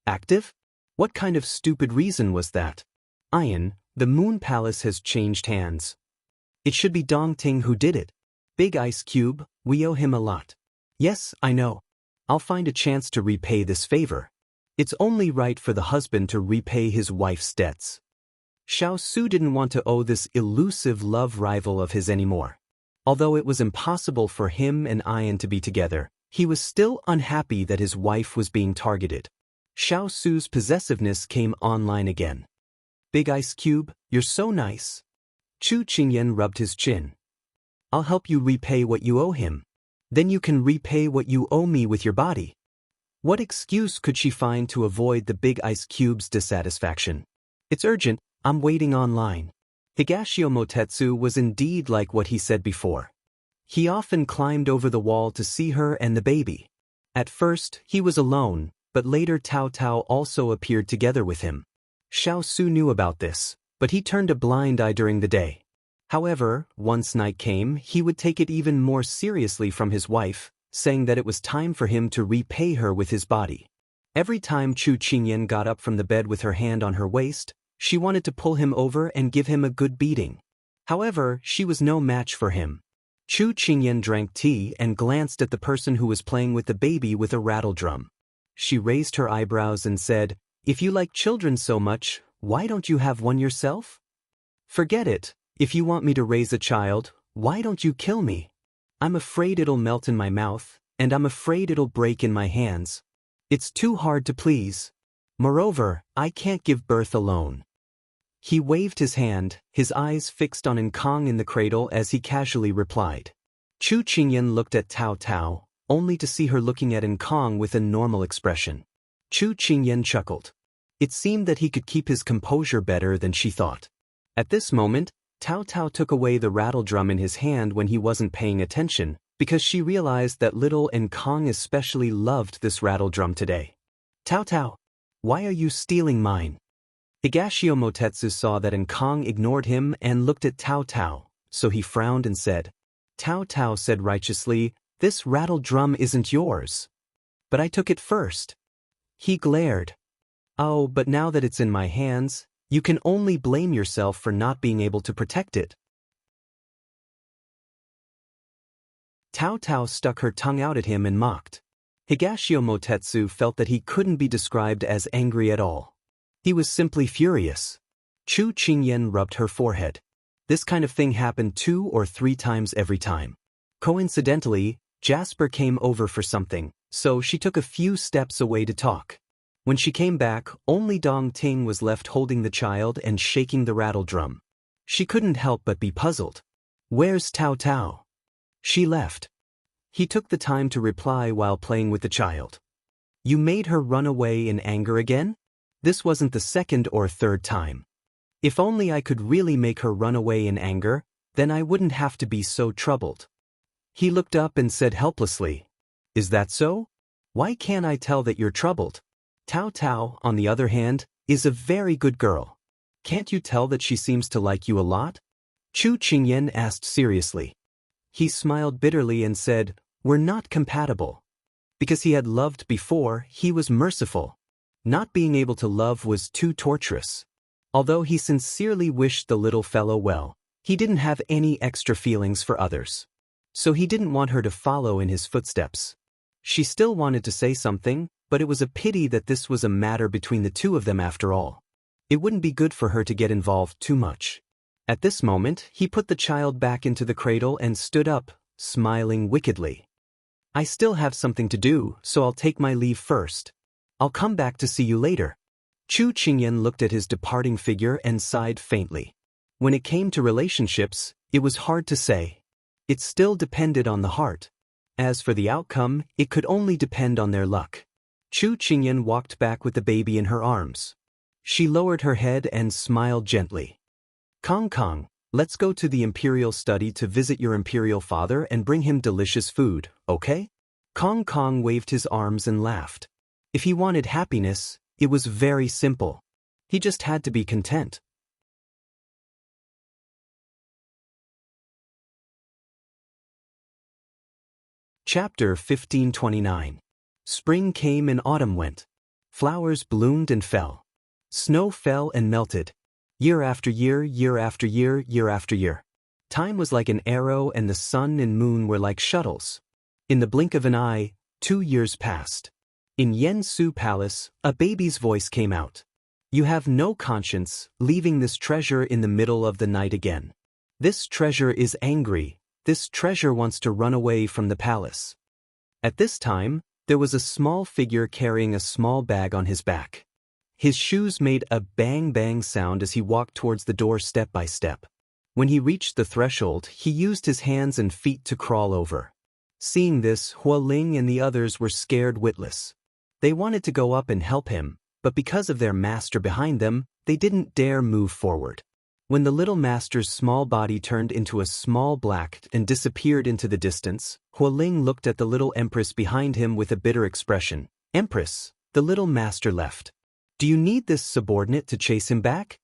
Active? What kind of stupid reason was that? Ian, the Moon Palace has changed hands. It should be Dong Ting who did it. Big Ice Cube, we owe him a lot. Yes, I know. I'll find a chance to repay this favor. It's only right for the husband to repay his wife's debts. Xiao Su didn't want to owe this elusive love rival of his anymore. Although it was impossible for him and Ian to be together, he was still unhappy that his wife was being targeted. Xiao Su's possessiveness came online again. Big Ice Cube, you're so nice. Chu Qingyan rubbed his chin. I'll help you repay what you owe him. Then you can repay what you owe me with your body. What excuse could she find to avoid the Big Ice Cube's dissatisfaction? It's urgent, I'm waiting online. Higashio Motetsu was indeed like what he said before. He often climbed over the wall to see her and the baby. At first, he was alone, but later Tao Tao also appeared together with him. Xiao Su knew about this, but he turned a blind eye during the day. However, once night came, he would take it even more seriously from his wife, saying that it was time for him to repay her with his body. Every time Chu Qingyan got up from the bed with her hand on her waist, she wanted to pull him over and give him a good beating. However, she was no match for him. Chu Qingyan drank tea and glanced at the person who was playing with the baby with a rattle drum. She raised her eyebrows and said, "If you like children so much, why don't you have one yourself? Forget it. If you want me to raise a child, why don't you kill me? I'm afraid it'll melt in my mouth, and I'm afraid it'll break in my hands. It's too hard to please. Moreover, I can't give birth alone." He waved his hand, his eyes fixed on Nkong in the cradle as he casually replied. Chu Qingyan looked at Tao Tao, only to see her looking at Nkong with a normal expression. Chu Qingyan chuckled. It seemed that he could keep his composure better than she thought. At this moment, Tao Tao took away the rattle drum in his hand when he wasn't paying attention, because she realized that little Nkong especially loved this rattle drum today. Tao Tao, why are you stealing mine? Higashio Motetsu saw that Nkong ignored him and looked at Tao Tao, so he frowned and said. Tao Tao said righteously, "This rattle drum isn't yours." "But I took it first." He glared. "Oh, but now that it's in my hands, you can only blame yourself for not being able to protect it." Tao Tao stuck her tongue out at him and mocked. Higashio Motetsu felt that he couldn't be described as angry at all. He was simply furious. Chu Qingyan rubbed her forehead. This kind of thing happened 2 or 3 times every time. Coincidentally, Jasper came over for something, so she took a few steps away to talk. When she came back, only Dong Ting was left holding the child and shaking the rattle drum. She couldn't help but be puzzled. "Where's Tao Tao?" "She left." He took the time to reply while playing with the child. "You made her run away in anger again?" This wasn't the 2nd or 3rd time. "If only I could really make her run away in anger, then I wouldn't have to be so troubled." He looked up and said helplessly, "Is that so? Why can't I tell that you're troubled? Tao Tao, on the other hand, is a very good girl. Can't you tell that she seems to like you a lot?" Chu Qingyan asked seriously. He smiled bitterly and said, "We're not compatible." Because he had loved before, he was merciful. Not being able to love was too torturous. Although he sincerely wished the little fellow well, he didn't have any extra feelings for others. So he didn't want her to follow in his footsteps. She still wanted to say something, but it was a pity that this was a matter between the two of them after all. It wouldn't be good for her to get involved too much. At this moment, he put the child back into the cradle and stood up, smiling wickedly. "I still have something to do, so I'll take my leave first. I'll come back to see you later." Chu Qingyan looked at his departing figure and sighed faintly. When it came to relationships, it was hard to say. It still depended on the heart. As for the outcome, it could only depend on their luck. Chu Qingyan walked back with the baby in her arms. She lowered her head and smiled gently. "Kong Kong, let's go to the imperial study to visit your imperial father and bring him delicious food, okay?" Kong Kong waved his arms and laughed. If he wanted happiness, it was very simple. He just had to be content. Chapter 1529. Spring came and autumn went. Flowers bloomed and fell. Snow fell and melted. Year after year, year after year, year after year. Time was like an arrow and the sun and moon were like shuttles. In the blink of an eye, 2 years passed. In Yen Su Palace, a baby's voice came out. "You have no conscience, leaving this treasure in the middle of the night again. This treasure is angry. This treasure wants to run away from the palace." At this time, there was a small figure carrying a small bag on his back. His shoes made a bang-bang sound as he walked towards the door step by step. When he reached the threshold, he used his hands and feet to crawl over. Seeing this, Hua Ling and the others were scared witless. They wanted to go up and help him, but because of their master behind them, they didn't dare move forward. When the little master's small body turned into a small black and disappeared into the distance, Hua Ling looked at the little empress behind him with a bitter expression. "Empress, the little master left. Do you need this subordinate to chase him back?"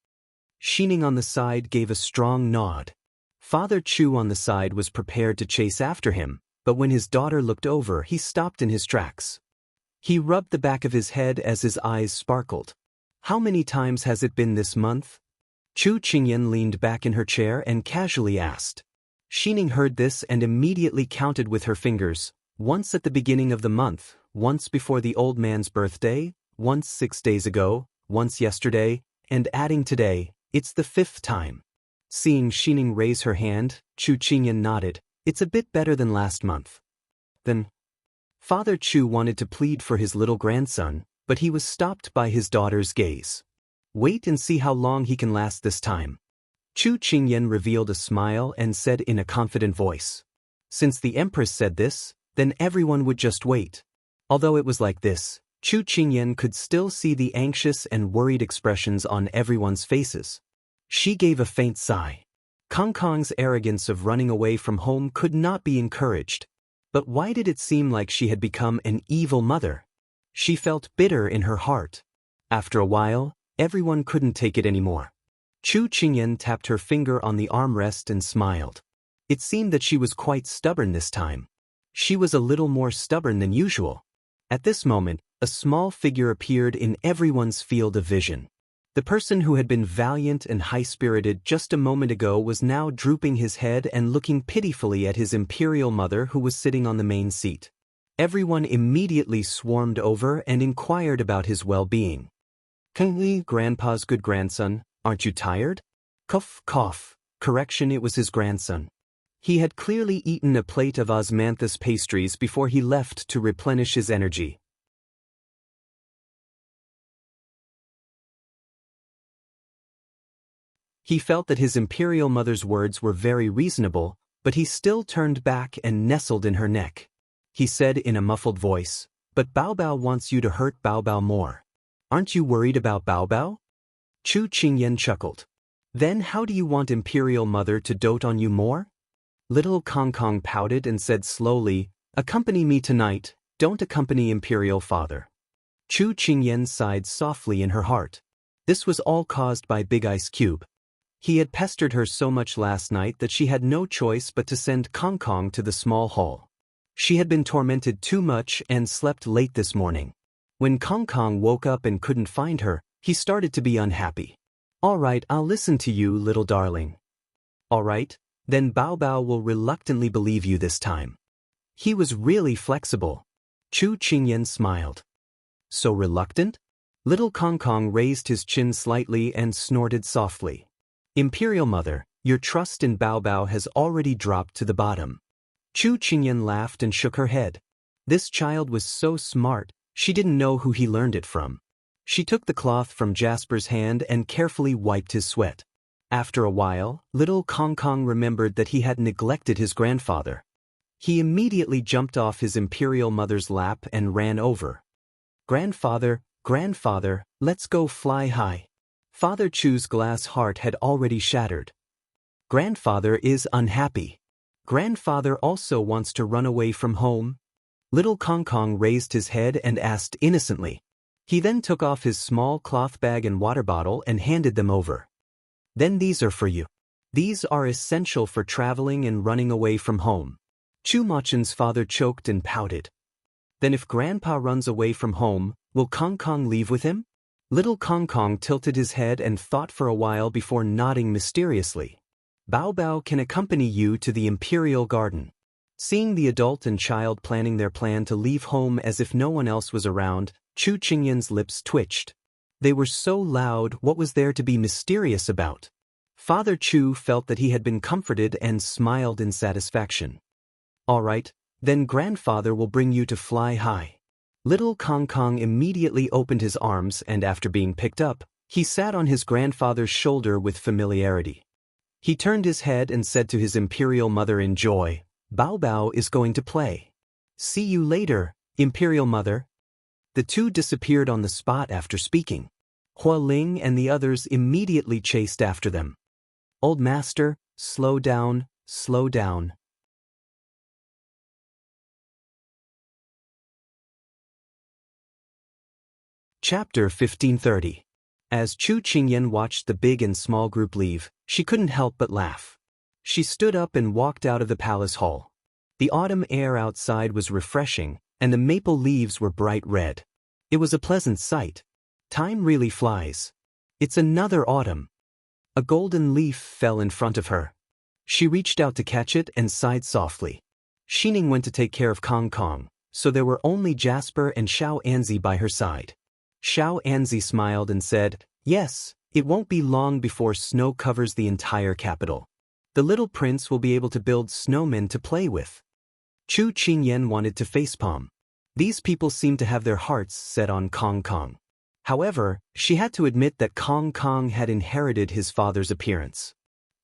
Xining on the side gave a strong nod. Father Chu on the side was prepared to chase after him, but when his daughter looked over, he stopped in his tracks. He rubbed the back of his head as his eyes sparkled. "How many times has it been this month?" Chu Qingyan leaned back in her chair and casually asked. Xining heard this and immediately counted with her fingers. Once at the beginning of the month, once before the old man's birthday, once 6 days ago, once yesterday, and adding today, it's the 5th time. Seeing Xining raise her hand, Chu Qingyan nodded. "It's a bit better than last month." Then, Father Chu wanted to plead for his little grandson, but he was stopped by his daughter's gaze. "Wait and see how long he can last this time." Chu Qingyan revealed a smile and said in a confident voice. Since the Empress said this, then everyone would just wait. Although it was like this, Chu Qingyan could still see the anxious and worried expressions on everyone's faces. She gave a faint sigh. Kong Kong's arrogance of running away from home could not be encouraged. But why did it seem like she had become an evil mother? She felt bitter in her heart. After a while, everyone couldn't take it anymore. Chu Qingyan tapped her finger on the armrest and smiled. It seemed that she was quite stubborn this time. She was a little more stubborn than usual. At this moment, a small figure appeared in everyone's field of vision. The person who had been valiant and high-spirited just a moment ago was now drooping his head and looking pitifully at his imperial mother who was sitting on the main seat. Everyone immediately swarmed over and inquired about his well-being. "Kingly, Grandpa's good grandson, aren't you tired?" Cough, cough. Correction, it was his grandson. He had clearly eaten a plate of osmanthus pastries before he left to replenish his energy. He felt that his imperial mother's words were very reasonable, but he still turned back and nestled in her neck. He said in a muffled voice, "But Bao Bao wants you to hurt Bao Bao more. Aren't you worried about Bao Bao?" Chu Qingyan chuckled. "Then how do you want imperial mother to dote on you more?" Little Kong Kong pouted and said slowly, "Accompany me tonight, don't accompany imperial father." Chu Qingyan sighed softly in her heart. This was all caused by Big Ice Cube. He had pestered her so much last night that she had no choice but to send Kong Kong to the small hall. She had been tormented too much and slept late this morning. When Kong Kong woke up and couldn't find her, he started to be unhappy. "All right, I'll listen to you, little darling." "All right, then Bao Bao will reluctantly believe you this time." He was really flexible. Chu Qingyan smiled. "So reluctant?" Little Kong Kong raised his chin slightly and snorted softly. "Imperial Mother, your trust in Bao Bao has already dropped to the bottom." Chu Qingyan laughed and shook her head. This child was so smart, she didn't know who he learned it from. She took the cloth from Jasper's hand and carefully wiped his sweat. After a while, little Kong Kong remembered that he had neglected his grandfather. He immediately jumped off his imperial mother's lap and ran over. "Grandfather, grandfather, let's go fly high." Father Chu's glass heart had already shattered. Grandfather is unhappy. Grandfather also wants to run away from home. Little Kong Kong raised his head and asked innocently. He then took off his small cloth bag and water bottle and handed them over. "Then these are for you. These are essential for traveling and running away from home." Chu Machen's father choked and pouted. "Then if Grandpa runs away from home, will Kong Kong leave with him?" Little Kong Kong tilted his head and thought for a while before nodding mysteriously. "Bao Bao can accompany you to the Imperial Garden." Seeing the adult and child planning their plan to leave home as if no one else was around, Chu Qingyan's lips twitched. They were so loud, what was there to be mysterious about? Father Chu felt that he had been comforted and smiled in satisfaction. "All right, then Grandfather will bring you to fly high." Little Kong Kong immediately opened his arms and after being picked up, he sat on his grandfather's shoulder with familiarity. He turned his head and said to his imperial mother in joy, "Bao Bao is going to play. See you later, Imperial Mother." The two disappeared on the spot after speaking. Hua Ling and the others immediately chased after them. "Old Master, slow down, slow down." Chapter 1530. As Chu Qingyan watched the big and small group leave, she couldn't help but laugh. She stood up and walked out of the palace hall. The autumn air outside was refreshing, and the maple leaves were bright red. It was a pleasant sight. Time really flies. It's another autumn. A golden leaf fell in front of her. She reached out to catch it and sighed softly. Xining went to take care of Kong Kong, so there were only Jasper and Xiao Anzi by her side. Xiao Anzi smiled and said, "Yes, it won't be long before snow covers the entire capital. The little prince will be able to build snowmen to play with." Chu Qingyan wanted to facepalm. These people seemed to have their hearts set on Kong Kong. However, she had to admit that Kong Kong had inherited his father's appearance.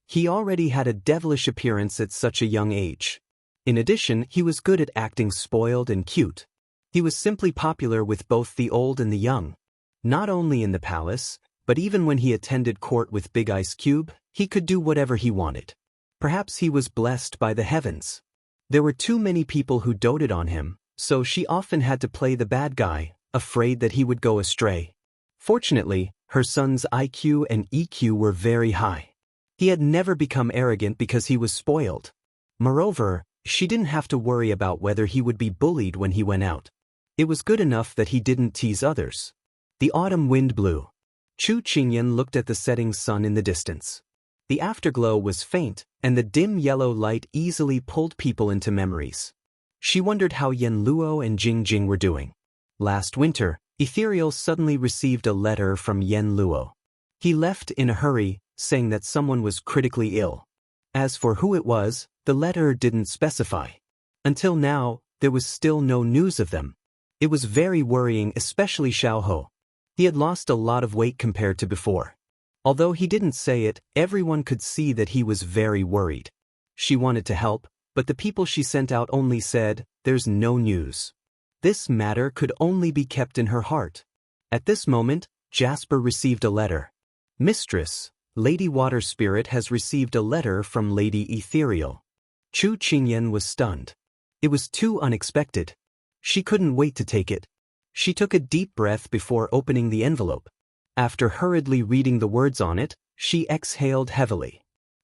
He already had a devilish appearance at such a young age. In addition, he was good at acting spoiled and cute. He was simply popular with both the old and the young. Not only in the palace, but even when he attended court with Big Ice Cube, he could do whatever he wanted. Perhaps he was blessed by the heavens. There were too many people who doted on him, so she often had to play the bad guy, afraid that he would go astray. Fortunately, her son's IQ and EQ were very high. He had never become arrogant because he was spoiled. Moreover, she didn't have to worry about whether he would be bullied when he went out. It was good enough that he didn't tease others. The autumn wind blew. Chu Qingyan looked at the setting sun in the distance. The afterglow was faint, and the dim yellow light easily pulled people into memories. She wondered how Yen Luo and Jing Jing were doing. Last winter, Ethereal suddenly received a letter from Yen Luo. He left in a hurry, saying that someone was critically ill. As for who it was, the letter didn't specify. Until now, there was still no news of them. It was very worrying, especially Xiao Ho. He had lost a lot of weight compared to before. Although he didn't say it, everyone could see that he was very worried. She wanted to help, but the people she sent out only said, "There's no news." This matter could only be kept in her heart. At this moment, Jasper received a letter. "Mistress, Lady Water Spirit has received a letter from Lady Ethereal." Chu Qingyan was stunned. It was too unexpected. She couldn't wait to take it. She took a deep breath before opening the envelope. After hurriedly reading the words on it, she exhaled heavily.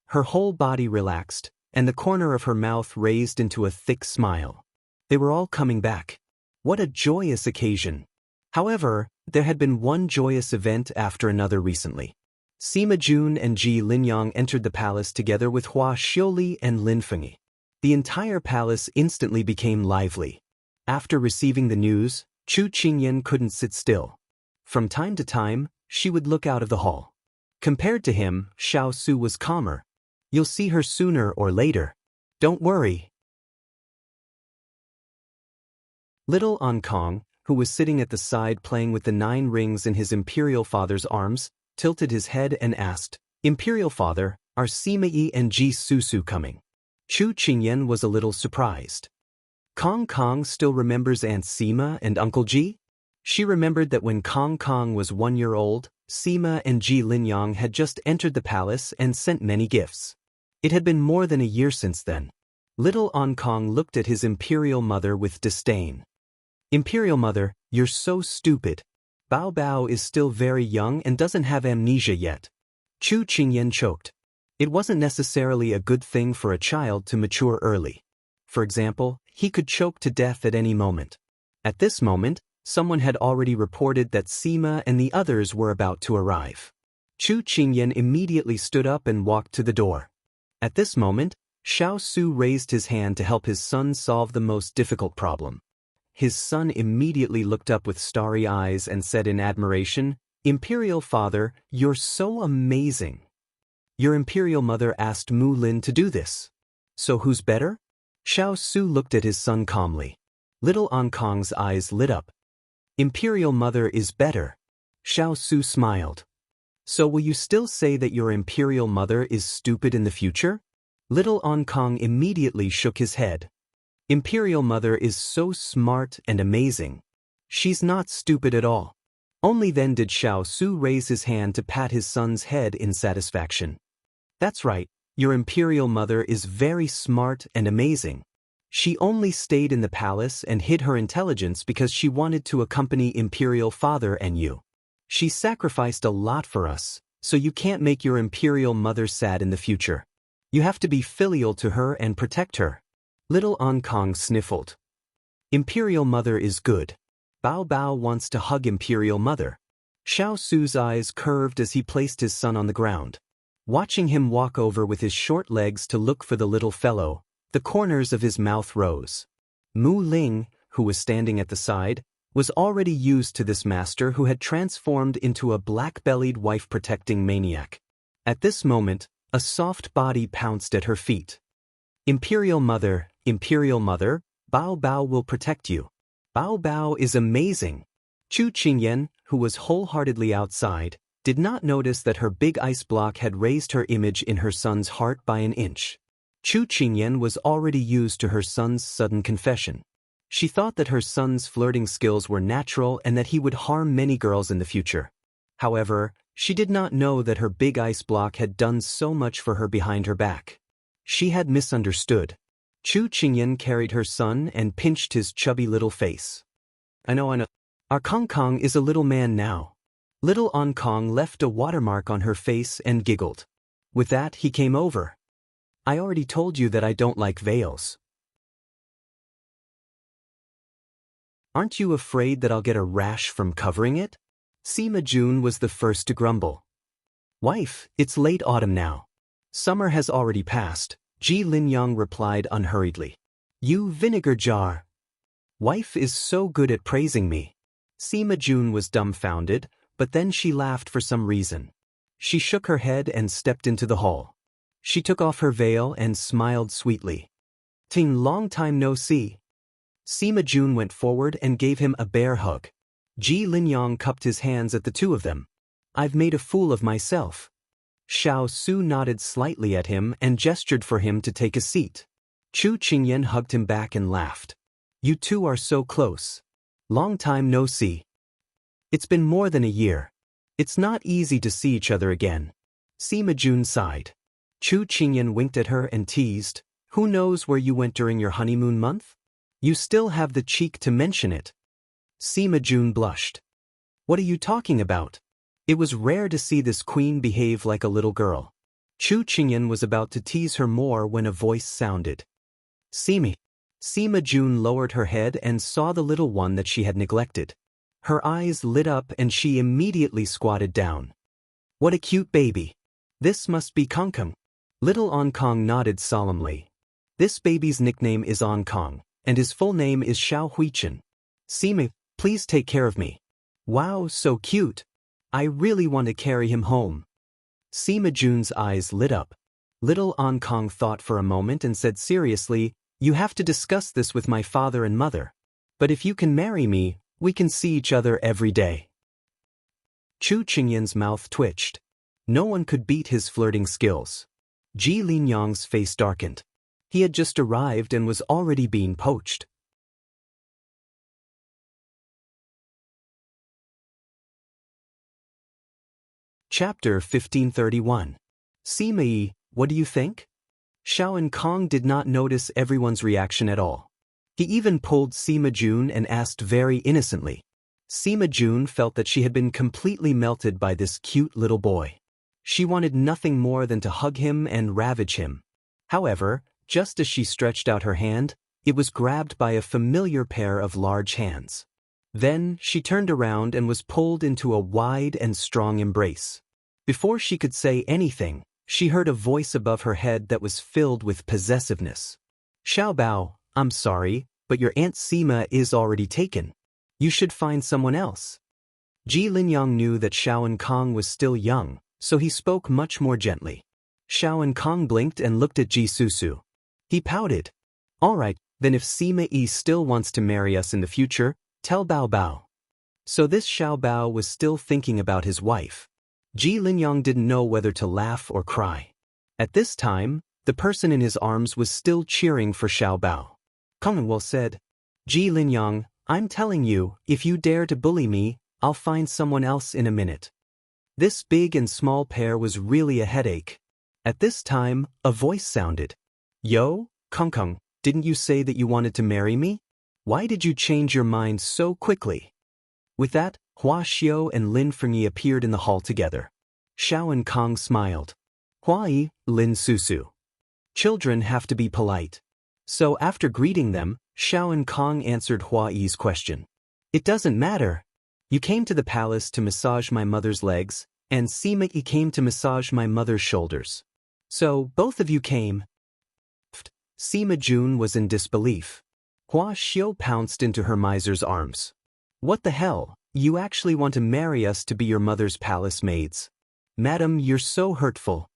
Her whole body relaxed, and the corner of her mouth raised into a thick smile. They were all coming back. What a joyous occasion! However, there had been one joyous event after another recently. Sima Jun and Ji Linyang entered the palace together with Hua Xiuli and Lin Fengyi. The entire palace instantly became lively. After receiving the news, Chu Qingyan couldn't sit still. From time to time, she would look out of the hall. Compared to him, Xiao Su was calmer. "You'll see her sooner or later. Don't worry." Little Ankong, who was sitting at the side playing with the 9 rings in his imperial father's arms, tilted his head and asked, "Imperial father, are Sima Yi and Ji Susu coming?" Chu Qingyan was a little surprised. Kong Kong still remembers Aunt Sima and Uncle Ji? She remembered that when Kong Kong was 1 year old, Sima and Ji Linyang had just entered the palace and sent many gifts. It had been more than a year since then. Little Ankong looked at his imperial mother with disdain. "Imperial mother, you're so stupid. Bao Bao is still very young and doesn't have amnesia yet." Chu Qingyan choked. It wasn't necessarily a good thing for a child to mature early. For example, he could choke to death at any moment. At this moment, someone had already reported that Sima and the others were about to arrive. Chu Qingyan immediately stood up and walked to the door. At this moment, Xiao Su raised his hand to help his son solve the most difficult problem. His son immediately looked up with starry eyes and said in admiration, "Imperial father, you're so amazing." "Your imperial mother asked Mu Lin to do this. So who's better?" Xiao Su looked at his son calmly. Little Ankong's eyes lit up. "Imperial mother is better." Xiao Su smiled. "So will you still say that your imperial mother is stupid in the future?" Little Ankong immediately shook his head. "Imperial mother is so smart and amazing. She's not stupid at all." Only then did Xiao Su raise his hand to pat his son's head in satisfaction. "That's right, your imperial mother is very smart and amazing. She only stayed in the palace and hid her intelligence because she wanted to accompany imperial father and you. She sacrificed a lot for us, so you can't make your imperial mother sad in the future. You have to be filial to her and protect her." Little Ankong sniffled. "Imperial mother is good. Bao Bao wants to hug imperial mother." Xiao Su's eyes curved as he placed his son on the ground. Watching him walk over with his short legs to look for the little fellow, the corners of his mouth rose. Mu Ling, who was standing at the side, was already used to this master who had transformed into a black-bellied wife-protecting maniac. At this moment, a soft body pounced at her feet. Imperial mother, Bao Bao will protect you. Bao Bao is amazing." Chu Qingyan, who was wholeheartedly outside, did not notice that her big ice block had raised her image in her son's heart by an inch. Chu Qingyan was already used to her son's sudden confession. She thought that her son's flirting skills were natural and that he would harm many girls in the future. However, she did not know that her big ice block had done so much for her behind her back. She had misunderstood. Chu Qingyan carried her son and pinched his chubby little face. I know. Our Kong Kong is a little man now." Little Ankong left a watermark on her face and giggled. With that, he came over. "I already told you that I don't like veils. Aren't you afraid that I'll get a rash from covering it?" Sima Jun was the first to grumble. Wife, it's late autumn now. Summer has already passed, Ji Linyang replied unhurriedly. You vinegar jar. Wife is so good at praising me. Sima Jun was dumbfounded, but then she laughed for some reason. She shook her head and stepped into the hall. She took off her veil and smiled sweetly. Ting, long time no see. Sima Jun went forward and gave him a bear hug. Ji Linyang cupped his hands at the two of them. I've made a fool of myself. Xiao Su nodded slightly at him and gestured for him to take a seat. Chu Qingyan hugged him back and laughed. You two are so close. Long time no see. It's been more than a year. It's not easy to see each other again. Sima Jun sighed. Chu Qingyan winked at her and teased, who knows where you went during your honeymoon month? You still have the cheek to mention it. Sima Jun blushed. What are you talking about? It was rare to see this queen behave like a little girl. Chu Qingyan was about to tease her more when a voice sounded. Simi. Sima Jun lowered her head and saw the little one that she had neglected. Her eyes lit up and she immediately squatted down. What a cute baby. This must be Kongkong. Little Onkong nodded solemnly. This baby's nickname is Onkong, and his full name is Xiao Huichen. Simi, please take care of me. Wow, so cute. I really want to carry him home. Sima Jun's eyes lit up. Little Onkong thought for a moment and said seriously, you have to discuss this with my father and mother. But if you can marry me, we can see each other every day. Chu Qingyan's mouth twitched. No one could beat his flirting skills. Ji Linyang's face darkened. He had just arrived and was already being poached. Chapter 1531. Sima Yi, what do you think? Xiao and Kong did not notice everyone's reaction at all. He even pulled Sima Jun and asked very innocently. Sima Jun felt that she had been completely melted by this cute little boy. She wanted nothing more than to hug him and ravage him. However, just as she stretched out her hand, it was grabbed by a familiar pair of large hands. Then, she turned around and was pulled into a wide and strong embrace. Before she could say anything, she heard a voice above her head that was filled with possessiveness. Xiao Bao, I'm sorry, but your Aunt Sima is already taken. You should find someone else. Ji Linyang knew that Xiao and Kong was still young, so he spoke much more gently. Xiao and Kong blinked and looked at Ji Susu. He pouted. All right, then if Sima Yi still wants to marry us in the future, tell Bao Bao. So this Xiao Bao was still thinking about his wife. Ji Linyang didn't know whether to laugh or cry. At this time, the person in his arms was still cheering for Xiao Bao. Kongwell said, Ji Linyang, I'm telling you, if you dare to bully me, I'll find someone else in a minute. This big and small pair was really a headache. At this time, a voice sounded. Yo, Kongkong, didn't you say that you wanted to marry me? Why did you change your mind so quickly? With that, Hua Xiao and Lin Fengyi appeared in the hall together. Xiao and Kong smiled. Huai, Lin Susu. Children have to be polite. So after greeting them, Xiao and Kong answered Huai's question. It doesn't matter. You came to the palace to massage my mother's legs, and Sima Yi came to massage my mother's shoulders. So both of you came. Sima Jun was in disbelief. Hua Xiao pounced into her miser's arms. What the hell? You actually want to marry us to be your mother's palace maids? Madam, you're so hurtful.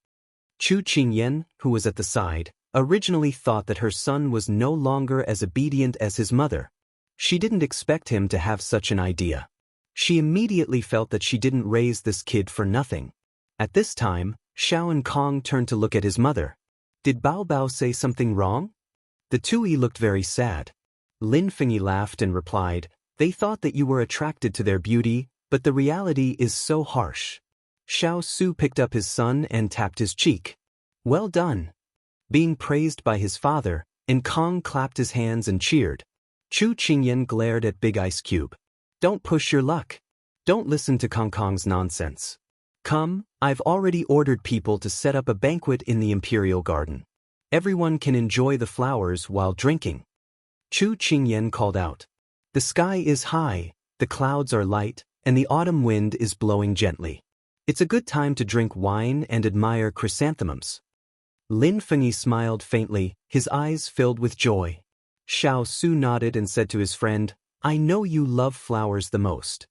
Chu Qingyan, who was at the side, originally thought that her son was no longer as obedient as his mother. She didn't expect him to have such an idea. She immediately felt that she didn't raise this kid for nothing. At this time, Xiao and Kong turned to look at his mother. Did Bao Bao say something wrong? The Tui looked very sad. Lin Fengyi laughed and replied, they thought that you were attracted to their beauty, but the reality is so harsh. Xiao Su picked up his son and tapped his cheek. Well done. Being praised by his father, and Kong clapped his hands and cheered. Chu Qingyan glared at Big Ice Cube. Don't push your luck. Don't listen to Kong Kong's nonsense. Come, I've already ordered people to set up a banquet in the Imperial Garden. Everyone can enjoy the flowers while drinking. Chu Qingyan called out. The sky is high, the clouds are light, and the autumn wind is blowing gently. It's a good time to drink wine and admire chrysanthemums. Lin Fengyi smiled faintly, his eyes filled with joy. Xiao Su nodded and said to his friend, I know you love flowers the most.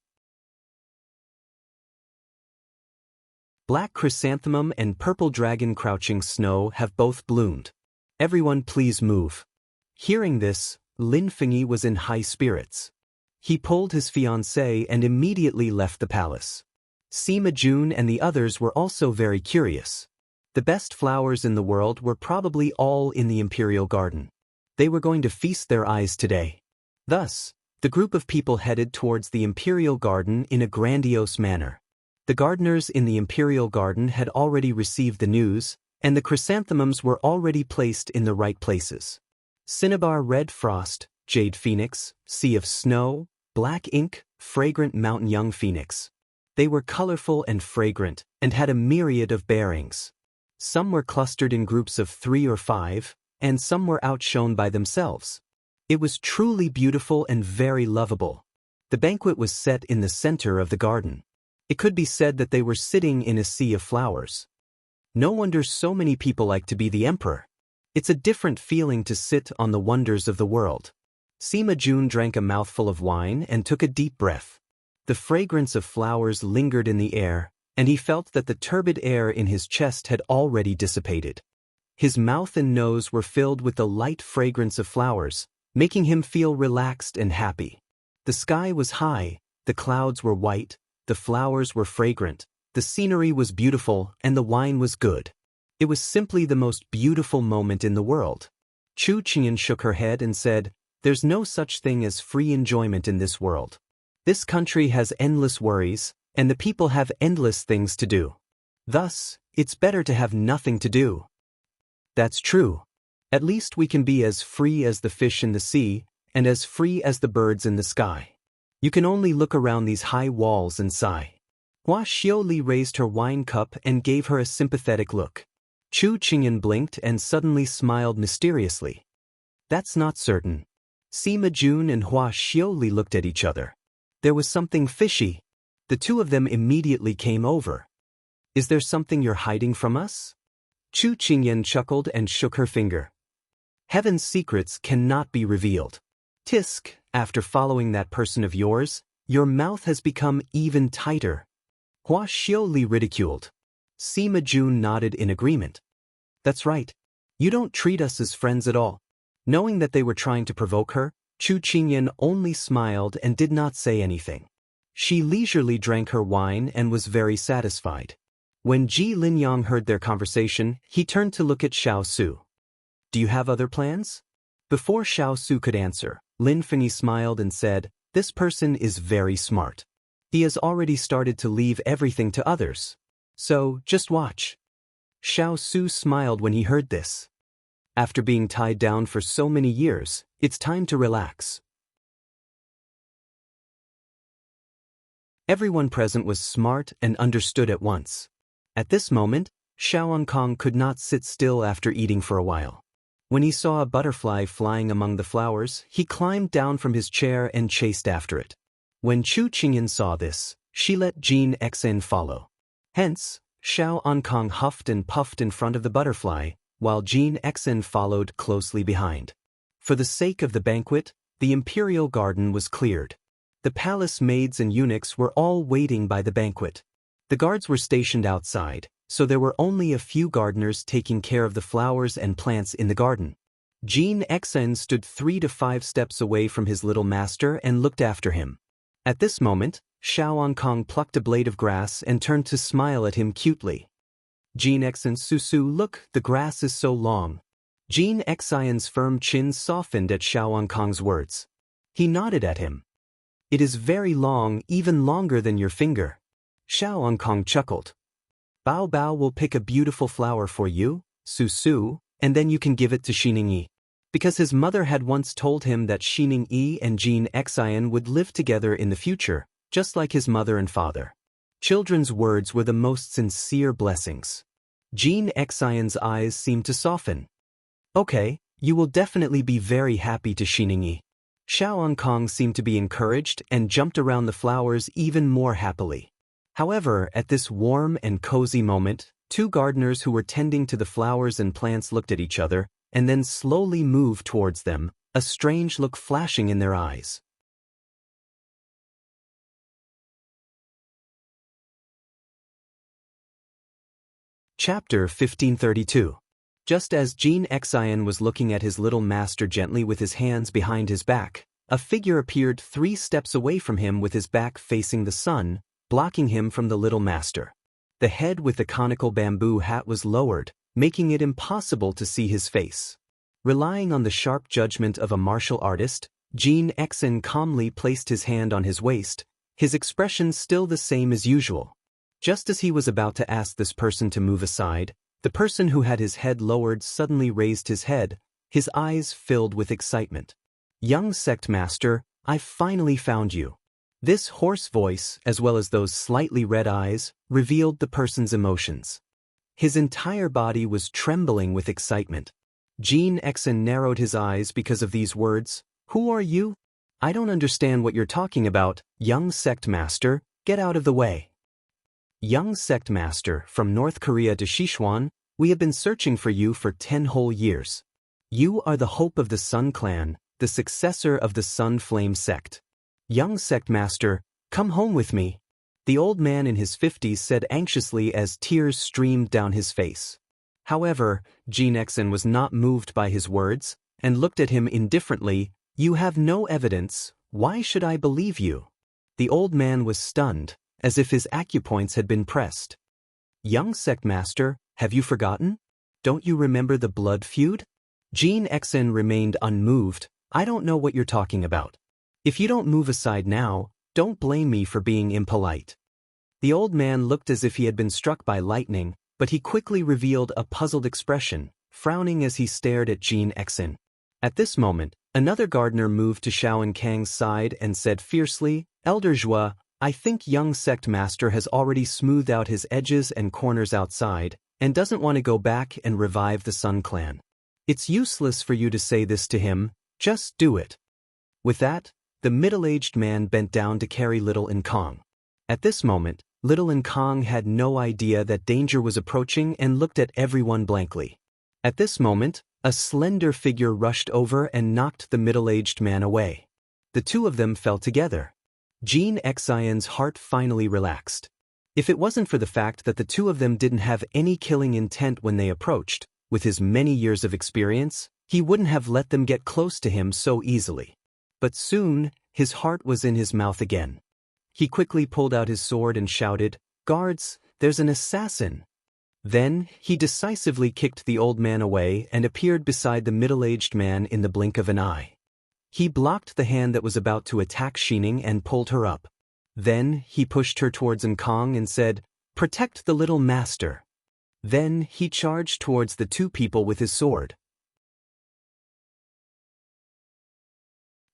Black chrysanthemum and purple dragon crouching snow have both bloomed. Everyone please move. Hearing this, Lin Fengyi was in high spirits. He pulled his fiancée and immediately left the palace. Sima Jun and the others were also very curious. The best flowers in the world were probably all in the imperial garden. They were going to feast their eyes today. Thus, the group of people headed towards the imperial garden in a grandiose manner. The gardeners in the imperial garden had already received the news, and the chrysanthemums were already placed in the right places. Cinnabar red frost, jade phoenix, sea of snow, black ink, fragrant mountain young phoenix. They were colorful and fragrant, and had a myriad of bearings. Some were clustered in groups of 3 or 5, and some were outshone by themselves. It was truly beautiful and very lovable. The banquet was set in the center of the garden. It could be said that they were sitting in a sea of flowers. No wonder so many people like to be the emperor. It's a different feeling to sit on the wonders of the world. Sima Jun drank a mouthful of wine and took a deep breath. The fragrance of flowers lingered in the air, and he felt that the turbid air in his chest had already dissipated. His mouth and nose were filled with the light fragrance of flowers, making him feel relaxed and happy. The sky was high, the clouds were white, the flowers were fragrant, the scenery was beautiful, and the wine was good. It was simply the most beautiful moment in the world. Chu Qingyan shook her head and said, There's no such thing as free enjoyment in this world. This country has endless worries, and the people have endless things to do. Thus, it's better to have nothing to do. That's true. At least we can be as free as the fish in the sea, and as free as the birds in the sky. You can only look around these high walls and sigh. Hua Xiaoli raised her wine cup and gave her a sympathetic look. Chu Qingyan blinked and suddenly smiled mysteriously. That's not certain. Sima Jun and Hua Xiaoli looked at each other. There was something fishy. The two of them immediately came over. Is there something you're hiding from us? Chu Qingyan chuckled and shook her finger. Heaven's secrets cannot be revealed. Tisk, after following that person of yours, your mouth has become even tighter. Hua Xiaoli ridiculed. Sima Jun nodded in agreement. That's right. You don't treat us as friends at all. Knowing that they were trying to provoke her, Chu Qingyan only smiled and did not say anything. She leisurely drank her wine and was very satisfied. When Ji Linyang heard their conversation, he turned to look at Xiao Su. Do you have other plans? Before Xiao Su could answer, Lin Fengyi smiled and said, This person is very smart. He has already started to leave everything to others. So, just watch. Xiao Su smiled when he heard this. After being tied down for so many years, it's time to relax. Everyone present was smart and understood at once. At this moment, Xiao Kong could not sit still after eating for a while. When he saw a butterfly flying among the flowers, he climbed down from his chair and chased after it. When Chu Qingyan saw this, she let Jin Xen follow. Hence, Xiao Kong huffed and puffed in front of the butterfly, while Jin Xen followed closely behind. For the sake of the banquet, the imperial garden was cleared. The palace maids and eunuchs were all waiting by the banquet. The guards were stationed outside, so there were only a few gardeners taking care of the flowers and plants in the garden. Jin Xen stood 3 to 5 steps away from his little master and looked after him. At this moment, Xiao Kong plucked a blade of grass and turned to smile at him cutely. Jin Xen Susu, look, the grass is so long. Jin Xen's firm chin softened at Xiao Kong's words. He nodded at him. It is very long, even longer than your finger. Xiao Kong chuckled. Bao Bao will pick a beautiful flower for you, Susu, and then you can give it to Xiningyi. Because his mother had once told him that Xiningyi and Jin Xen would live together in the future, just like his mother and father. Children's words were the most sincere blessings. Jin Xen's eyes seemed to soften. Okay, you will definitely be very happy to Xiningyi. Xiao and Kong seemed to be encouraged and jumped around the flowers even more happily. However, at this warm and cozy moment, two gardeners who were tending to the flowers and plants looked at each other and then slowly moved towards them, a strange look flashing in their eyes. Chapter 1532. Just as Jean Xian was looking at his little master gently with his hands behind his back, a figure appeared 3 steps away from him with his back facing the sun, blocking him from the little master. The head with the conical bamboo hat was lowered, making it impossible to see his face. Relying on the sharp judgment of a martial artist, Jean Xian calmly placed his hand on his waist, his expression still the same as usual. Just as he was about to ask this person to move aside, the person who had his head lowered suddenly raised his head, his eyes filled with excitement. "Young sect master, I've finally found you." This hoarse voice, as well as those slightly red eyes, revealed the person's emotions. His entire body was trembling with excitement. Jean Xian narrowed his eyes because of these words. "Who are you?" "I don't understand what you're talking about, young sect master, get out of the way." "Young sect master, from North Korea to Sichuan, we have been searching for you for 10 whole years. You are the hope of the Sun Clan, the successor of the Sun Flame sect. Young sect master, come home with me," the old man in his 50s said anxiously as tears streamed down his face. However, Jean Xian was not moved by his words, and looked at him indifferently. "You have no evidence, why should I believe you?" The old man was stunned, as if his acupoints had been pressed. "Young sect master, have you forgotten? Don't you remember the blood feud?" Jean Xian remained unmoved. "I don't know what you're talking about. If you don't move aside now, don't blame me for being impolite." The old man looked as if he had been struck by lightning, but he quickly revealed a puzzled expression, frowning as he stared at Jean Xian. At this moment, another gardener moved to Xiao and Kang's side and said fiercely, "Elder Zhua, I think young sect master has already smoothed out his edges and corners outside, and doesn't want to go back and revive the Sun Clan. It's useless for you to say this to him, just do it." With that, the middle-aged man bent down to carry Little and Kong. At this moment, Little and Kong had no idea that danger was approaching and looked at everyone blankly. At this moment, a slender figure rushed over and knocked the middle-aged man away. The two of them fell together. Jean Xian's heart finally relaxed. If it wasn't for the fact that the two of them didn't have any killing intent when they approached, with his many years of experience, he wouldn't have let them get close to him so easily. But soon, his heart was in his mouth again. He quickly pulled out his sword and shouted, "Guards, there's an assassin!" Then, he decisively kicked the old man away and appeared beside the middle-aged man in the blink of an eye. He blocked the hand that was about to attack Xining and pulled her up. Then, he pushed her towards Nkong and said, "Protect the little master." Then, he charged towards the two people with his sword.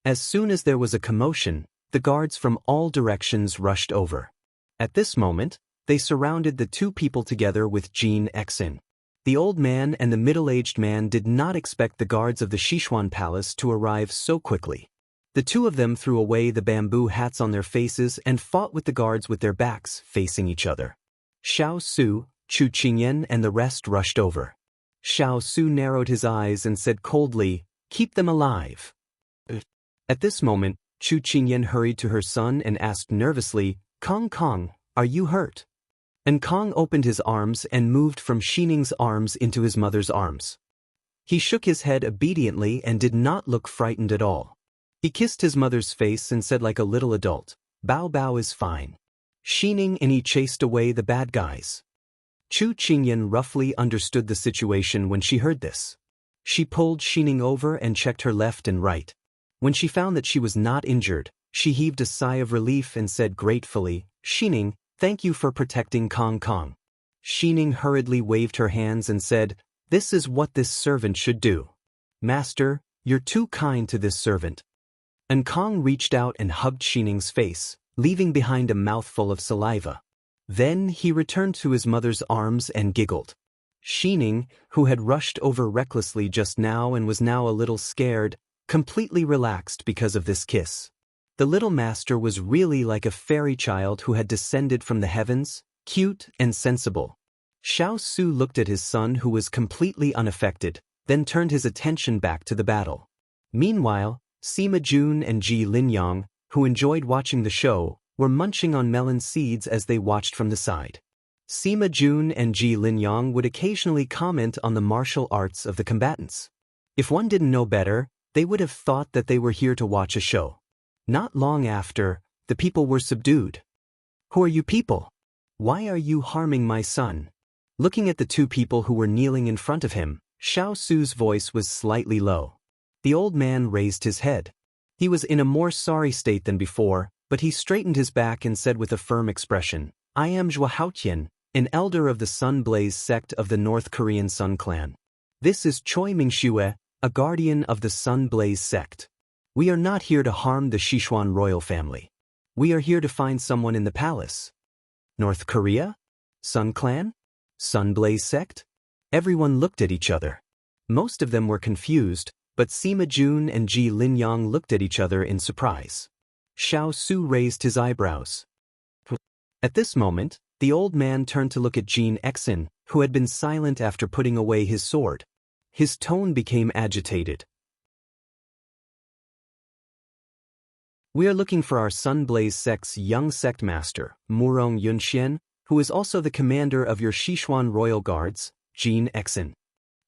As soon as there was a commotion, the guards from all directions rushed over. At this moment, they surrounded the two people together with Jean Xian. The old man and the middle-aged man did not expect the guards of the Sichuan palace to arrive so quickly. The two of them threw away the bamboo hats on their faces and fought with the guards with their backs facing each other. Xiao Su, Chu Qingyan and the rest rushed over. Xiao Su narrowed his eyes and said coldly, "Keep them alive." At this moment, Chu Qingyan hurried to her son and asked nervously, Kong, are you hurt?" And Kong opened his arms and moved from Xining's arms into his mother's arms. He shook his head obediently and did not look frightened at all. He kissed his mother's face and said like a little adult, Bao is fine. Xining and he chased away the bad guys. Chu Qingyan roughly understood the situation when she heard this. She pulled Xining over and checked her left and right. When she found that she was not injured, she heaved a sigh of relief and said gratefully, "Xining, thank you for protecting Kong." Xining hurriedly waved her hands and said, "This is what this servant should do. Master, you're too kind to this servant." And Kong reached out and hugged Xining's face, leaving behind a mouthful of saliva. Then he returned to his mother's arms and giggled. Xining, who had rushed over recklessly just now and was now a little scared, completely relaxed because of this kiss. The little master was really like a fairy child who had descended from the heavens, cute and sensible. Xiao Su looked at his son who was completely unaffected, then turned his attention back to the battle. Meanwhile, Sima Jun and Ji Linyang, who enjoyed watching the show, were munching on melon seeds as they watched from the side. Sima Jun and Ji Linyang would occasionally comment on the martial arts of the combatants. If one didn't know better, they would have thought that they were here to watch a show. Not long after, the people were subdued. "Who are you people? Why are you harming my son?" Looking at the two people who were kneeling in front of him, Xiao Su's voice was slightly low. The old man raised his head. He was in a more sorry state than before, but he straightened his back and said with a firm expression, "I am Zhua Haotian, an elder of the Sun Blaze sect of the North Korean Sun clan. This is Choi Mingxue, a guardian of the Sun Blaze sect. We are not here to harm the Sichuan royal family. We are here to find someone in the palace." North Korea? Sun clan? Sun Blaze sect? Everyone looked at each other. Most of them were confused, but Sima Jun and Ji Linyang looked at each other in surprise. Xiao Su raised his eyebrows. At this moment, the old man turned to look at Jin Exin, who had been silent after putting away his sword. His tone became agitated. "We are looking for our Sun Blaze sect's young sect master, Murong Yunxian, who is also the commander of your Sichuan royal guards, Jin Exin."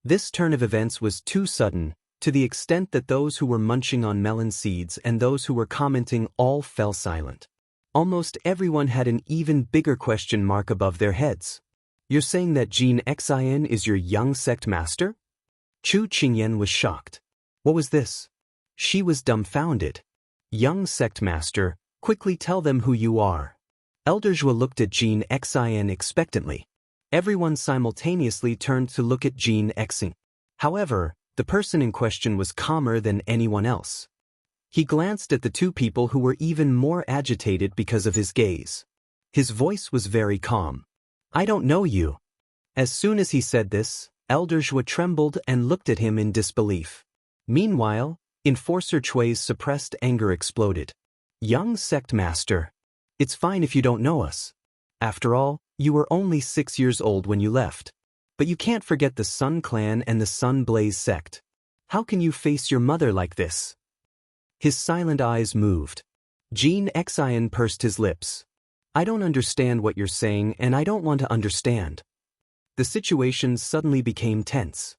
This turn of events was too sudden, to the extent that those who were munching on melon seeds and those who were commenting all fell silent. Almost everyone had an even bigger question mark above their heads. "You're saying that Jin Exin is your young sect master?" Chu Qingyan was shocked. What was this? She was dumbfounded. "Young sect master, quickly tell them who you are." Elder Zhua looked at Jin Exin expectantly. Everyone simultaneously turned to look at Jin Exin. However, the person in question was calmer than anyone else. He glanced at the two people who were even more agitated because of his gaze. His voice was very calm. "I don't know you." As soon as he said this, Elder Zhua trembled and looked at him in disbelief. Meanwhile, Enforcer Chui's suppressed anger exploded. "Young sect master. It's fine if you don't know us. After all, you were only 6 years old when you left. But you can't forget the Sun clan and the Sun Blaze sect. How can you face your mother like this?" His silent eyes moved. Jin Exin pursed his lips. "I don't understand what you're saying and I don't want to understand." The situation suddenly became tense.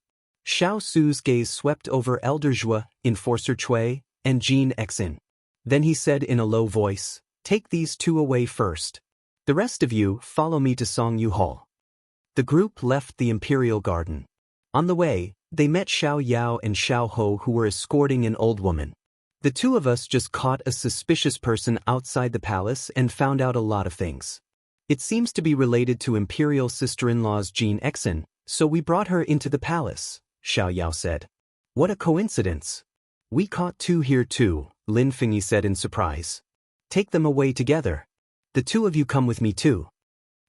Xiao Su's gaze swept over Elder Zhua, Enforcer Chui, and Jin Exin. Then he said in a low voice, "Take these two away first. The rest of you follow me to Songyu Hall." The group left the Imperial Garden. On the way, they met Xiao Yao and Xiao Ho who were escorting an old woman. "The two of us just caught a suspicious person outside the palace and found out a lot of things. It seems to be related to Imperial sister-in-law's Jin Exin, so we brought her into the palace," Xiao Yao said. "What a coincidence. We caught two here too," Lin Fingyi said in surprise. "Take them away together. The two of you come with me too."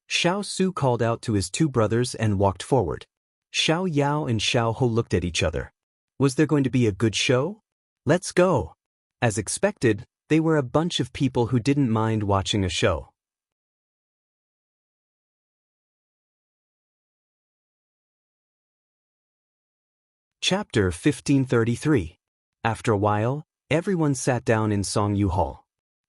Xiao Su called out to his two brothers and walked forward. Xiao Yao and Xiao Ho looked at each other. Was there going to be a good show? "Let's go." As expected, they were a bunch of people who didn't mind watching a show. Chapter 1533. After a while, everyone sat down in Songyu Hall.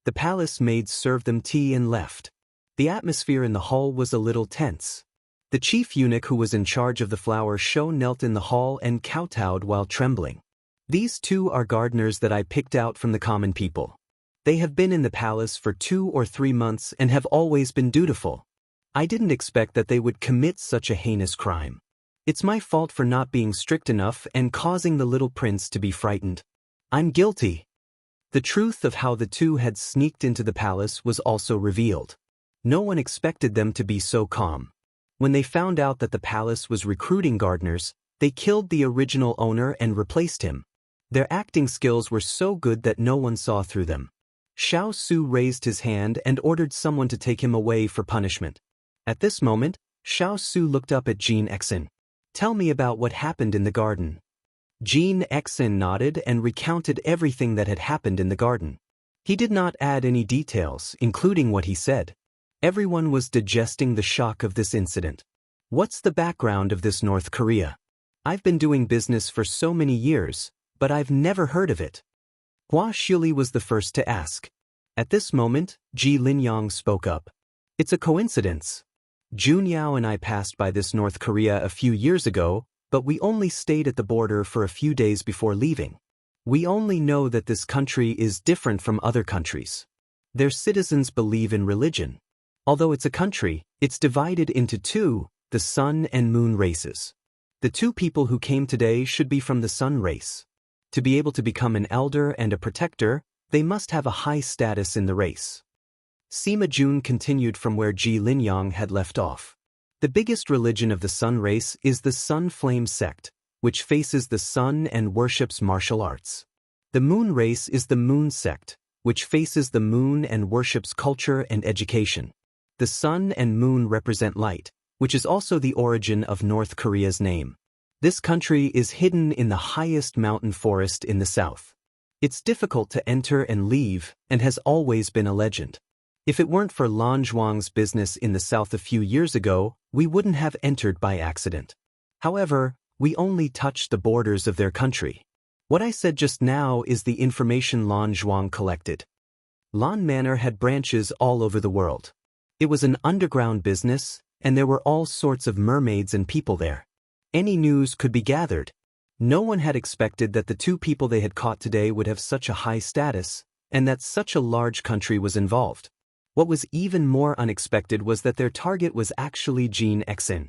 The palace maids served them tea and left. The atmosphere in the hall was a little tense. The chief eunuch who was in charge of the flower show knelt in the hall and kowtowed while trembling. "These two are gardeners that I picked out from the common people. They have been in the palace for 2 or 3 months and have always been dutiful. I didn't expect that they would commit such a heinous crime. It's my fault for not being strict enough and causing the little prince to be frightened. I'm guilty." The truth of how the two had sneaked into the palace was also revealed. No one expected them to be so calm. When they found out that the palace was recruiting gardeners, they killed the original owner and replaced him. Their acting skills were so good that no one saw through them. Xiao Su raised his hand and ordered someone to take him away for punishment. At this moment, Xiao Su looked up at Jin Exin. "Tell me about what happened in the garden." Jean Xen nodded and recounted everything that had happened in the garden. He did not add any details, including what he said. Everyone was digesting the shock of this incident. What's the background of this North Korea? I've been doing business for so many years, but I've never heard of it. Hua Shili was the first to ask. At this moment, Ji Linyang spoke up. It's a coincidence. Jun Yao and I passed by this North Korea a few years ago, but we only stayed at the border for a few days before leaving. We only know that this country is different from other countries. Their citizens believe in religion. Although it's a country, it's divided into two, the sun and moon races. The two people who came today should be from the sun race. To be able to become an elder and a protector, they must have a high status in the race. Sima Jun continued from where Ji Linyang had left off. The biggest religion of the sun race is the Sun Flame sect, which faces the sun and worships martial arts. The moon race is the Moon sect, which faces the moon and worships culture and education. The sun and moon represent light, which is also the origin of North Korea's name. This country is hidden in the highest mountain forest in the south. It's difficult to enter and leave, and has always been a legend. If it weren't for Lan Zhuang's business in the south a few years ago, we wouldn't have entered by accident. However, we only touched the borders of their country. What I said just now is the information Lan Zhuang collected. Lan Manor had branches all over the world. It was an underground business, and there were all sorts of mermaids and people there. Any news could be gathered. No one had expected that the two people they had caught today would have such a high status, and that such a large country was involved. What was even more unexpected was that their target was actually Jean Xen.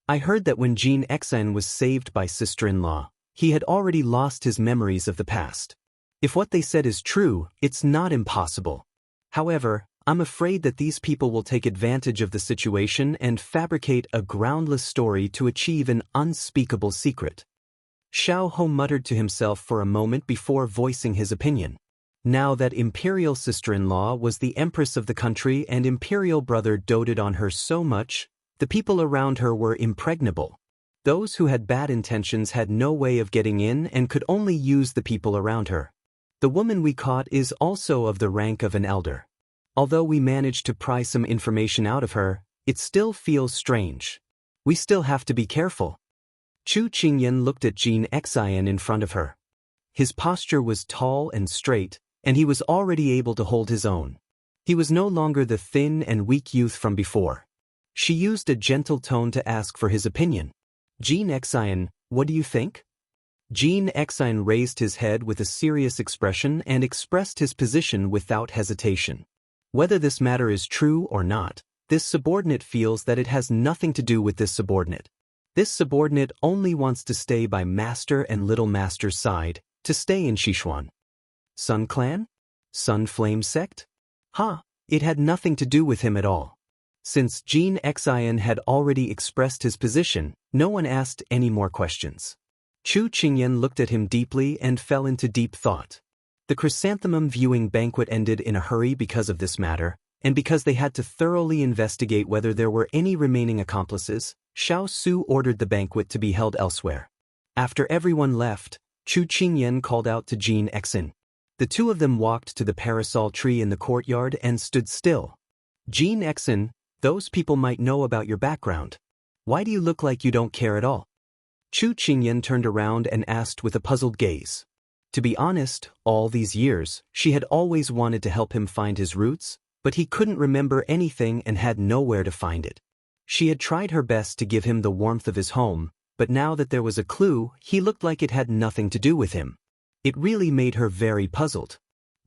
I heard that when Jean Xen was saved by sister-in-law, he had already lost his memories of the past. If what they said is true, it's not impossible. However, I'm afraid that these people will take advantage of the situation and fabricate a groundless story to achieve an unspeakable secret. Xiao Ho muttered to himself for a moment before voicing his opinion. Now that imperial sister-in-law was the empress of the country and imperial brother doted on her so much, the people around her were impregnable. Those who had bad intentions had no way of getting in and could only use the people around her. The woman we caught is also of the rank of an elder. Although we managed to pry some information out of her, it still feels strange. We still have to be careful. Chu Qingyan looked at Jean Xian in front of her. His posture was tall and straight, and he was already able to hold his own. He was no longer the thin and weak youth from before. She used a gentle tone to ask for his opinion. Jean Xian, what do you think? Jean Xian raised his head with a serious expression and expressed his position without hesitation. Whether this matter is true or not, this subordinate feels that it has nothing to do with this subordinate. This subordinate only wants to stay by master and little master's side, to stay in Sichuan. Sun Clan? Sun Flame sect? It had nothing to do with him at all. Since Jean Xian had already expressed his position, no one asked any more questions. Chu Qingyan looked at him deeply and fell into deep thought. The chrysanthemum viewing banquet ended in a hurry because of this matter, and because they had to thoroughly investigate whether there were any remaining accomplices, Xiao Su ordered the banquet to be held elsewhere. After everyone left, Chu Qingyan called out to Jean Xen. The two of them walked to the parasol tree in the courtyard and stood still. Jean Xen, those people might know about your background. Why do you look like you don't care at all? Chu Qingyan turned around and asked with a puzzled gaze. To be honest, all these years, she had always wanted to help him find his roots, but he couldn't remember anything and had nowhere to find it. She had tried her best to give him the warmth of his home, but now that there was a clue, he looked like it had nothing to do with him. It really made her very puzzled.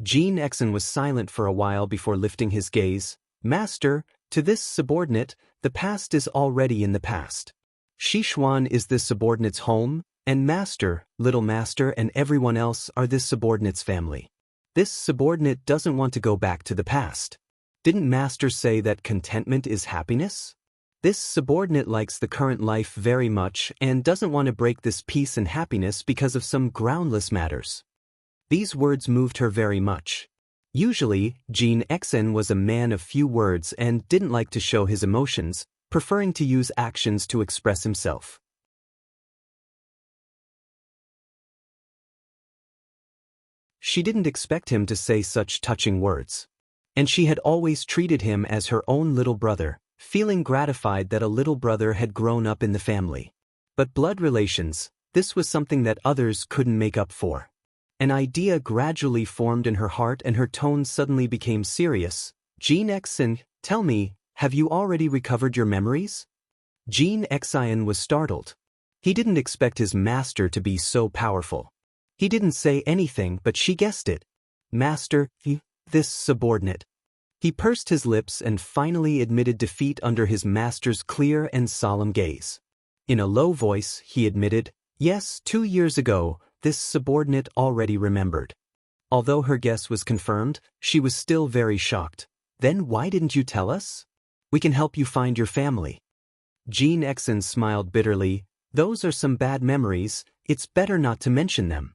Jean Xen was silent for a while before lifting his gaze. Master, to this subordinate, the past is already in the past. Sichuan is this subordinate's home, and master, little master and everyone else are this subordinate's family. This subordinate doesn't want to go back to the past. Didn't master say that contentment is happiness? This subordinate likes the current life very much and doesn't want to break this peace and happiness because of some groundless matters. These words moved her very much. Usually, Jean Xen was a man of few words and didn't like to show his emotions, preferring to use actions to express himself. She didn't expect him to say such touching words. And she had always treated him as her own little brother, feeling gratified that a little brother had grown up in the family. But blood relations, this was something that others couldn't make up for. An idea gradually formed in her heart and her tone suddenly became serious. Jean Xen, tell me, have you already recovered your memories? Jean Xian was startled. He didn't expect his master to be so powerful. He didn't say anything, but she guessed it. Master, this subordinate. He pursed his lips and finally admitted defeat under his master's clear and solemn gaze. In a low voice, he admitted, yes, 2 years ago, this subordinate already remembered. Although her guess was confirmed, she was still very shocked. Then why didn't you tell us? We can help you find your family. Jean Xen smiled bitterly. Those are some bad memories, it's better not to mention them.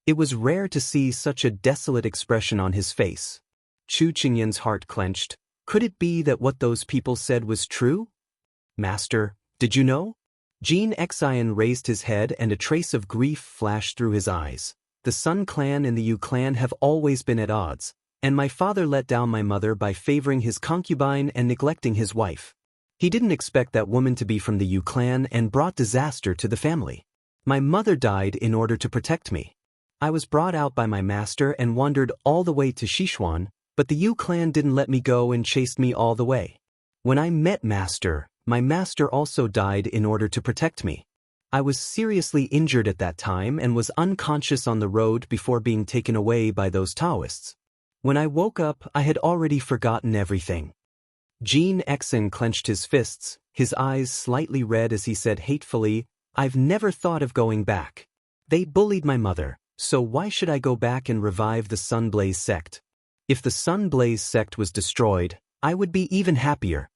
It was rare to see such a desolate expression on his face. Chu Qingyan's heart clenched. Could it be that what those people said was true? Master, did you know? Jean Xian raised his head and a trace of grief flashed through his eyes. The Sun clan and the Yu clan have always been at odds, and my father let down my mother by favoring his concubine and neglecting his wife. He didn't expect that woman to be from the Yu clan and brought disaster to the family. My mother died in order to protect me. I was brought out by my master and wandered all the way to Sichuan, but the Yu clan didn't let me go and chased me all the way. When I met Master, my master also died in order to protect me. I was seriously injured at that time and was unconscious on the road before being taken away by those Taoists. When I woke up, I had already forgotten everything. Jean Xen clenched his fists, his eyes slightly red as he said hatefully, I've never thought of going back. They bullied my mother, so why should I go back and revive the Sunblaze sect? If the Sunblaze sect was destroyed, I would be even happier.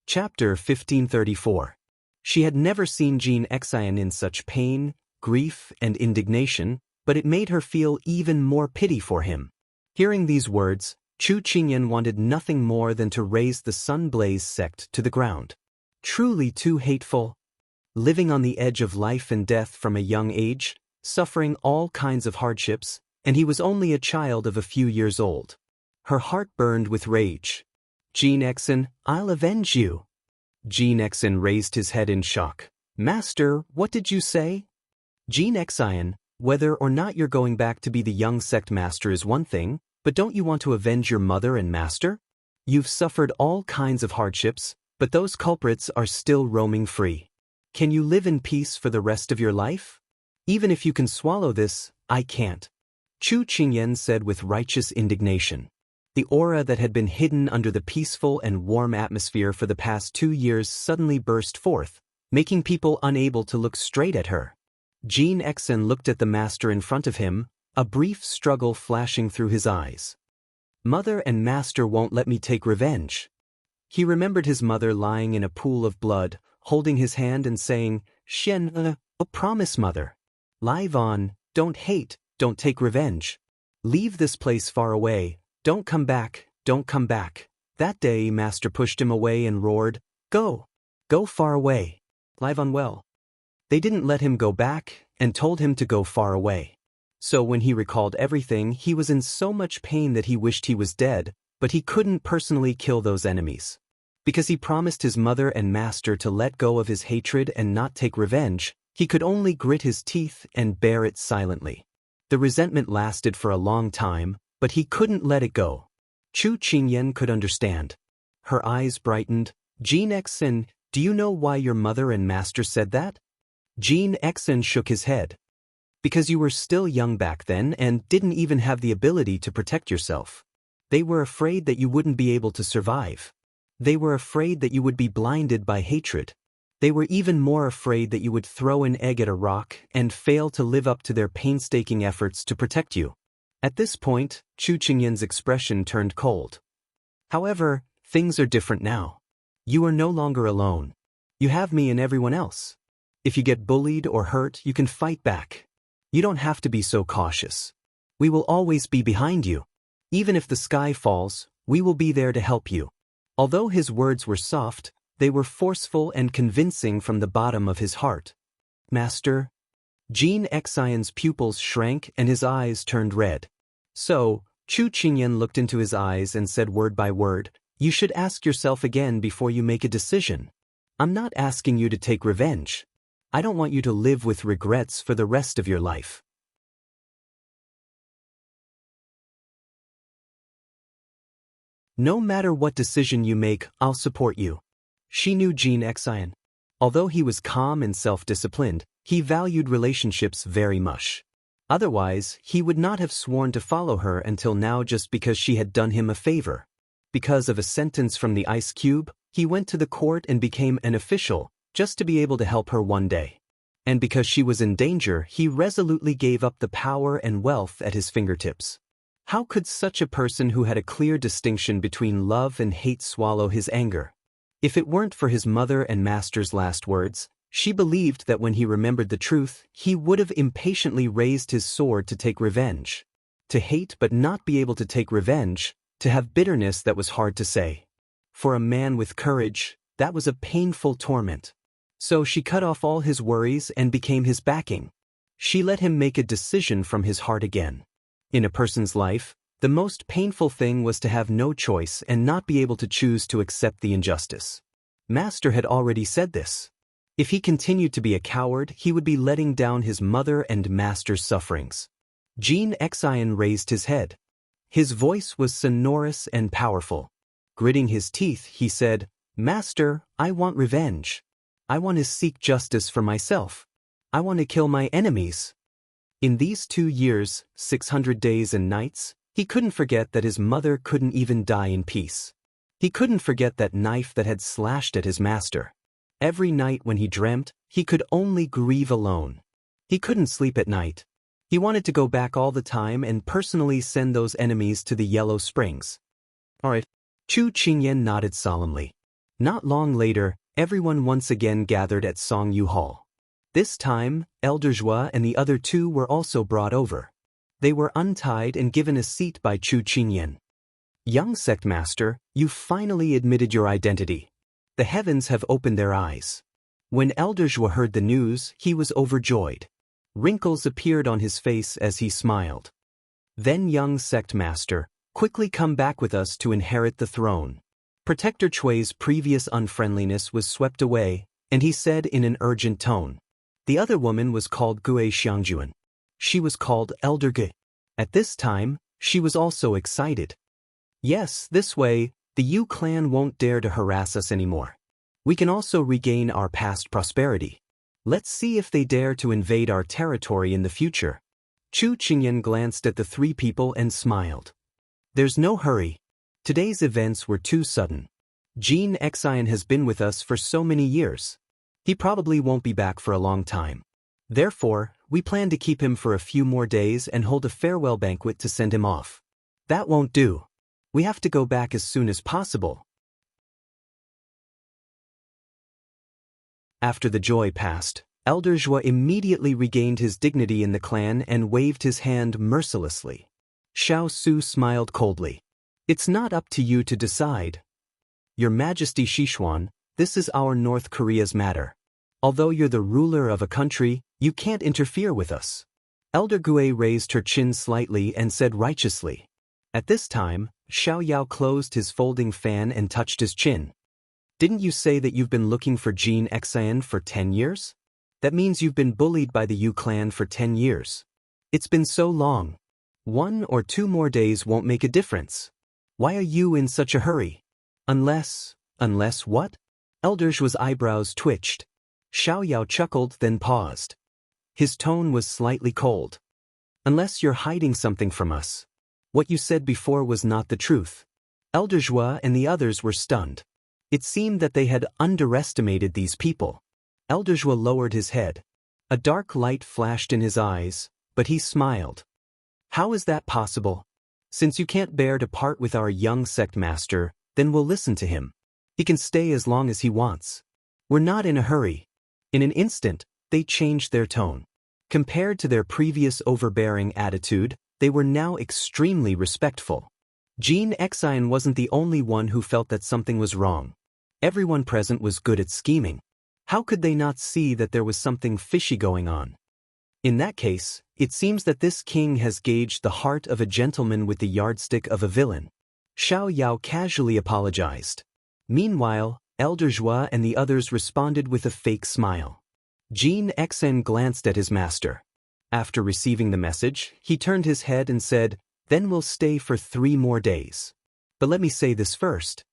Chapter 1534. She had never seen Jean Xian in such pain, grief, and indignation, but it made her feel even more pity for him. Hearing these words, Chu Qingyan wanted nothing more than to raze the Sunblaze sect to the ground. Truly too hateful. Living on the edge of life and death from a young age, suffering all kinds of hardships, and he was only a child of a few years old. Her heart burned with rage. Jean Xen, I'll avenge you. Jean Xen raised his head in shock. Master, what did you say? Jean Xian, whether or not you're going back to be the young sect master is one thing, but don't you want to avenge your mother and master? You've suffered all kinds of hardships, but those culprits are still roaming free. Can you live in peace for the rest of your life? Even if you can swallow this, I can't. Chu Qingyan said with righteous indignation. The aura that had been hidden under the peaceful and warm atmosphere for the past 2 years suddenly burst forth, making people unable to look straight at her. Jean Xen looked at the master in front of him, a brief struggle flashing through his eyes. Mother and master won't let me take revenge. He remembered his mother lying in a pool of blood, holding his hand and saying, Shen, promise mother. Live on, don't hate, don't take revenge. Leave this place far away, don't come back, don't come back. That day master pushed him away and roared, Go far away. Live on well. They didn't let him go back and told him to go far away. So when he recalled everything, he was in so much pain that he wished he was dead, but he couldn't personally kill those enemies. Because he promised his mother and master to let go of his hatred and not take revenge, he could only grit his teeth and bear it silently. The resentment lasted for a long time, but he couldn't let it go. Chu Qingyan could understand. Her eyes brightened. Jean Xen, do you know why your mother and master said that? Jean Xen shook his head. Because you were still young back then and didn't even have the ability to protect yourself. They were afraid that you wouldn't be able to survive. They were afraid that you would be blinded by hatred. They were even more afraid that you would throw an egg at a rock and fail to live up to their painstaking efforts to protect you. At this point, Chu Qingyan's expression turned cold. However, things are different now. You are no longer alone. You have me and everyone else. If you get bullied or hurt, you can fight back. You don't have to be so cautious. We will always be behind you. Even if the sky falls, we will be there to help you. Although his words were soft, they were forceful and convincing from the bottom of his heart. Master? Jin Xian's pupils shrank and his eyes turned red. So, Chu Qingyan looked into his eyes and said word by word, "You should ask yourself again before you make a decision. I'm not asking you to take revenge. I don't want you to live with regrets for the rest of your life." No matter what decision you make, I'll support you. She knew Jin Xian. Although he was calm and self-disciplined, he valued relationships very much. Otherwise, he would not have sworn to follow her until now just because she had done him a favor. Because of a sentence from the ice cube, he went to the court and became an official, just to be able to help her one day. And because she was in danger, he resolutely gave up the power and wealth at his fingertips. How could such a person who had a clear distinction between love and hate swallow his anger? If it weren't for his mother and master's last words, she believed that when he remembered the truth, he would have impatiently raised his sword to take revenge. To hate but not be able to take revenge, to have bitterness that was hard to say. For a man with courage, that was a painful torment. So she cut off all his worries and became his backing. She let him make a decision from his heart again. In a person's life, the most painful thing was to have no choice and not be able to choose to accept the injustice. Master had already said this. If he continued to be a coward, he would be letting down his mother and master's sufferings. Jin Xian raised his head. His voice was sonorous and powerful. Gritting his teeth, he said, "Master, I want revenge. I want to seek justice for myself. I want to kill my enemies." In these 2 years, 600 days and nights, he couldn't forget that his mother couldn't even die in peace. He couldn't forget that knife that had slashed at his master. Every night when he dreamt, he could only grieve alone. He couldn't sleep at night. He wanted to go back all the time and personally send those enemies to the Yellow Springs. All right. Chu Qingyan nodded solemnly. Not long later, everyone once again gathered at Songyu Hall. This time, Elder Zhua and the other 2 were also brought over. They were untied and given a seat by Chu Qingyan. "Young sect master, you finally admitted your identity. The heavens have opened their eyes." When Elder Zhua heard the news, he was overjoyed. Wrinkles appeared on his face as he smiled. "Then, young sect master, quickly come back with us to inherit the throne." Protector Chui's previous unfriendliness was swept away, and he said in an urgent tone. The other woman was called Gue Xiangjuan. She was called Elder Gue. At this time, she was also excited. "Yes, this way, the Yu clan won't dare to harass us anymore. We can also regain our past prosperity. Let's see if they dare to invade our territory in the future." Chu Qingyan glanced at the 3 people and smiled. "There's no hurry. Today's events were too sudden. Jin Xian has been with us for so many years. He probably won't be back for a long time. Therefore, we plan to keep him for a few more days and hold a farewell banquet to send him off. That won't do. We have to go back as soon as possible." After the joy passed, Elder Zhua immediately regained his dignity in the clan and waved his hand mercilessly. Xiao Su smiled coldly. "It's not up to you to decide. Your Majesty Sichuan, this is our North Korea's matter. Although you're the ruler of a country, you can't interfere with us." Elder Gue raised her chin slightly and said righteously. At this time, Xiao Yao closed his folding fan and touched his chin. "Didn't you say that you've been looking for Jin Xian for 10 years? That means you've been bullied by the Yu clan for 10 years. It's been so long. 1 or 2 more days won't make a difference. Why are you in such a hurry? Unless what?" Elder Zhua's eyebrows twitched. Xiao Yao chuckled, then paused. His tone was slightly cold. "Unless you're hiding something from us. What you said before was not the truth." Elder Zhua and the others were stunned. It seemed that they had underestimated these people. Elder Zhua lowered his head. A dark light flashed in his eyes, but he smiled. "How is that possible? Since you can't bear to part with our young sect master, then we'll listen to him. He can stay as long as he wants. We're not in a hurry." In an instant, they changed their tone. Compared to their previous overbearing attitude, They were now extremely respectful. Jean Xian wasn't the only one who felt that something was wrong. Everyone present was good at scheming. How could they not see that there was something fishy going on? In that case, it seems that this king has gauged the heart of a gentleman with the yardstick of a villain. Xiao Yao casually apologized. Meanwhile, Elder Joie and the others responded with a fake smile. Jean Xian glanced at his master. After receiving the message, he turned his head and said, "Then we'll stay for 3 more days. But let me say this first.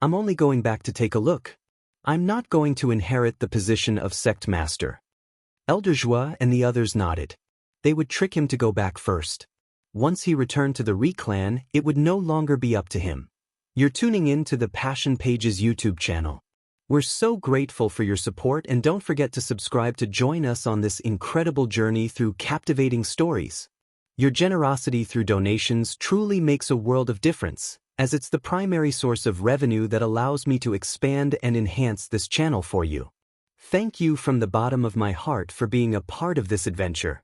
I'm only going back to take a look. I'm not going to inherit the position of sect master." Elder Joie and the others nodded. They would trick him to go back first. Once he returned to the Ri clan, it would no longer be up to him. You're tuning in to the Passion Pages YouTube channel. We're so grateful for your support, and don't forget to subscribe to join us on this incredible journey through captivating stories. Your generosity through donations truly makes a world of difference, as it's the primary source of revenue that allows me to expand and enhance this channel for you. Thank you from the bottom of my heart for being a part of this adventure.